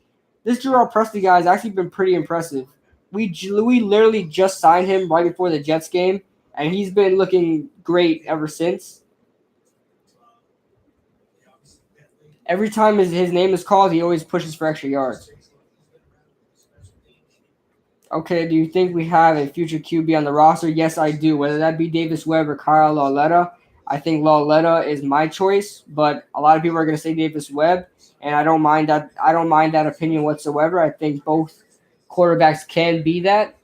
A: This Jarrell Presley guy has actually been pretty impressive. We literally just signed him right before the Jets game, and he's been looking great ever since. Every time his name is called, he always pushes for extra yards. Okay, do you think we have a future QB on the roster? Yes, I do. Whether that be Davis Webb or Kyle Lauletta, I think Lauletta is my choice, but a lot of people are going to say Davis Webb, and I don't mind that. I don't mind that opinion whatsoever. I think both quarterbacks can be that.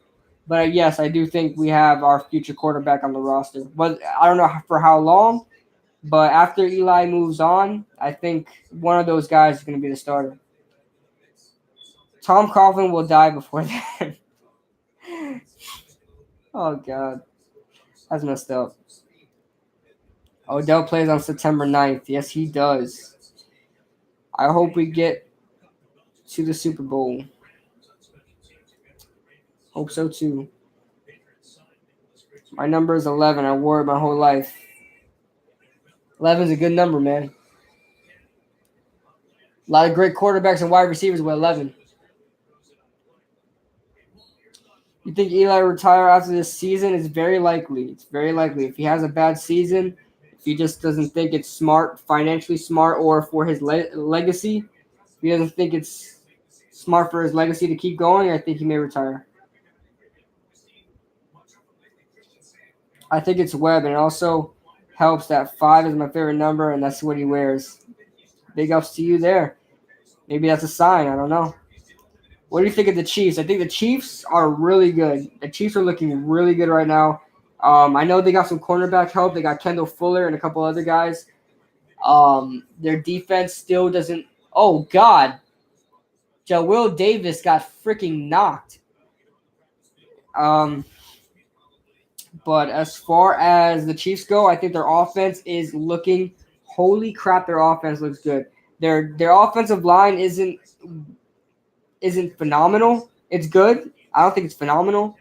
A: But yes, I do think we have our future quarterback on the roster. But I don't know for how long. But after Eli moves on, I think one of those guys is going to be the starter. Tom Coughlin will die before that. Oh, God. That's messed up. Odell plays on September 9th. Yes, he does. I hope we get to the Super Bowl. Hope so, too. My number is 11. I wore it my whole life. 11 is a good number, man. A lot of great quarterbacks and wide receivers with 11. You think Eli will retire after this season? It's very likely. It's very likely. If he has a bad season, if he just doesn't think it's smart, financially smart, or for his legacy, if he doesn't think it's smart for his legacy to keep going, I think he may retire. I think it's Webb, and it also helps that 5 is my favorite number, and that's what he wears. Big ups to you there. Maybe that's a sign. I don't know. What do you think of the Chiefs? I think the Chiefs are really good. The Chiefs are looking really good right now. I know they got some cornerback help. They got Kendall Fuller and a couple other guys. Their defense still doesn't. Oh God, Will Davis got freaking knocked. But as far as the Chiefs go, I think their offense is looking. Holy crap, their offense looks good. Their offensive line isn't phenomenal. It's good. I don't think it's phenomenal.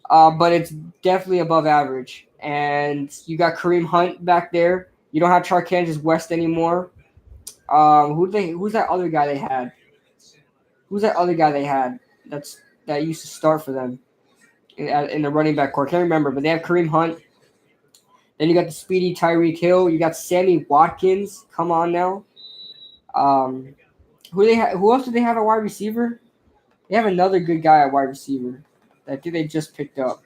A: But it's definitely above average. And you got Kareem Hunt back there. You don't have Charkandrius West anymore. Who's that other guy they had? Who's that other guy they had that used to start for them in the running back core? Can't remember, but they have Kareem Hunt. Then you got the speedy Tyreek Hill. You got Sammy Watkins. Come on now. Who else do they have at wide receiver? They have another good guy at wide receiver that I think they just picked up.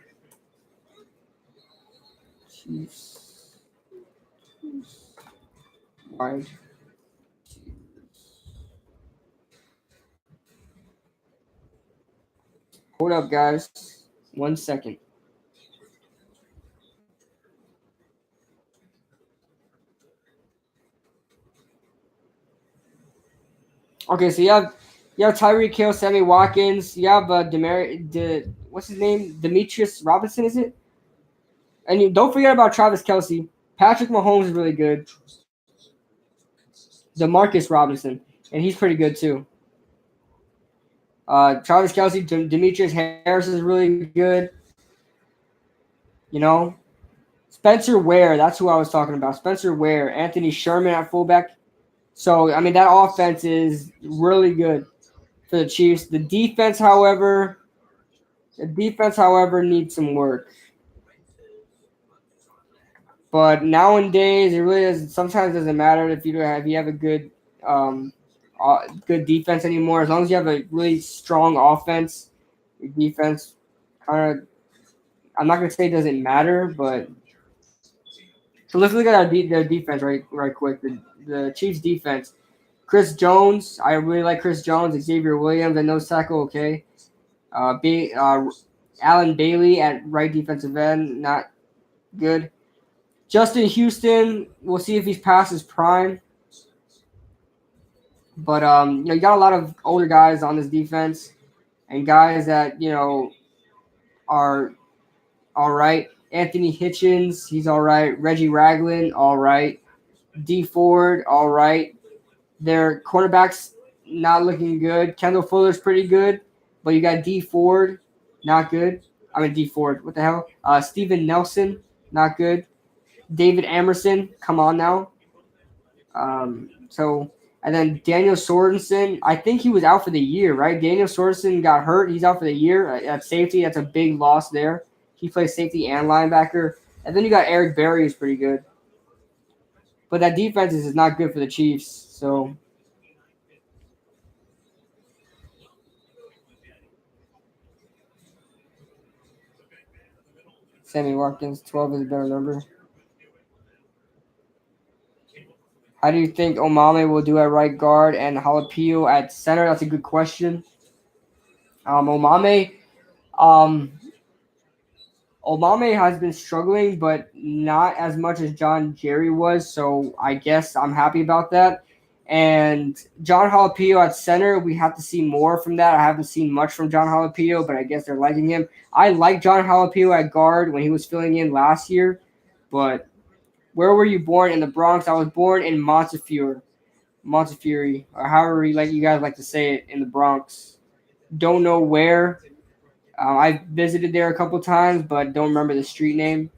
A: Chiefs. Wide. Hold up, guys. 1 second. Okay, so you have Tyreek Hill, Sammy Watkins. You have what's his name? Demetrius Robinson, is it? And you don't forget about Travis Kelce. Patrick Mahomes is really good. DeMarcus Robinson, and he's pretty good too. Travis Kelce, Demetrius Harris is really good. You know, Spencer Ware, that's who I was talking about. Spencer Ware, Anthony Sherman at fullback. So, I mean, that offense is really good for the Chiefs. The defense, however, needs some work. But nowadays, it really doesn't. Sometimes it doesn't matter if you have a good defense anymore. As long as you have a really strong offense, your defense kind of. I'm not gonna say it doesn't matter, but so let's look at their defense right quick. The Chiefs defense. Chris Jones, I really like Chris Jones. Xavier Williams at nose tackle, okay. Alan Bailey at right defensive end, not good. Justin Houston, we'll see if he's past his prime. But you got a lot of older guys on this defense, and guys that are all right. Anthony Hitchens, he's all right. Reggie Ragland, all right. D Ford, all right. Their cornerbacks not looking good. Kendall Fuller's pretty good, but you got D Ford, not good. I mean D Ford, what the hell? Steven Nelson, not good. David Emerson, come on now. And then Daniel Sorensen, I think he was out for the year, right? Daniel Sorensen got hurt. He's out for the year at safety. That's a big loss there. He plays safety and linebacker. And then you got Eric Berry, who's pretty good. But that defense is not good for the Chiefs. So Sammy Watkins, 12 is a better number. How do you think Omame will do at right guard and Jalapeno at center? That's a good question. Omame has been struggling, but not as much as John Jerry was, so I guess I'm happy about that. And John Jalapeno at center, we have to see more from that. I haven't seen much from John Jalapeno, but I guess they're liking him. I like John Jalapeno at guard when he was filling in last year, but where were you born? In the Bronx? I was born in Montefiore, or however you guys like to say it, in the Bronx. Don't know where. I visited there a couple times, but don't remember the street name.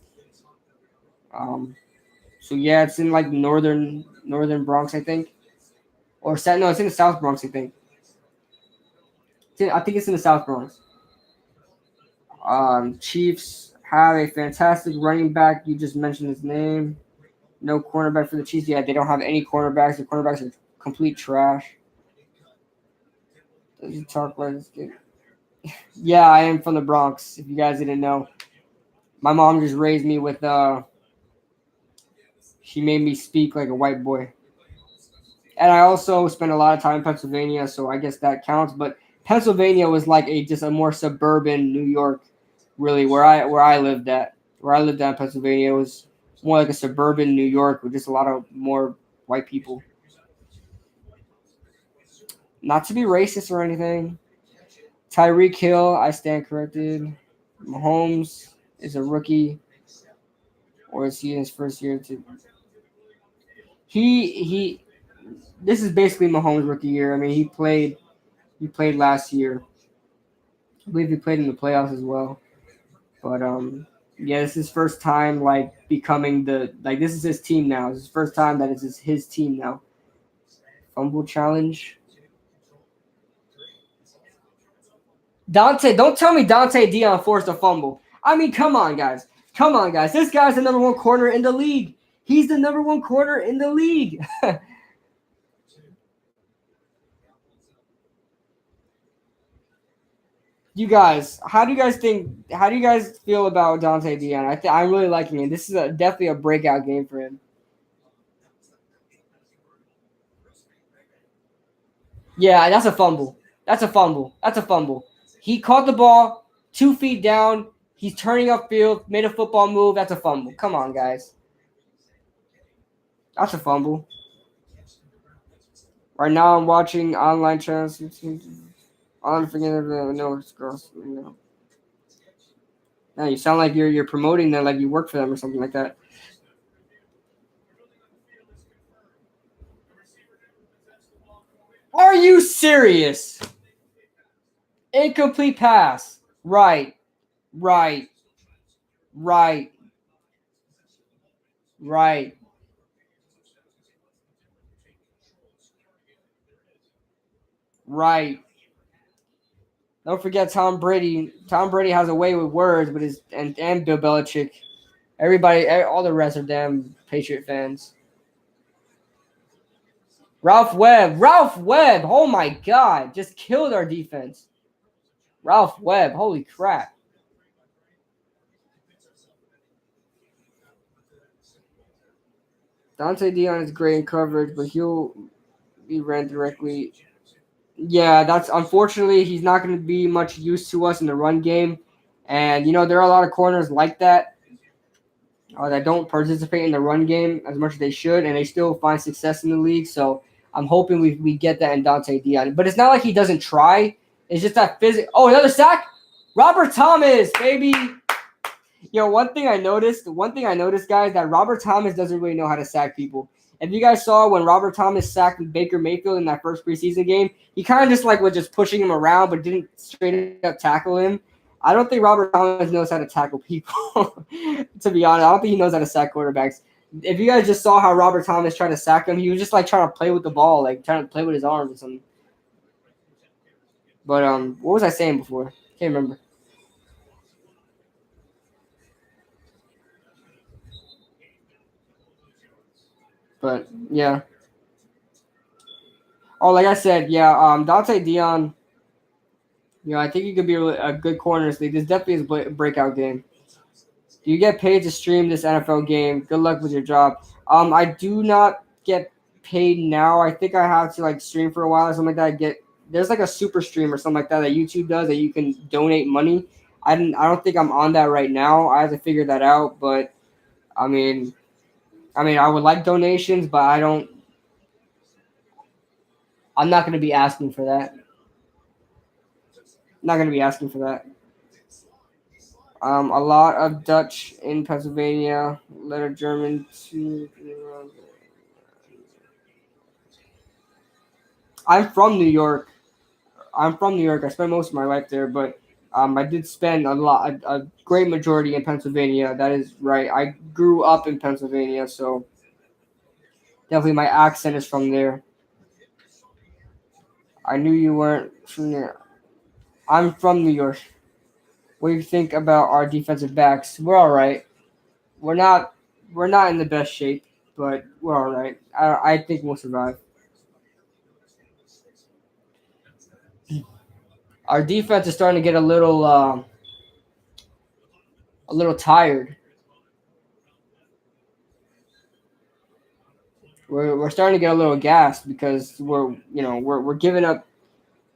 A: So yeah, it's in like northern Bronx, I think, it's in the South Bronx, I think. I think it's in the South Bronx. Chiefs have a fantastic running back. You just mentioned his name. No cornerback for the Chiefs. Yeah, they don't have any cornerbacks. The cornerbacks are complete trash. Does he talk about this game? Yeah, I am from the Bronx, if you guys didn't know. My mom just raised me with she made me speak like a white boy. And I also spent a lot of time in Pennsylvania, so I guess that counts. But Pennsylvania was like just a more suburban New York, really, where I lived at. Where I lived at in Pennsylvania, it was more like a suburban New York with just a lot of more white people. Not to be racist or anything. Tyreek Hill, I stand corrected. Mahomes is a rookie, or is he in his first year? He. This is basically Mahomes' rookie year. I mean, he played last year. I believe he played in the playoffs as well. But yeah, this is his first time like becoming this is his team now. It's his first time that it's his team now. Fumble challenge. Dante, don't tell me Dante Dion forced a fumble. I mean, come on, guys. Come on, guys. This guy's the number 1 corner in the league. He's the number 1 corner in the league. You guys, how do you guys feel about Dante Dion? I'm really liking it. This is definitely a breakout game for him. Yeah, that's a fumble. That's a fumble. That's a fumble. He caught the ball 2 feet down. He's turning upfield, made a football move. That's a fumble. Come on, guys. That's a fumble. Right now, I'm watching online channels. I'm forgetting no girls. No. No, you sound like you're promoting them, like you work for them or something like that. Are you serious? Incomplete pass. Right. Right. Right. Right. Right. Don't forget Tom Brady. Tom Brady has a way with words, but and Bill Belichick. Everybody, all the rest are damn Patriot fans. Ralph Webb. Oh my God, just killed our defense. Ralph Webb. Holy crap. Dante Dion is great in coverage, but he'll be ran directly. Yeah, that's unfortunately he's not going to be much use to us in the run game. And, there are a lot of corners like that that don't participate in the run game as much as they should, and they still find success in the league. So I'm hoping we get that in Dante Dion. But it's not like he doesn't try. It's just that physical. Oh, another sack? Robert Thomas, baby. One thing I noticed, guys, that Robert Thomas doesn't really know how to sack people. If you guys saw when Robert Thomas sacked Baker Mayfield in that first preseason game, he kind of just was just pushing him around, but didn't straight up tackle him. I don't think Robert Thomas knows how to tackle people. To be honest, I don't think he knows how to sack quarterbacks. If you guys just saw how Robert Thomas tried to sack him, he was just trying to play with the ball, trying to play with his arms or something. But what was I saying before? Can't remember. But yeah. Oh, like I said, yeah. Dante Dion. I think he could be a good corner. So this definitely is a breakout game. Do you get paid to stream this NFL game? Good luck with your job. I do not get paid now. I think I have to stream for a while or something like that. There's a super stream or something like that YouTube does that you can donate money. I don't think I'm on that right now. I have to figure that out. But I mean, I would like donations, but I'm not going to be asking for that. Not going to be asking for that. A lot of Dutch in Pennsylvania, letter German to. I'm from New York. I spent most of my life there, but I did spend a great majority in Pennsylvania. That is right. I grew up in Pennsylvania, so definitely my accent is from there. I knew you weren't from there. I'm from New York. What do you think about our defensive backs? We're all right. We're not in the best shape, but we're all right. I think we'll survive. Our defense is starting to get a little tired. We're starting to get a little gassed because we're giving up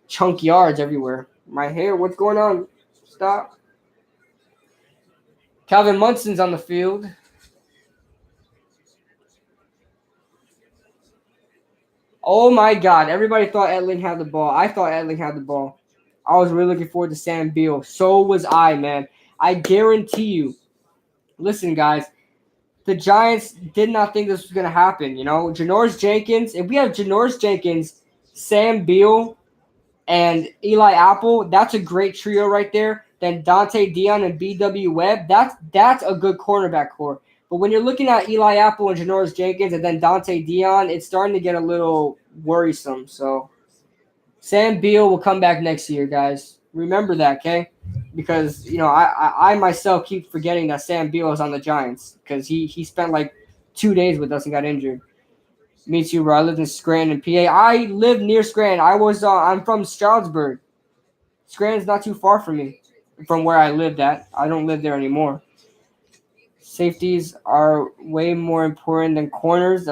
A: chunk yards everywhere. My hair, what's going on? Stop. Calvin Munson's on the field. Oh my God! Everybody thought Edling had the ball. I thought Edling had the ball. I was really looking forward to Sam Beal. So was I, man. I guarantee you. Listen, guys. The Giants did not think this was going to happen. You know, Janoris Jenkins. If we have Janoris Jenkins, Sam Beal, and Eli Apple, that's a great trio right there. Then Dante Dion and B.W. Webb, that's a good cornerback core. But when you're looking at Eli Apple and Janoris Jenkins and then Dante Dion, it's starting to get a little worrisome. So Sam Beal will come back next year, guys. Remember that, okay? Because, you know, I myself keep forgetting that Sam Beal is on the Giants because he spent like 2 days with us and got injured. Me too, bro. I lived in Scranton, PA. I live near Scranton. I'm from Stroudsburg. Scranton's not too far from me, from where I lived at. I don't live there anymore. Safeties are way more important than corners.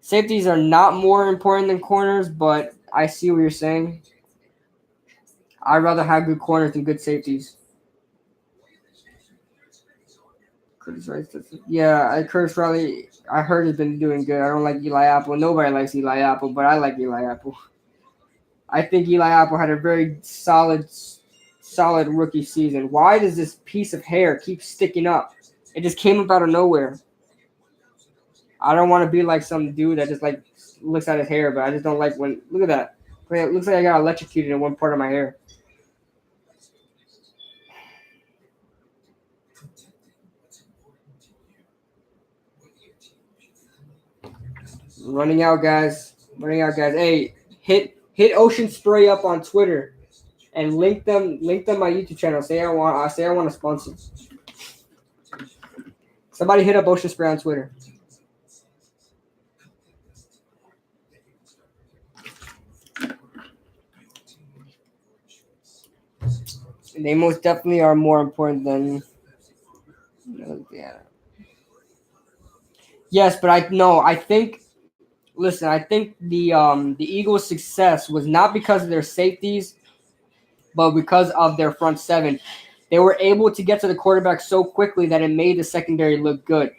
A: Safeties are not more important than corners, but I see what you're saying. I'd rather have good corners than good safeties. Yeah, Curtis Riley, I heard has been doing good. I don't like Eli Apple. Nobody likes Eli Apple, but I like Eli Apple. I think Eli Apple had a very solid rookie season. Why does this piece of hair keep sticking up? It just came up out of nowhere. I don't want to be like some dude that just like looks at his hair, but I just don't like when. Look at that. It looks like I got electrocuted in one part of my hair. Running out, guys. Hey, hit Ocean Spray up on Twitter, and link them my YouTube channel. Say I want a sponsor. Somebody hit up Ocean Spray on Twitter. They most definitely are more important than. Yeah. Yes, but I think. Listen, I think the Eagles' success was not because of their safeties, but because of their front seven. They were able to get to the quarterback so quickly that it made the secondary look good.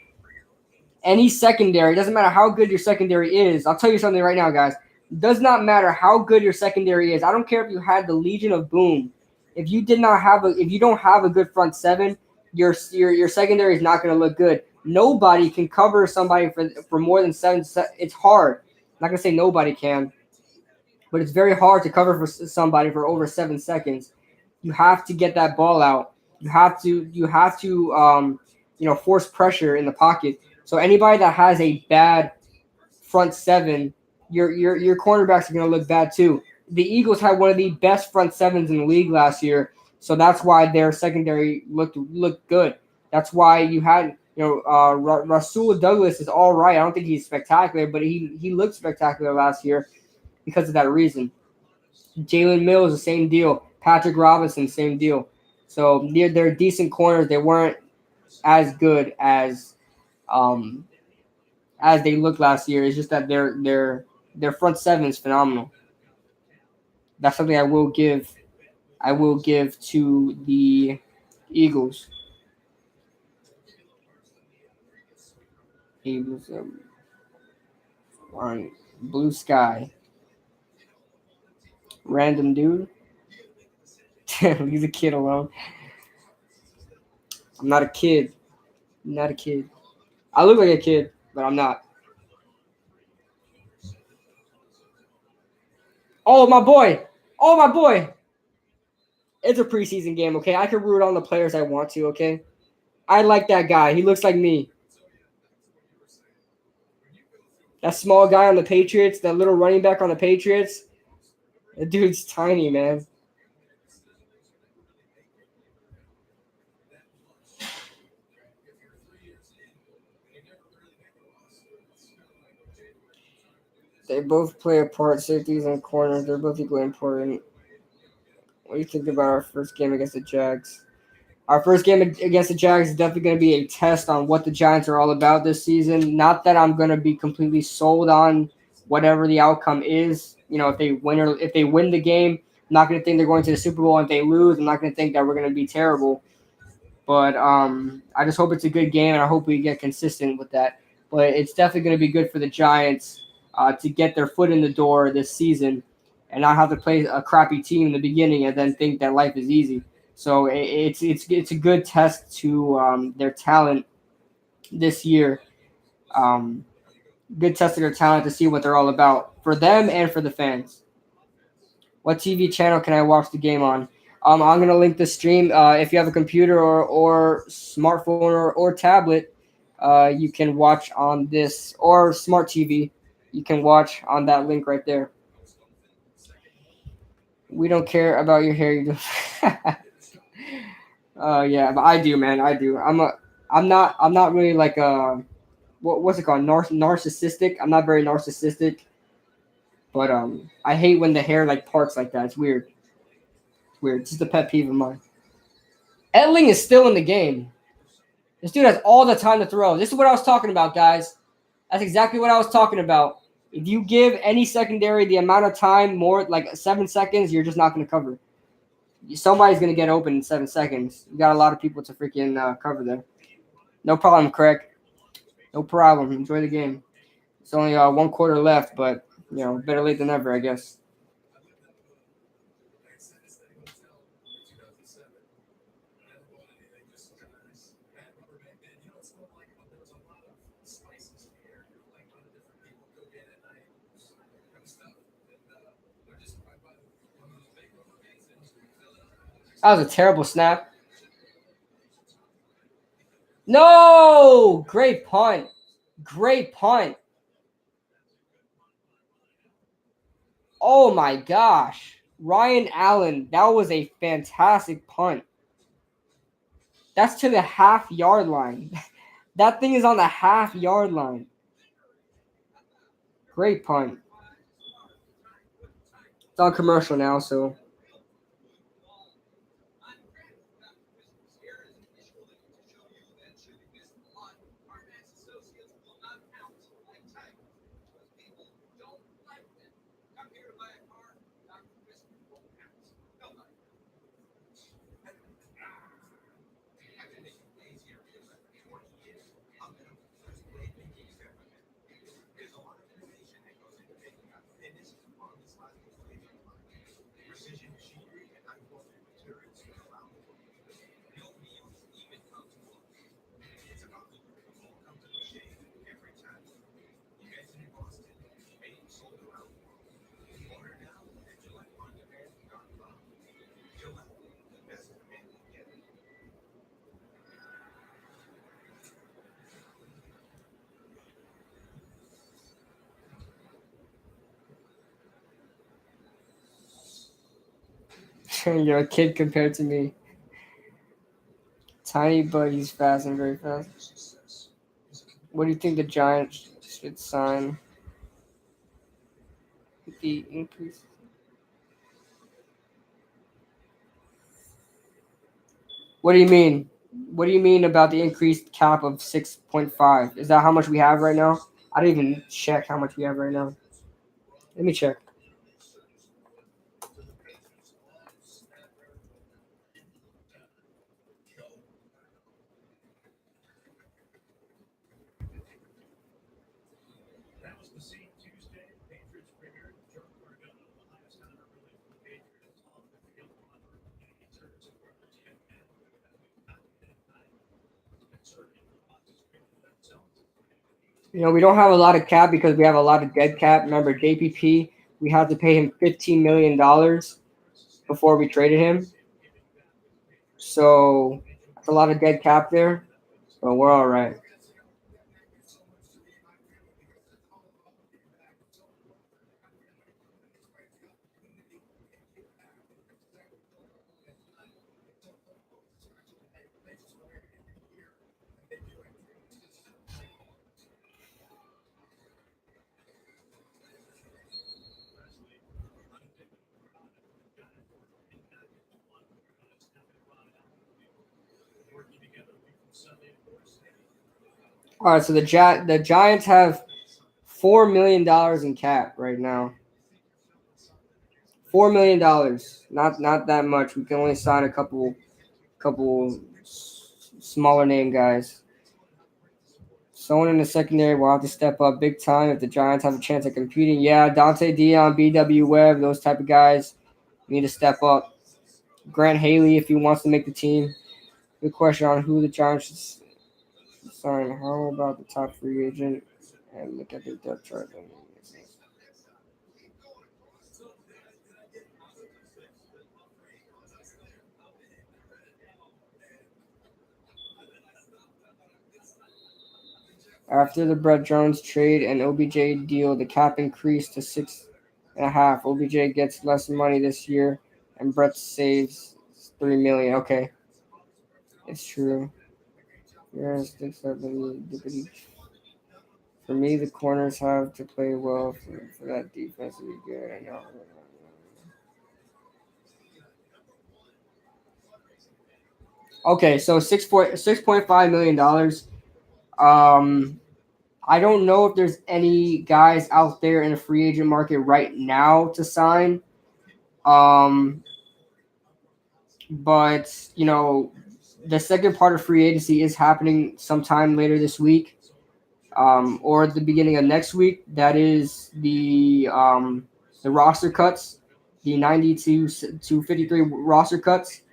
A: Any secondary, doesn't matter how good your secondary is. I'll tell you something right now, guys. It does not matter how good your secondary is. I don't care if you had the Legion of Boom. If you don't have a good front seven, your secondary is not going to look good. Nobody can cover somebody for more than 7 seconds. It's hard. I'm not going to say nobody can, but it's very hard to cover for somebody for over 7 seconds. You have to get that ball out. You have to force pressure in the pocket. So anybody that has a bad front seven, your cornerbacks are going to look bad too. The Eagles had one of the best front sevens in the league last year, so that's why their secondary looked good. That's why you had Rasul Douglas is all right. I don't think he's spectacular, but he looked spectacular last year because of that reason. Jalen Mills, the same deal. Patrick Robinson, same deal. So they're decent corners. They weren't as good as they looked last year. It's just that their front seven is phenomenal. That's something I will give to the Eagles. Eagles on Blue Sky. Random dude. Leave a kid alone. I'm not a kid. I look like a kid, but I'm not. Oh, my boy. It's a preseason game, okay? I can root on the players I want to, okay? I like that guy. He looks like me. That small guy on the Patriots, that little running back on the Patriots, that dude's tiny, man. They both play a part, safeties and corners. They're both equally important. What do you think about our first game against the Jags? Our first game against the Jags is definitely going to be a test on what the Giants are all about this season. Not that I'm going to be completely sold on whatever the outcome is. You know, if they win the game, I'm not going to think they're going to the Super Bowl. And if they lose, I'm not going to think that we're going to be terrible. But I just hope it's a good game, and I hope we get consistent with that. but it's definitely going to be good for the Giants to get their foot in the door this season and not have to play a crappy team in the beginning and then think that life is easy. So it's a good test to their talent this year. Good test of their talent to see what they're all about for them and for the fans. What TV channel can I watch the game on? I'm going to link the stream. If you have a computer or smartphone or tablet, you can watch on this, or smart TV. You can watch on that link right there. We don't care about your hair. You do. Yeah, but I do, man. I do. I'm not really like what's it called? Narcissistic. I'm not very narcissistic. But I hate when the hair like parts like that. It's weird. It's weird. It's just a pet peeve of mine. Edling is still in the game. This dude has all the time to throw. This is what I was talking about, guys. That's exactly what I was talking about. If you give any secondary the amount of time, more like 7 seconds, you're just not going to cover. Somebody's going to get open in 7 seconds. You got a lot of people to freaking cover there. No problem, Craig. No problem. Enjoy the game. It's only 1 quarter left, but, better late than never, I guess. That was a terrible snap. No! Great punt. Great punt. Oh, my gosh. Ryan Allen, that was a fantastic punt. That's to the half-yard line. That thing is on the half-yard line. Great punt. It's on commercial now, so... You're a kid compared to me. Tiny, but he's fast and very fast. What do you think the Giants should sign? The increase. What do you mean? What do you mean about the increased cap of 6.5? Is that how much we have right now? I didn't even check how much we have right now. Let me check.
E: That was the same Tuesday. Patriots premier Joe Gargano, the highest honor really for the Patriots on the field in terms of where the team and
A: we don't have a lot of cap because we have a lot of dead cap. Remember, JPP, we had to pay him $15 million before we traded him. So that's a lot of dead cap there, but we're all right. All right, so the Giants have $4 million in cap right now. $4 million, not that much. We can only sign a couple smaller name guys. Someone in the secondary will have to step up big time if the Giants have a chance at competing. Yeah, Dante Dion, B.W. Webb, those type of guys need to step up. Grant Haley, if he wants to make the team. Good question on who the Giants should sign. How about the top free agent? And look at their depth chart. After the Brett Jones trade and OBJ deal, the cap increased to 6.5. OBJ gets less money this year, and Brett saves $3 million. Okay, it's true. Yes, for me, the corners have to play well for that defense to be good. I know. Okay, so $6.5 million. I don't know if there's any guys out there in the free agent market right now to sign. But the second part of free agency is happening sometime later this week, or at the beginning of next week. That is the roster cuts, the 92 to 53 roster cuts.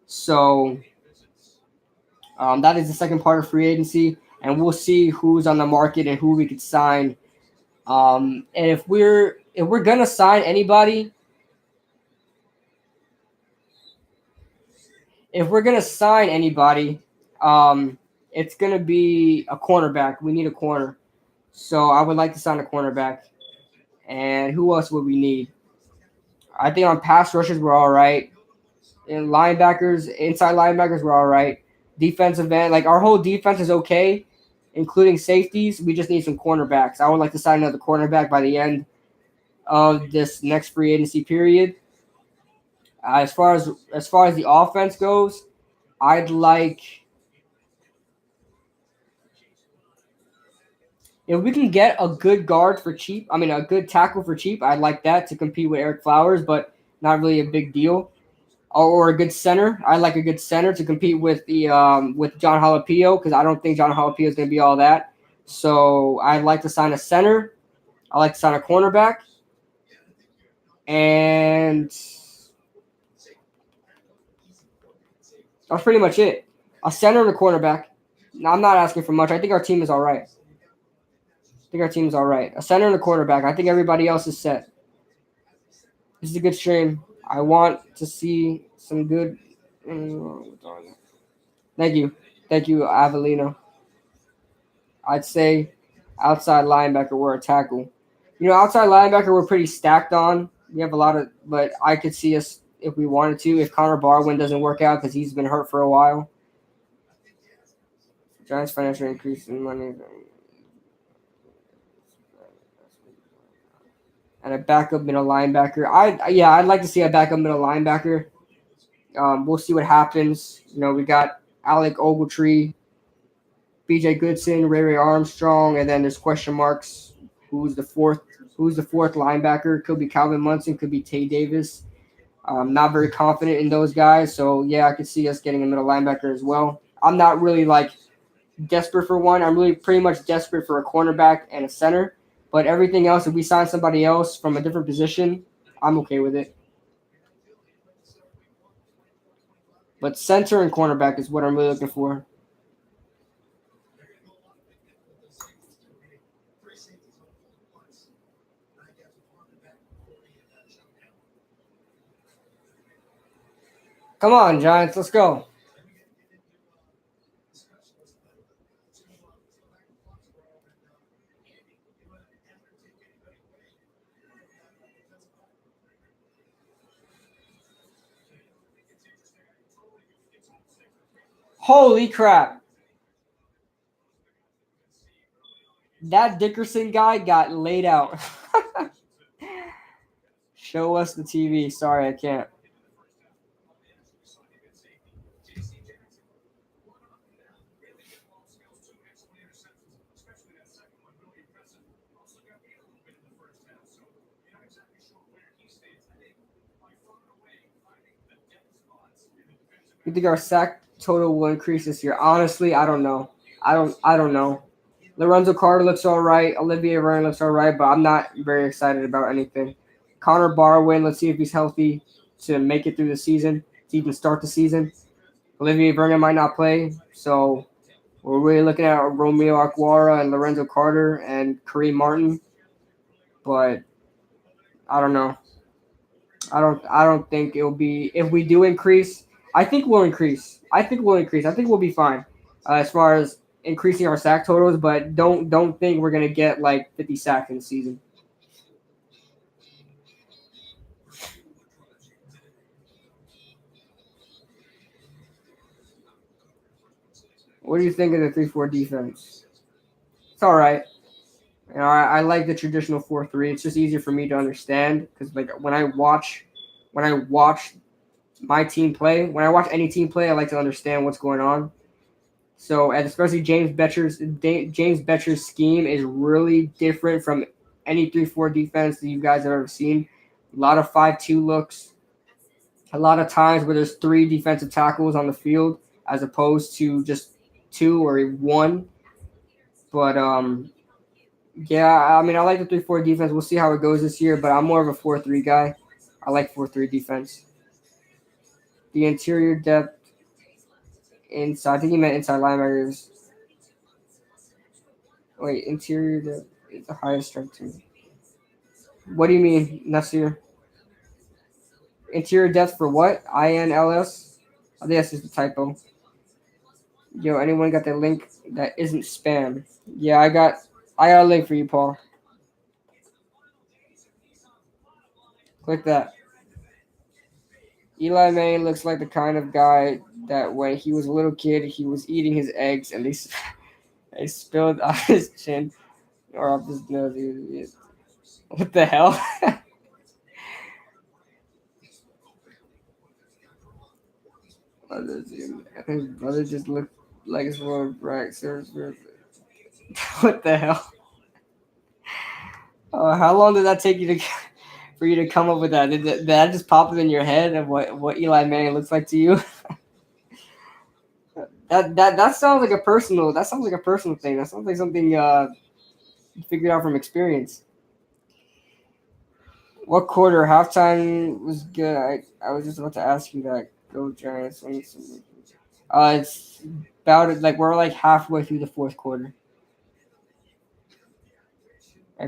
A: So that is the second part of free agency, and we'll see who's on the market and who we could sign. And if we're gonna sign anybody, it's gonna be a cornerback. We need a corner, so I would like to sign a cornerback. And who else would we need? I think on pass rushers we're all right. And linebackers, inside linebackers, we're all right. Defensive end, like our whole defense is okay, including safeties. We just need some cornerbacks. I would like to sign another cornerback by the end of this next free agency period. As far as the offense goes, I'd like if we can get a good guard for cheap. I mean, a good tackle for cheap. I'd like that to compete with Eric Flowers, but not really a big deal. Or a good center. I like a good center to compete with the with John Jalapeno, because I don't think John Jalapeno is going to be all that. So I'd like to sign a center. I like to sign a cornerback, and that's pretty much it. A center and a cornerback. Now, I'm not asking for much. I think our team is all right. A center and a quarterback. I think everybody else is set. This is a good stream. I want to see some good. Thank you, Avelino. I'd say outside linebacker we're a tackle. Outside linebacker we're pretty stacked on. We have a lot of, but I could see us if we wanted to. If Connor Barwin doesn't work out because he's been hurt for a while. Giants financial increase in money. And a backup middle linebacker. I'd like to see a backup middle linebacker. We'll see what happens. We got Alec Ogletree, B.J. Goodson, Ray Armstrong, and then there's question marks. Who's the fourth linebacker? Could be Calvin Munson, could be Tay Davis. Not very confident in those guys. So yeah, I could see us getting a middle linebacker as well. I'm not really desperate for one. I'm really pretty much desperate for a cornerback and a center. But everything else, if we sign somebody else from a different position, I'm okay with it. But center and cornerback is what I'm really looking for. Come on, Giants, let's go. Holy crap. That Dickerson guy got laid out. Show us the TV. Sorry, I can't. You think our sack total will increase this year? Honestly, I don't know. I don't know. Lorenzo Carter looks all right. Olivier Vernon looks all right, but I'm not very excited about anything. Connor Barwin, let's see if he's healthy to make it through the season, to even start the season. Olivier Vernon might not play, so we're really looking at Romeo Aguara and Lorenzo Carter and Kareem Martin. But I don't know. I don't think it'll be if we do increase. I think we'll increase. I think we'll be fine as far as increasing our sack totals. But don't think we're gonna get like 50 sacks in the season. What do you think of the 3-4 defense? It's all right. You know, I like the traditional 4-3. It's just easier for me to understand because like when I watch my team play, when I watch any team play, I like to understand what's going on. So, and especially James Betcher's scheme is really different from any 3-4 defense that you guys have ever seen. A lot of 5-2 looks, a lot of times where there's 3 defensive tackles on the field as opposed to just 2 or 1. But yeah, I mean, I like the 3-4 defense. We'll see how it goes this year, but I'm more of a 4-3 guy. I like 4-3 defense. The interior depth inside. I think he meant inside linebackers. Wait, interior depth is the highest strength team. What do you mean, Nasir? Interior depth for what? INLS? I think that's just a typo. Yo, anyone got the link that isn't spam? Yeah, I got a link for you, Paul. Click that. Eli Manning looks like the kind of guy that when he was a little kid, he was eating his eggs and they spilled off his chin or off his nose. What the hell? His brother just looked like his little right. What the hell? How long did that take you for you to come up with that? Did that just pop up in your head of what Eli Manning looks like to you? that sounds like a personal. That sounds like a personal thing. That sounds like something you figured out from experience. What quarter? Halftime was good. I was just about to ask you that. Go Giants. It's about like we're like halfway through the fourth quarter.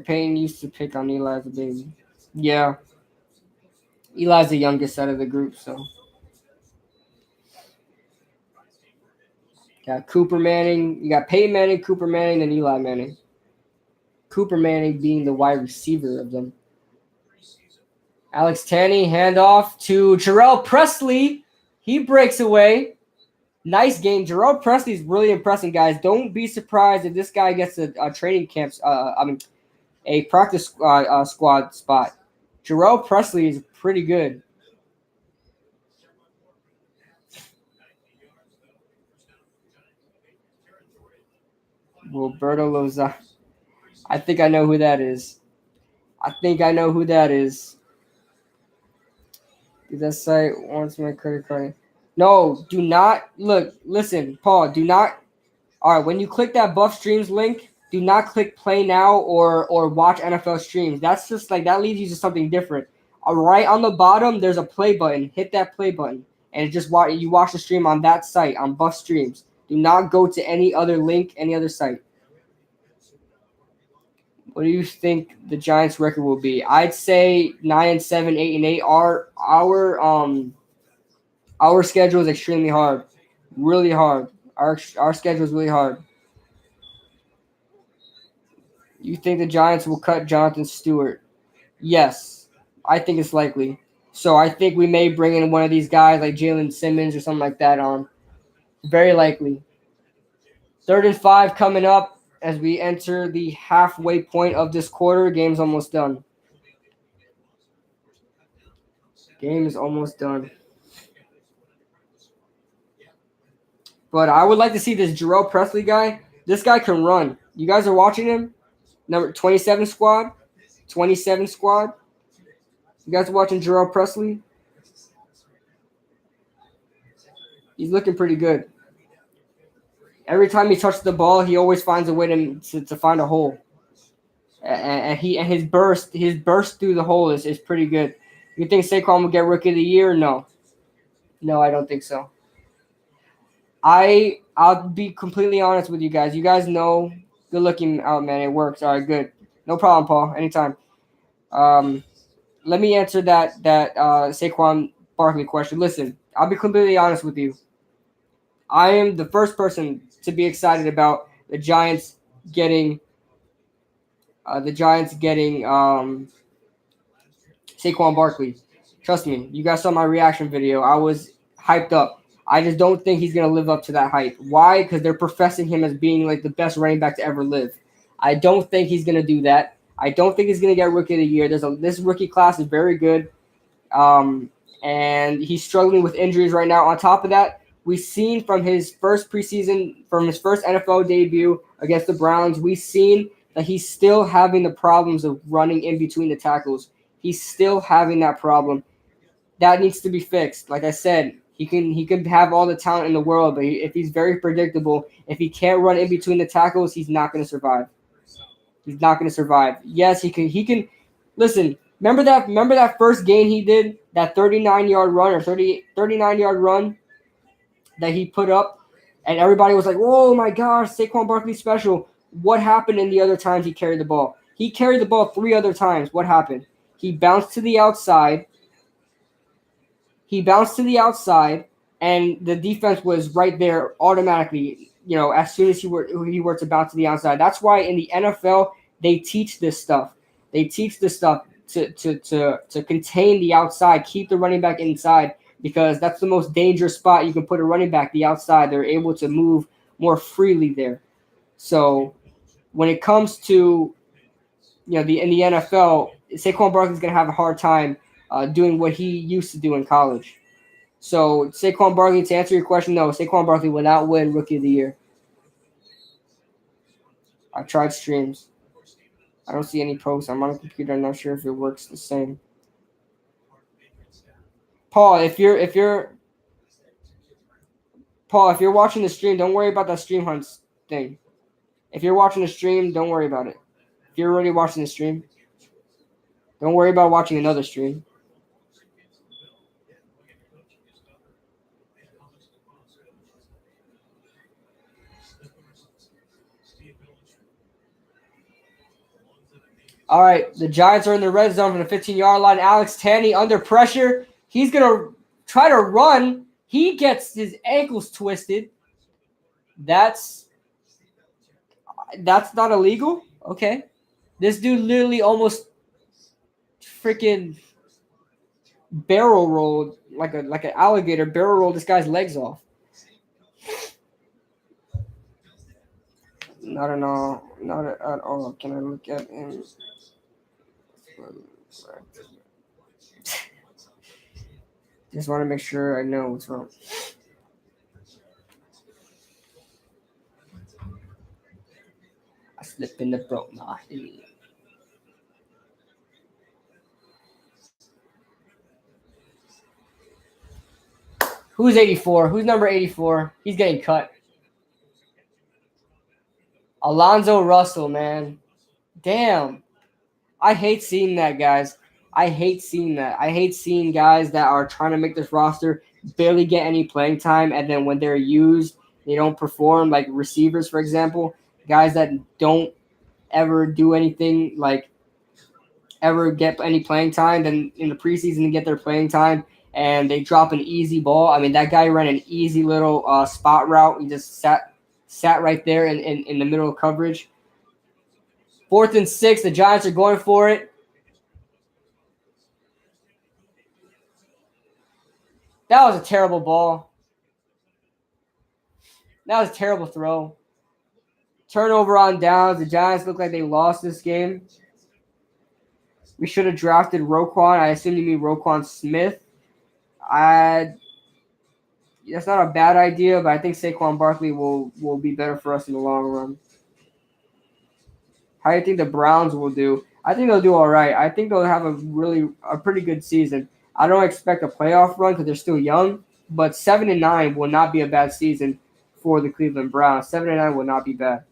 A: Payne used to pick on Eli as a baby. Yeah. Eli's the youngest out of the group, so. Got Cooper Manning. You got Peyton Manning, Cooper Manning, and Eli Manning. Cooper Manning being the wide receiver of them. Alex Tanney, handoff to Jarrell Presley. He breaks away. Nice game. Jarrell Presley is really impressive, guys. Don't be surprised if this guy gets a training camp, a practice squad spot. Jarrell Presley is pretty good. Roberto Lozano. I think I know who that is. Did that site wants my credit card? No, do not. Look, listen, Paul, do not. All right, when you click that Buff Streams link, do not click play now or watch NFL streams. That's just like that leads you to something different. Right on the bottom, there's a play button. Hit that play button, and just you watch the stream on that site on Buff Streams. Do not go to any other link, any other site. What do you think the Giants' record will be? I'd say 9-7, 8-8. Our schedule is extremely hard, really hard. Our schedule is really hard. You think the Giants will cut Jonathan Stewart? Yes, I think it's likely. So I think we may bring in one of these guys like Jalen Simmons or something like that on. Very likely. 3rd and 5 coming up as we enter the halfway point of this quarter. Game's almost done. Game is almost done. But I would like to see this Jarrell Presley guy. This guy can run. You guys are watching him? Number 27 squad. 27 squad. You guys are watching Jarrell Presley? He's looking pretty good. Every time he touches the ball, he always finds a way to find a hole. And his burst through the hole is pretty good. You think Saquon will get Rookie of the Year? No, I don't think so. I'll be completely honest with you guys. You guys know, good looking out, man. It works. All right, good. No problem, Paul. Anytime. Let me answer that Saquon Barkley question. Listen, I'll be completely honest with you. I am the first person to be excited about the Giants getting Saquon Barkley. Trust me, you guys saw my reaction video. I was hyped up. I just don't think he's going to live up to that hype. Why? Because they're professing him as being like the best running back to ever live. I don't think he's going to do that. I don't think he's going to get Rookie of the Year. This rookie class is very good, and he's struggling with injuries right now. On top of that, we've seen from his first NFL debut against the Browns, we've seen that he's still having the problems of running in between the tackles. He's still having that problem. That needs to be fixed. Like I said, he can have all the talent in the world, but if he's very predictable, if he can't run in between the tackles, he's not going to survive. He's not going to survive. Yes, he can. Listen, remember that first game he did, that 39-yard run or 39-yard run that he put up, and everybody was like, "Oh my gosh, Saquon Barkley special." What happened in the other times he carried the ball? He carried the ball 3 other times. What happened? He bounced to the outside. And the defense was right there automatically, as soon as he were to bounce to the outside. That's why in the NFL, they teach this stuff. They teach this stuff to contain the outside, keep the running back inside, because that's the most dangerous spot you can put a running back, the outside. They're able to move more freely there. So when it comes to, in the NFL, Saquon Barkley's going to have a hard time doing what he used to do in college. So Saquon Barkley, to answer your question, no, Saquon Barkley will not win Rookie of the Year. I tried streams. I don't see any posts. I'm on a computer. I'm not sure if it works the same. Paul, if you're watching the stream, don't worry about that stream hunts thing. If you're watching the stream, don't worry about it. If you're already watching the stream, don't worry about watching another stream. All right, the Giants are in the red zone from the 15-yard line. Alex Tanney under pressure. He's going to try to run. He gets his ankles twisted. That's not illegal? Okay. This dude literally almost freaking barrel rolled, like an alligator, barrel rolled this guy's legs off. Not at all. Can I look at him? Just want to make sure I know what's wrong. I slipped and broke my heel. Who's 84? Who's number 84? He's getting cut. Alonzo Russell, man. Damn. I hate seeing that, guys. I hate seeing that. I hate seeing guys that are trying to make this roster barely get any playing time, and then when they're used, they don't perform, like receivers, for example. Guys that don't ever do anything, like ever get any playing time, then in the preseason they get their playing time, and they drop an easy ball. I mean, that guy ran an easy little spot route. He just sat right there in the middle of coverage. 4th and 6, the Giants are going for it. That was a terrible ball. That was a terrible throw. Turnover on downs. The Giants look like they lost this game. We should have drafted Roquan. I assume you mean Roquan Smith. That's not a bad idea, but I think Saquon Barkley will be better for us in the long run. How do you think the Browns will do? I think they'll do all right. I think they'll have a pretty good season. I don't expect a playoff run because they're still young, but 7-9 will not be a bad season for the Cleveland Browns. 7-9 would not be bad.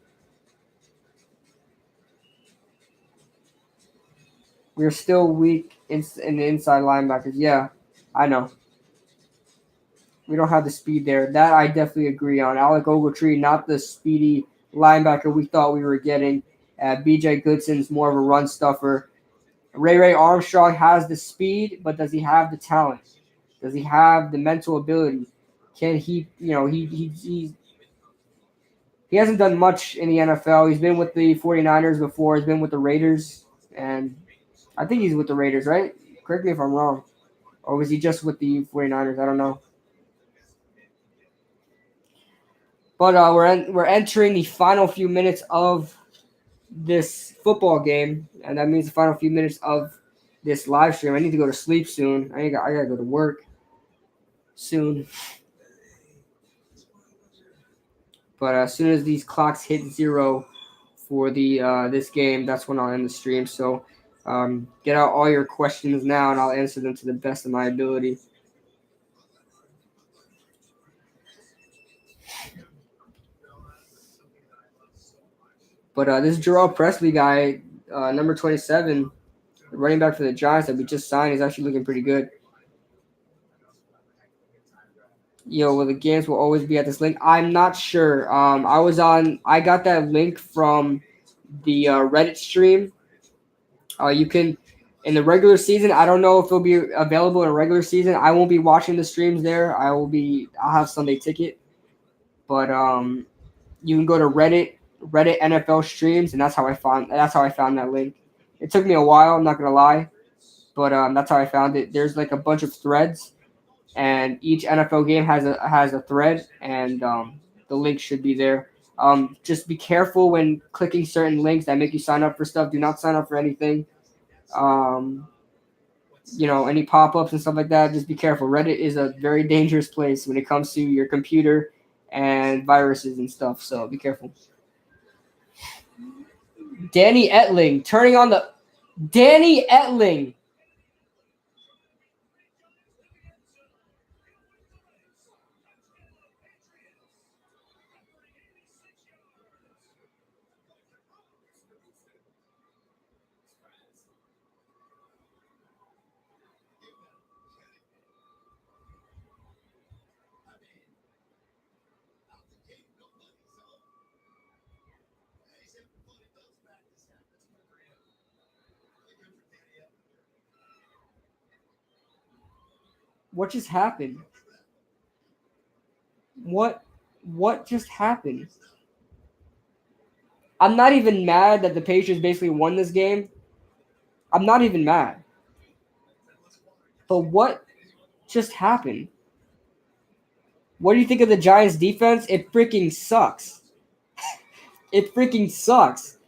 A: We're still weak in the inside linebackers. Yeah, I know. We don't have the speed there. That I definitely agree on. Alec Ogletree, not the speedy linebacker we thought we were getting. B.J. Goodson's more of a run stuffer. Ray Armstrong has the speed, but does he have the talent? Does he have the mental ability? Can he, he hasn't done much in the NFL. He's been with the 49ers before. He's been with the Raiders. And I think he's with the Raiders, right? Correct me if I'm wrong. Or was he just with the 49ers? I don't know. But we're entering the final few minutes of this football game, and that means the final few minutes of this live stream. I need to go to sleep soon. I gotta go to work soon. But as soon as these clocks hit 0 for the this game, that's when I'll end the stream. So get out all your questions now, and I'll answer them to the best of my ability. But this Jarrell Presley guy, number 27, running back for the Giants that we just signed, is actually looking pretty good. Well, the games will always be at this link. I'm not sure. I got that link from the Reddit stream. You can, in the regular season, I don't know if it'll be available in a regular season. I won't be watching the streams there. I'll have Sunday Ticket. But you can go to Reddit NFL streams, and that's how I found that link. It took me a while, I'm not gonna lie, but that's how I found it. There's like a bunch of threads, and each NFL game has a thread, and the link should be there. Just be careful when clicking certain links that make you sign up for stuff. Do not sign up for anything. Any pop-ups and stuff like that. Just be careful. Reddit is a very dangerous place when it comes to your computer and viruses and stuff. So be careful. Danny Etling turning on the Danny Etling. What just happened? What just happened? I'm not even mad that the Patriots basically won this game. I'm not even mad. But what just happened? What do you think of the Giants defense? It freaking sucks. It freaking sucks.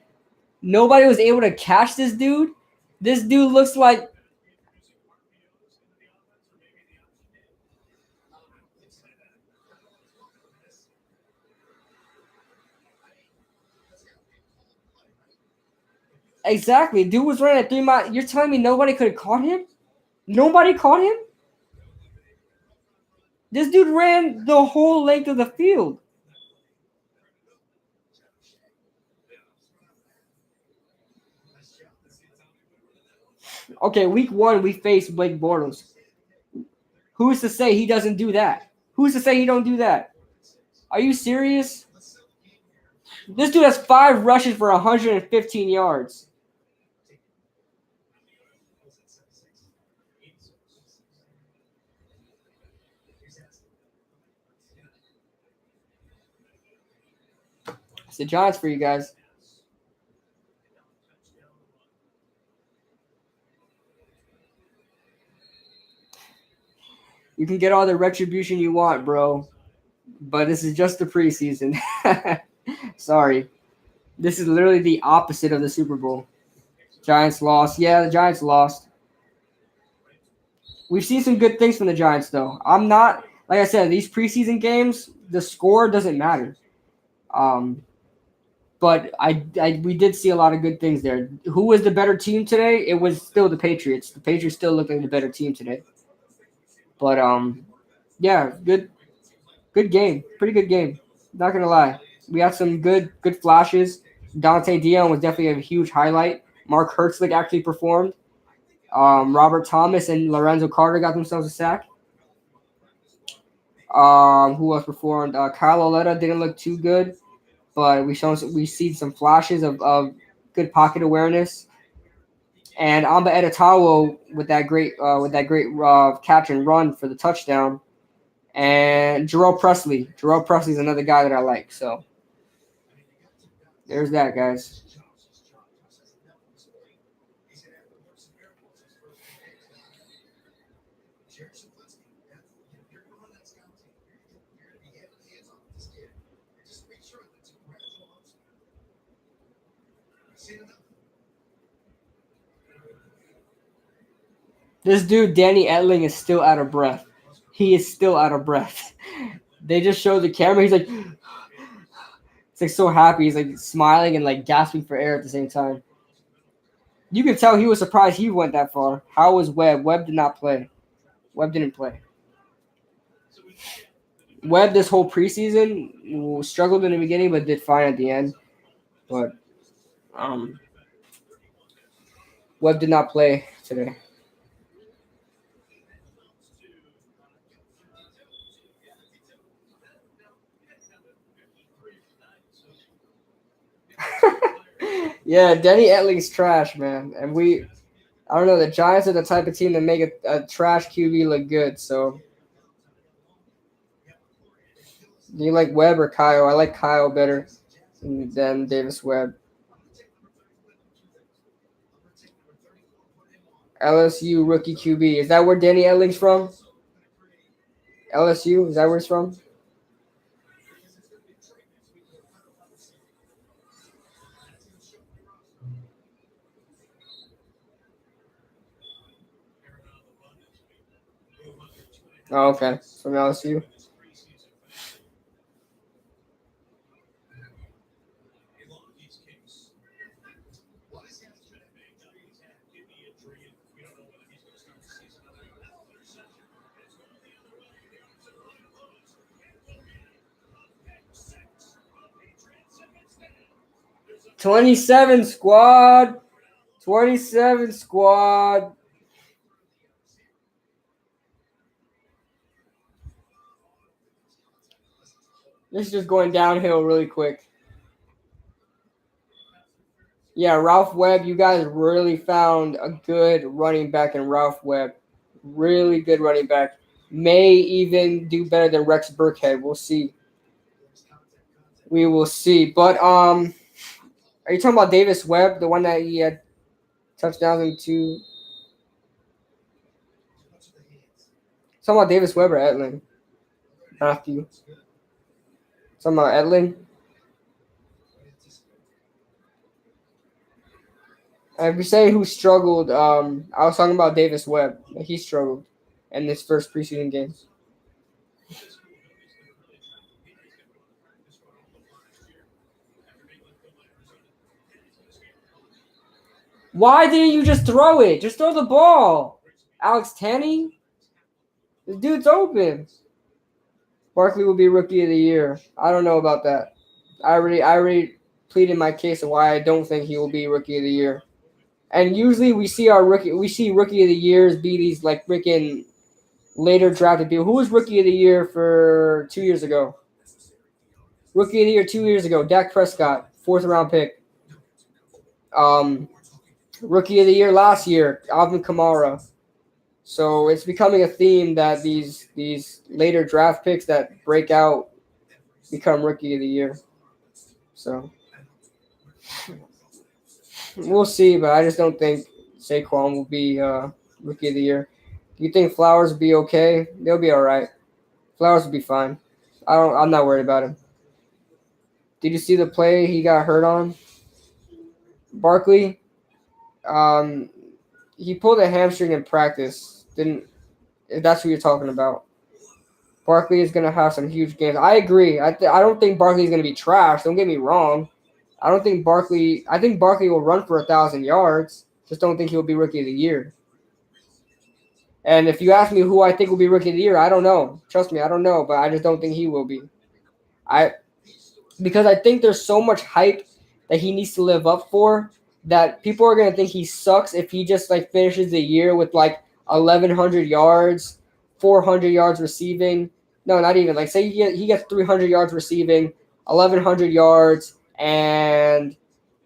A: Nobody was able to catch this dude. This dude looks like exactly. Dude was running at 3 miles. You're telling me nobody could have caught him? Nobody caught him? This dude ran the whole length of the field. Okay, week 1, we faced Blake Bortles. Who's to say he doesn't do that? Who's to say he don't do that? Are you serious? This dude has 5 rushes for 115 yards. It's the Giants for you guys. You can get all the retribution you want, bro. But this is just the preseason. Sorry. This is literally the opposite of the Super Bowl. Giants lost. Yeah, the Giants lost. We've seen some good things from the Giants, though. I'm not, like I said, these preseason games, the score doesn't matter. But we did see a lot of good things there. Who was the better team today? It was still the Patriots. The Patriots still look like the better team today. But yeah, good game. Pretty good game. Not gonna lie, we had some good flashes. Dante Dion was definitely a huge highlight. Mark Hertzlich actually performed. Robert Thomas and Lorenzo Carter got themselves a sack. Who else performed? Kyle Oletta didn't look too good, but we see some flashes of good pocket awareness. And Amba Edetawo with that great catch and run for the touchdown. And Jarrell Presley. Jarrell Presley is another guy that I like. So there's that, guys. This dude, Danny Etling, is still out of breath. He is still out of breath. They just showed the camera. He's like, it's like so happy. He's like smiling and like gasping for air at the same time. You can tell he was surprised he went that far. How was Webb? Webb did not play. Webb didn't play. Webb this whole preseason struggled in the beginning, but did fine at the end. But Webb did not play today. Yeah, Denny Etling's trash, man. And I don't know, the Giants are the type of team that make a trash QB look good. So, do you like Webb or Kyle? I like Kyle better than Davis Webb. LSU rookie QB. Is that where Danny Etling's from? LSU? Is that where he's from? Oh, okay. From LSU. '27 squad. 27 squad. This is just going downhill really quick. Yeah, Ralph Webb, you guys really found a good running back in Ralph Webb. Really good running back. May even do better than Rex Burkhead. We'll see. We will see. But are you talking about Davis Webb, the one that he had touchdowns into? Talking about Davis Webb or Etling? Matthew. Talking about Etling? If you say who struggled, I was talking about Davis Webb. He struggled in this first preseason game. Why didn't you just throw it? Just throw the ball. Alex Tanney? The dude's open. Barkley will be rookie of the year. I don't know about that. I already pleaded my case of why I don't think he will be rookie of the year. And usually we see rookie of the years be these like freaking later drafted people. Who was rookie of the year for 2 years ago? Rookie of the year 2 years ago, Dak Prescott, 4th round pick. Rookie of the year last year, Alvin Kamara. So it's becoming a theme that these later draft picks that break out become rookie of the year. So we'll see, but I just don't think Saquon will be rookie of the year. Do you think Flowers will be okay? They'll be all right. Flowers will be fine. I'm not worried about him. Did you see the play he got hurt on? Barkley, he pulled a hamstring in practice. If that's what you're talking about. Barkley is going to have some huge games. I agree. I don't think Barkley is going to be trash. Don't get me wrong. I think Barkley will run for 1,000 yards. Just don't think he'll be rookie of the year. And if you ask me who I think will be rookie of the year, I don't know. Trust me, I don't know, but I just don't think he will be. because I think there's so much hype that he needs to live up for that people are going to think he sucks if he just like finishes the year with like 1,100 yards, 400 yards receiving. No, not even. Like say he gets 300 yards receiving, 1,100 yards, and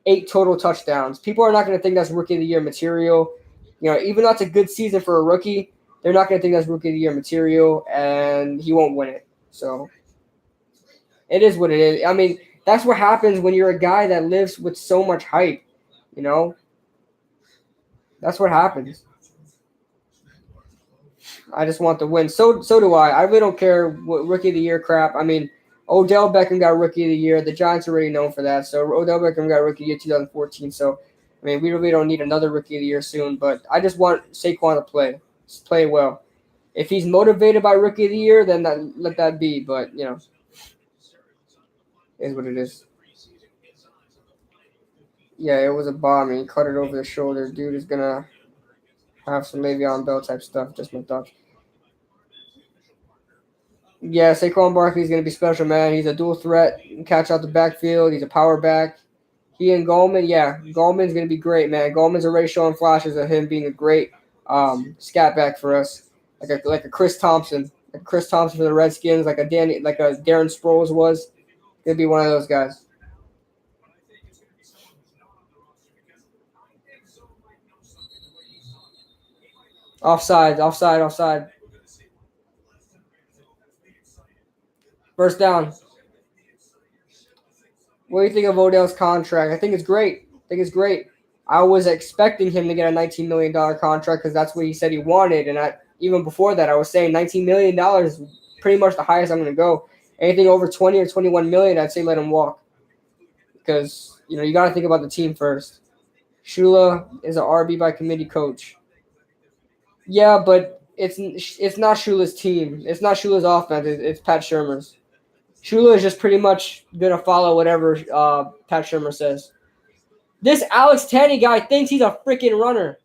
A: 8 total touchdowns. People are not going to think that's rookie of the year material. You know, even though it's a good season for a rookie, they're not going to think that's rookie of the year material, and he won't win it. So it is what it is. I mean, that's what happens when you're a guy that lives with so much hype. You know, that's what happens. I just want to win. So do I. I really don't care what rookie of the year crap. I mean, Odell Beckham got rookie of the year. The Giants are already known for that. So Odell Beckham got rookie of the year 2014. So I mean, we really don't need another rookie of the year soon. But I just want Saquon to play well. If he's motivated by rookie of the year, then let that be. But you know, is what it is. Yeah, it was a bomb. And he cut it over the shoulder. Dude is gonna have some Le'Veon Bell type stuff. Just my thoughts. Yeah, Saquon Barkley is going to be special, man. He's a dual threat. He can catch out the backfield. He's a power back. He and Goldman, yeah, Goldman's going to be great, man. Goldman's already showing flashes of him being a great scat back for us, like a Chris Thompson, for the Redskins, like a Darren Sproles was. He'll be one of those guys. Offside. First down. What do you think of Odell's contract? I think it's great. I was expecting him to get a $19 million contract because that's what he said he wanted. And even before that, I was saying $19 million is pretty much the highest I'm going to go. Anything over 20 or 21 million, I'd say let him walk. Because, you know, you got to think about the team first. Shula is an RB by committee coach. Yeah, but it's not Shula's team. It's not Shula's offense. It's Pat Shurmur's. Shula is just pretty much going to follow whatever Pat Shurmur says. This Alex Tanney guy thinks he's a freaking runner.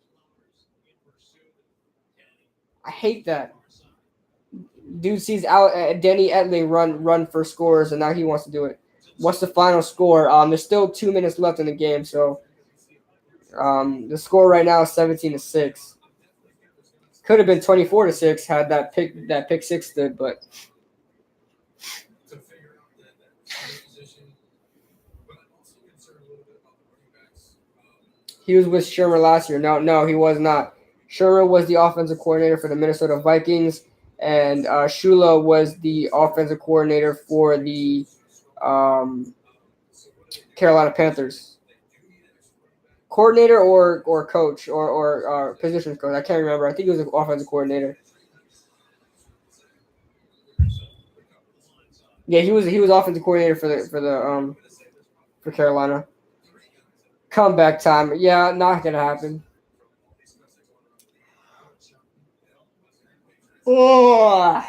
A: I hate that. Dude sees Denny Etley run for scores, and now he wants to do it. What's the final score? There's still 2 minutes left in the game, so the score right now is 17-6. Could have been 24-6 had that pick six stood, but. He was with Shurmur last year. No, he was not. Shurmur was the offensive coordinator for the Minnesota Vikings, and Shula was the offensive coordinator for the Carolina Panthers. Coordinator or coach or position coach. I can't remember. I think he was the offensive coordinator. Yeah, he was offensive coordinator for Carolina. Comeback time. Yeah, not gonna happen. Oh.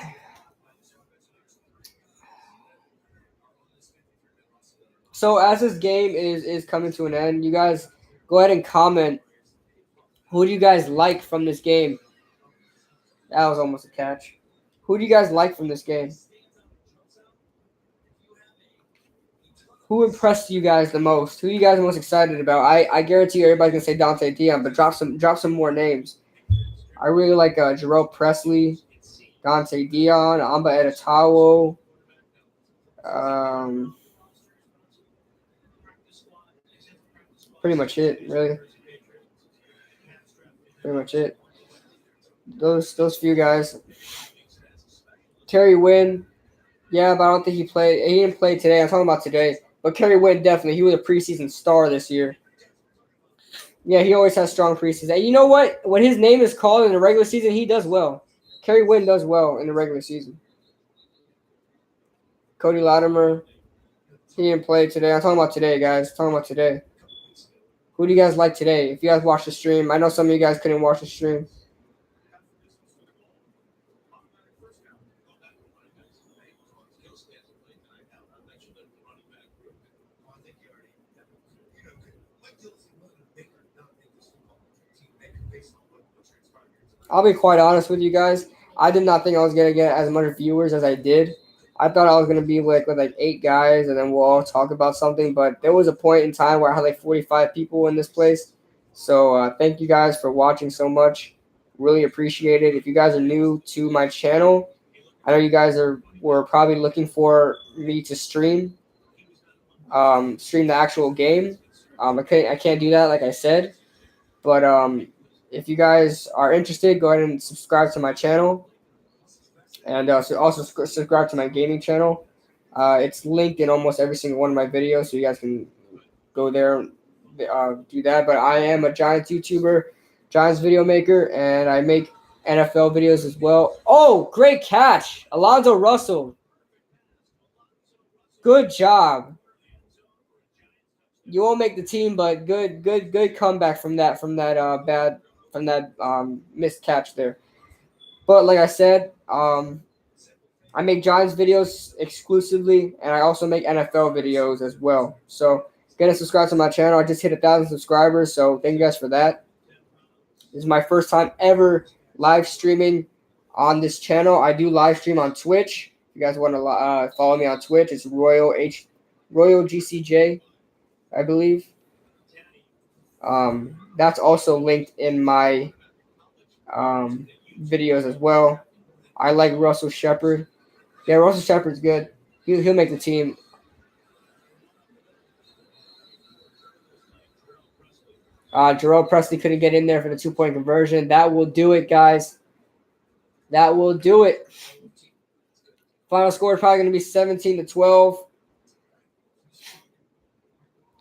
A: So as this game is coming to an end, you guys go ahead and comment. Who do you guys like from this game? That was almost a catch. Who do you guys like from this game? Who impressed you guys the most? Who are you guys most excited about? I guarantee you everybody's gonna say Dante Dion, but drop some more names. I really like Jarrell Presley, Dante Dion, Amba Edetawo. Pretty much it, really. Pretty much it. Those few guys. Terry Wynn, yeah, but I don't think he played. He didn't play today. I'm talking about today. But Terry Wynn definitely. He was a preseason star this year. Yeah, he always has strong preseason. And you know what? When his name is called in the regular season, he does well. Terry Wynn does well in the regular season. Cody Latimer, he didn't play today. I'm talking about today, guys. Who do you guys like today? If you guys watch the stream, I know some of you guys couldn't watch the stream. I'll be quite honest with you guys. I did not think I was going to get as much viewers as I did. I thought I was gonna be with like 8 guys, and then we'll all talk about something. But there was a point in time where I had like 45 people in this place. So thank you guys for watching so much. Really appreciate it. If you guys are new to my channel, I know you guys were probably looking for me to stream the actual game. I can't do that, like I said. But if you guys are interested, go ahead and subscribe to my channel, and so also subscribe to my gaming channel. It's linked in almost every single one of my videos, so you guys can go there, do that. But I am a Giants YouTuber, Giants video maker, and I make NFL videos as well. Oh, great catch, Alonzo Russell. Good job. You won't make the team, but good comeback from that missed catch there. But like I said, I make Giants videos exclusively, and I also make NFL videos as well. So get and subscribe to my channel. I just hit 1,000 subscribers, so thank you guys for that. This is my first time ever live streaming on this channel. I do live stream on Twitch. If you guys want to follow me on Twitch, it's Royal GCJ, I believe. That's also linked in my videos as well. I like Russell Shepard. Yeah, Russell Shepard's good. He'll make the team. Jarrell Presley couldn't get in there for the 2-point conversion. That will do it, guys. That will do it. Final score is probably going to be 17-12.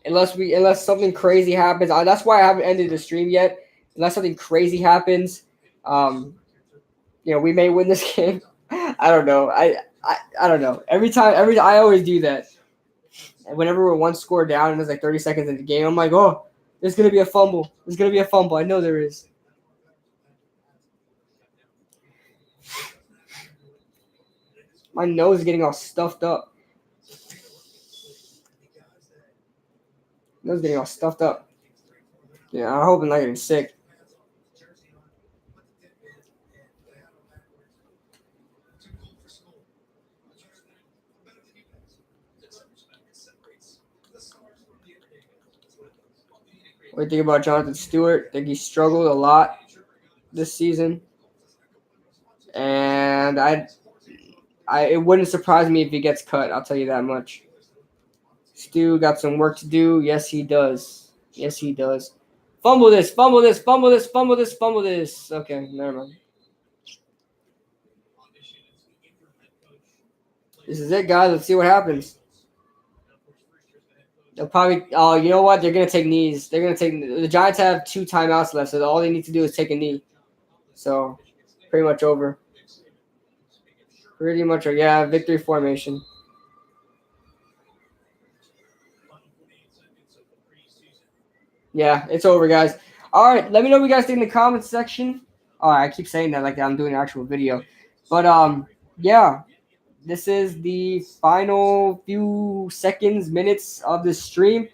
A: Unless something crazy happens. That's why I haven't ended the stream yet. Unless something crazy happens, we may win this game. I don't know. I don't know. I always do that. And whenever we're 1 score down and there's like 30 seconds in the game, I'm like, oh, there's gonna be a fumble. There's gonna be a fumble. I know there is. My nose is getting all stuffed up. Nose is getting all stuffed up. Yeah, I'm hoping I'm not getting sick. What do you think about Jonathan Stewart? I think he struggled a lot this season, and it wouldn't surprise me if he gets cut. I'll tell you that much. Stu got some work to do. Yes, he does. Yes, he does. Fumble this, fumble this, fumble this, fumble this, fumble this. Okay, never mind. This is it, guys. Let's see what happens. They'll probably – oh, you know what? They're going to take knees. They're going to take – the Giants have 2 timeouts left, so all they need to do is take a knee. So, pretty much over. Pretty much, yeah, victory formation. Yeah, it's over, guys. All right, let me know what you guys think in the comments section. Oh, I keep saying that like I'm doing an actual video. But, yeah. This is the final few seconds, minutes of the stream.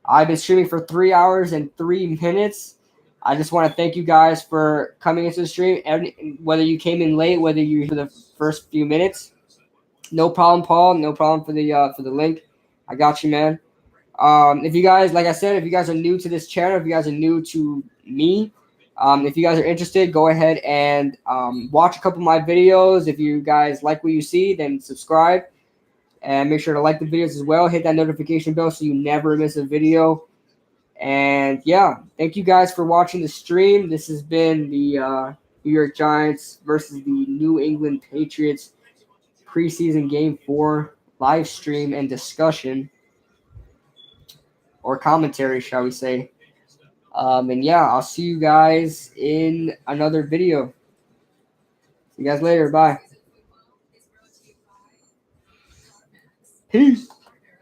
A: I've been streaming for 3 hours and 3 minutes. I just want to thank you guys for coming into the stream. Whether you came in late, whether you for the first few minutes, no problem, Paul. No problem for the link. I got you, man. If you guys, like I said, if you guys are new to this channel, if you guys are new to me, if you guys are interested, go ahead and watch a couple of my videos. If you guys like what you see, then subscribe. And make sure to like the videos as well. Hit that notification bell so you never miss a video. And, yeah, thank you guys for watching the stream. This has been the New York Giants versus the New England Patriots preseason game 4 live stream and discussion. Or commentary, shall we say. And yeah, I'll see you guys in another video. See you guys later. Bye. Peace.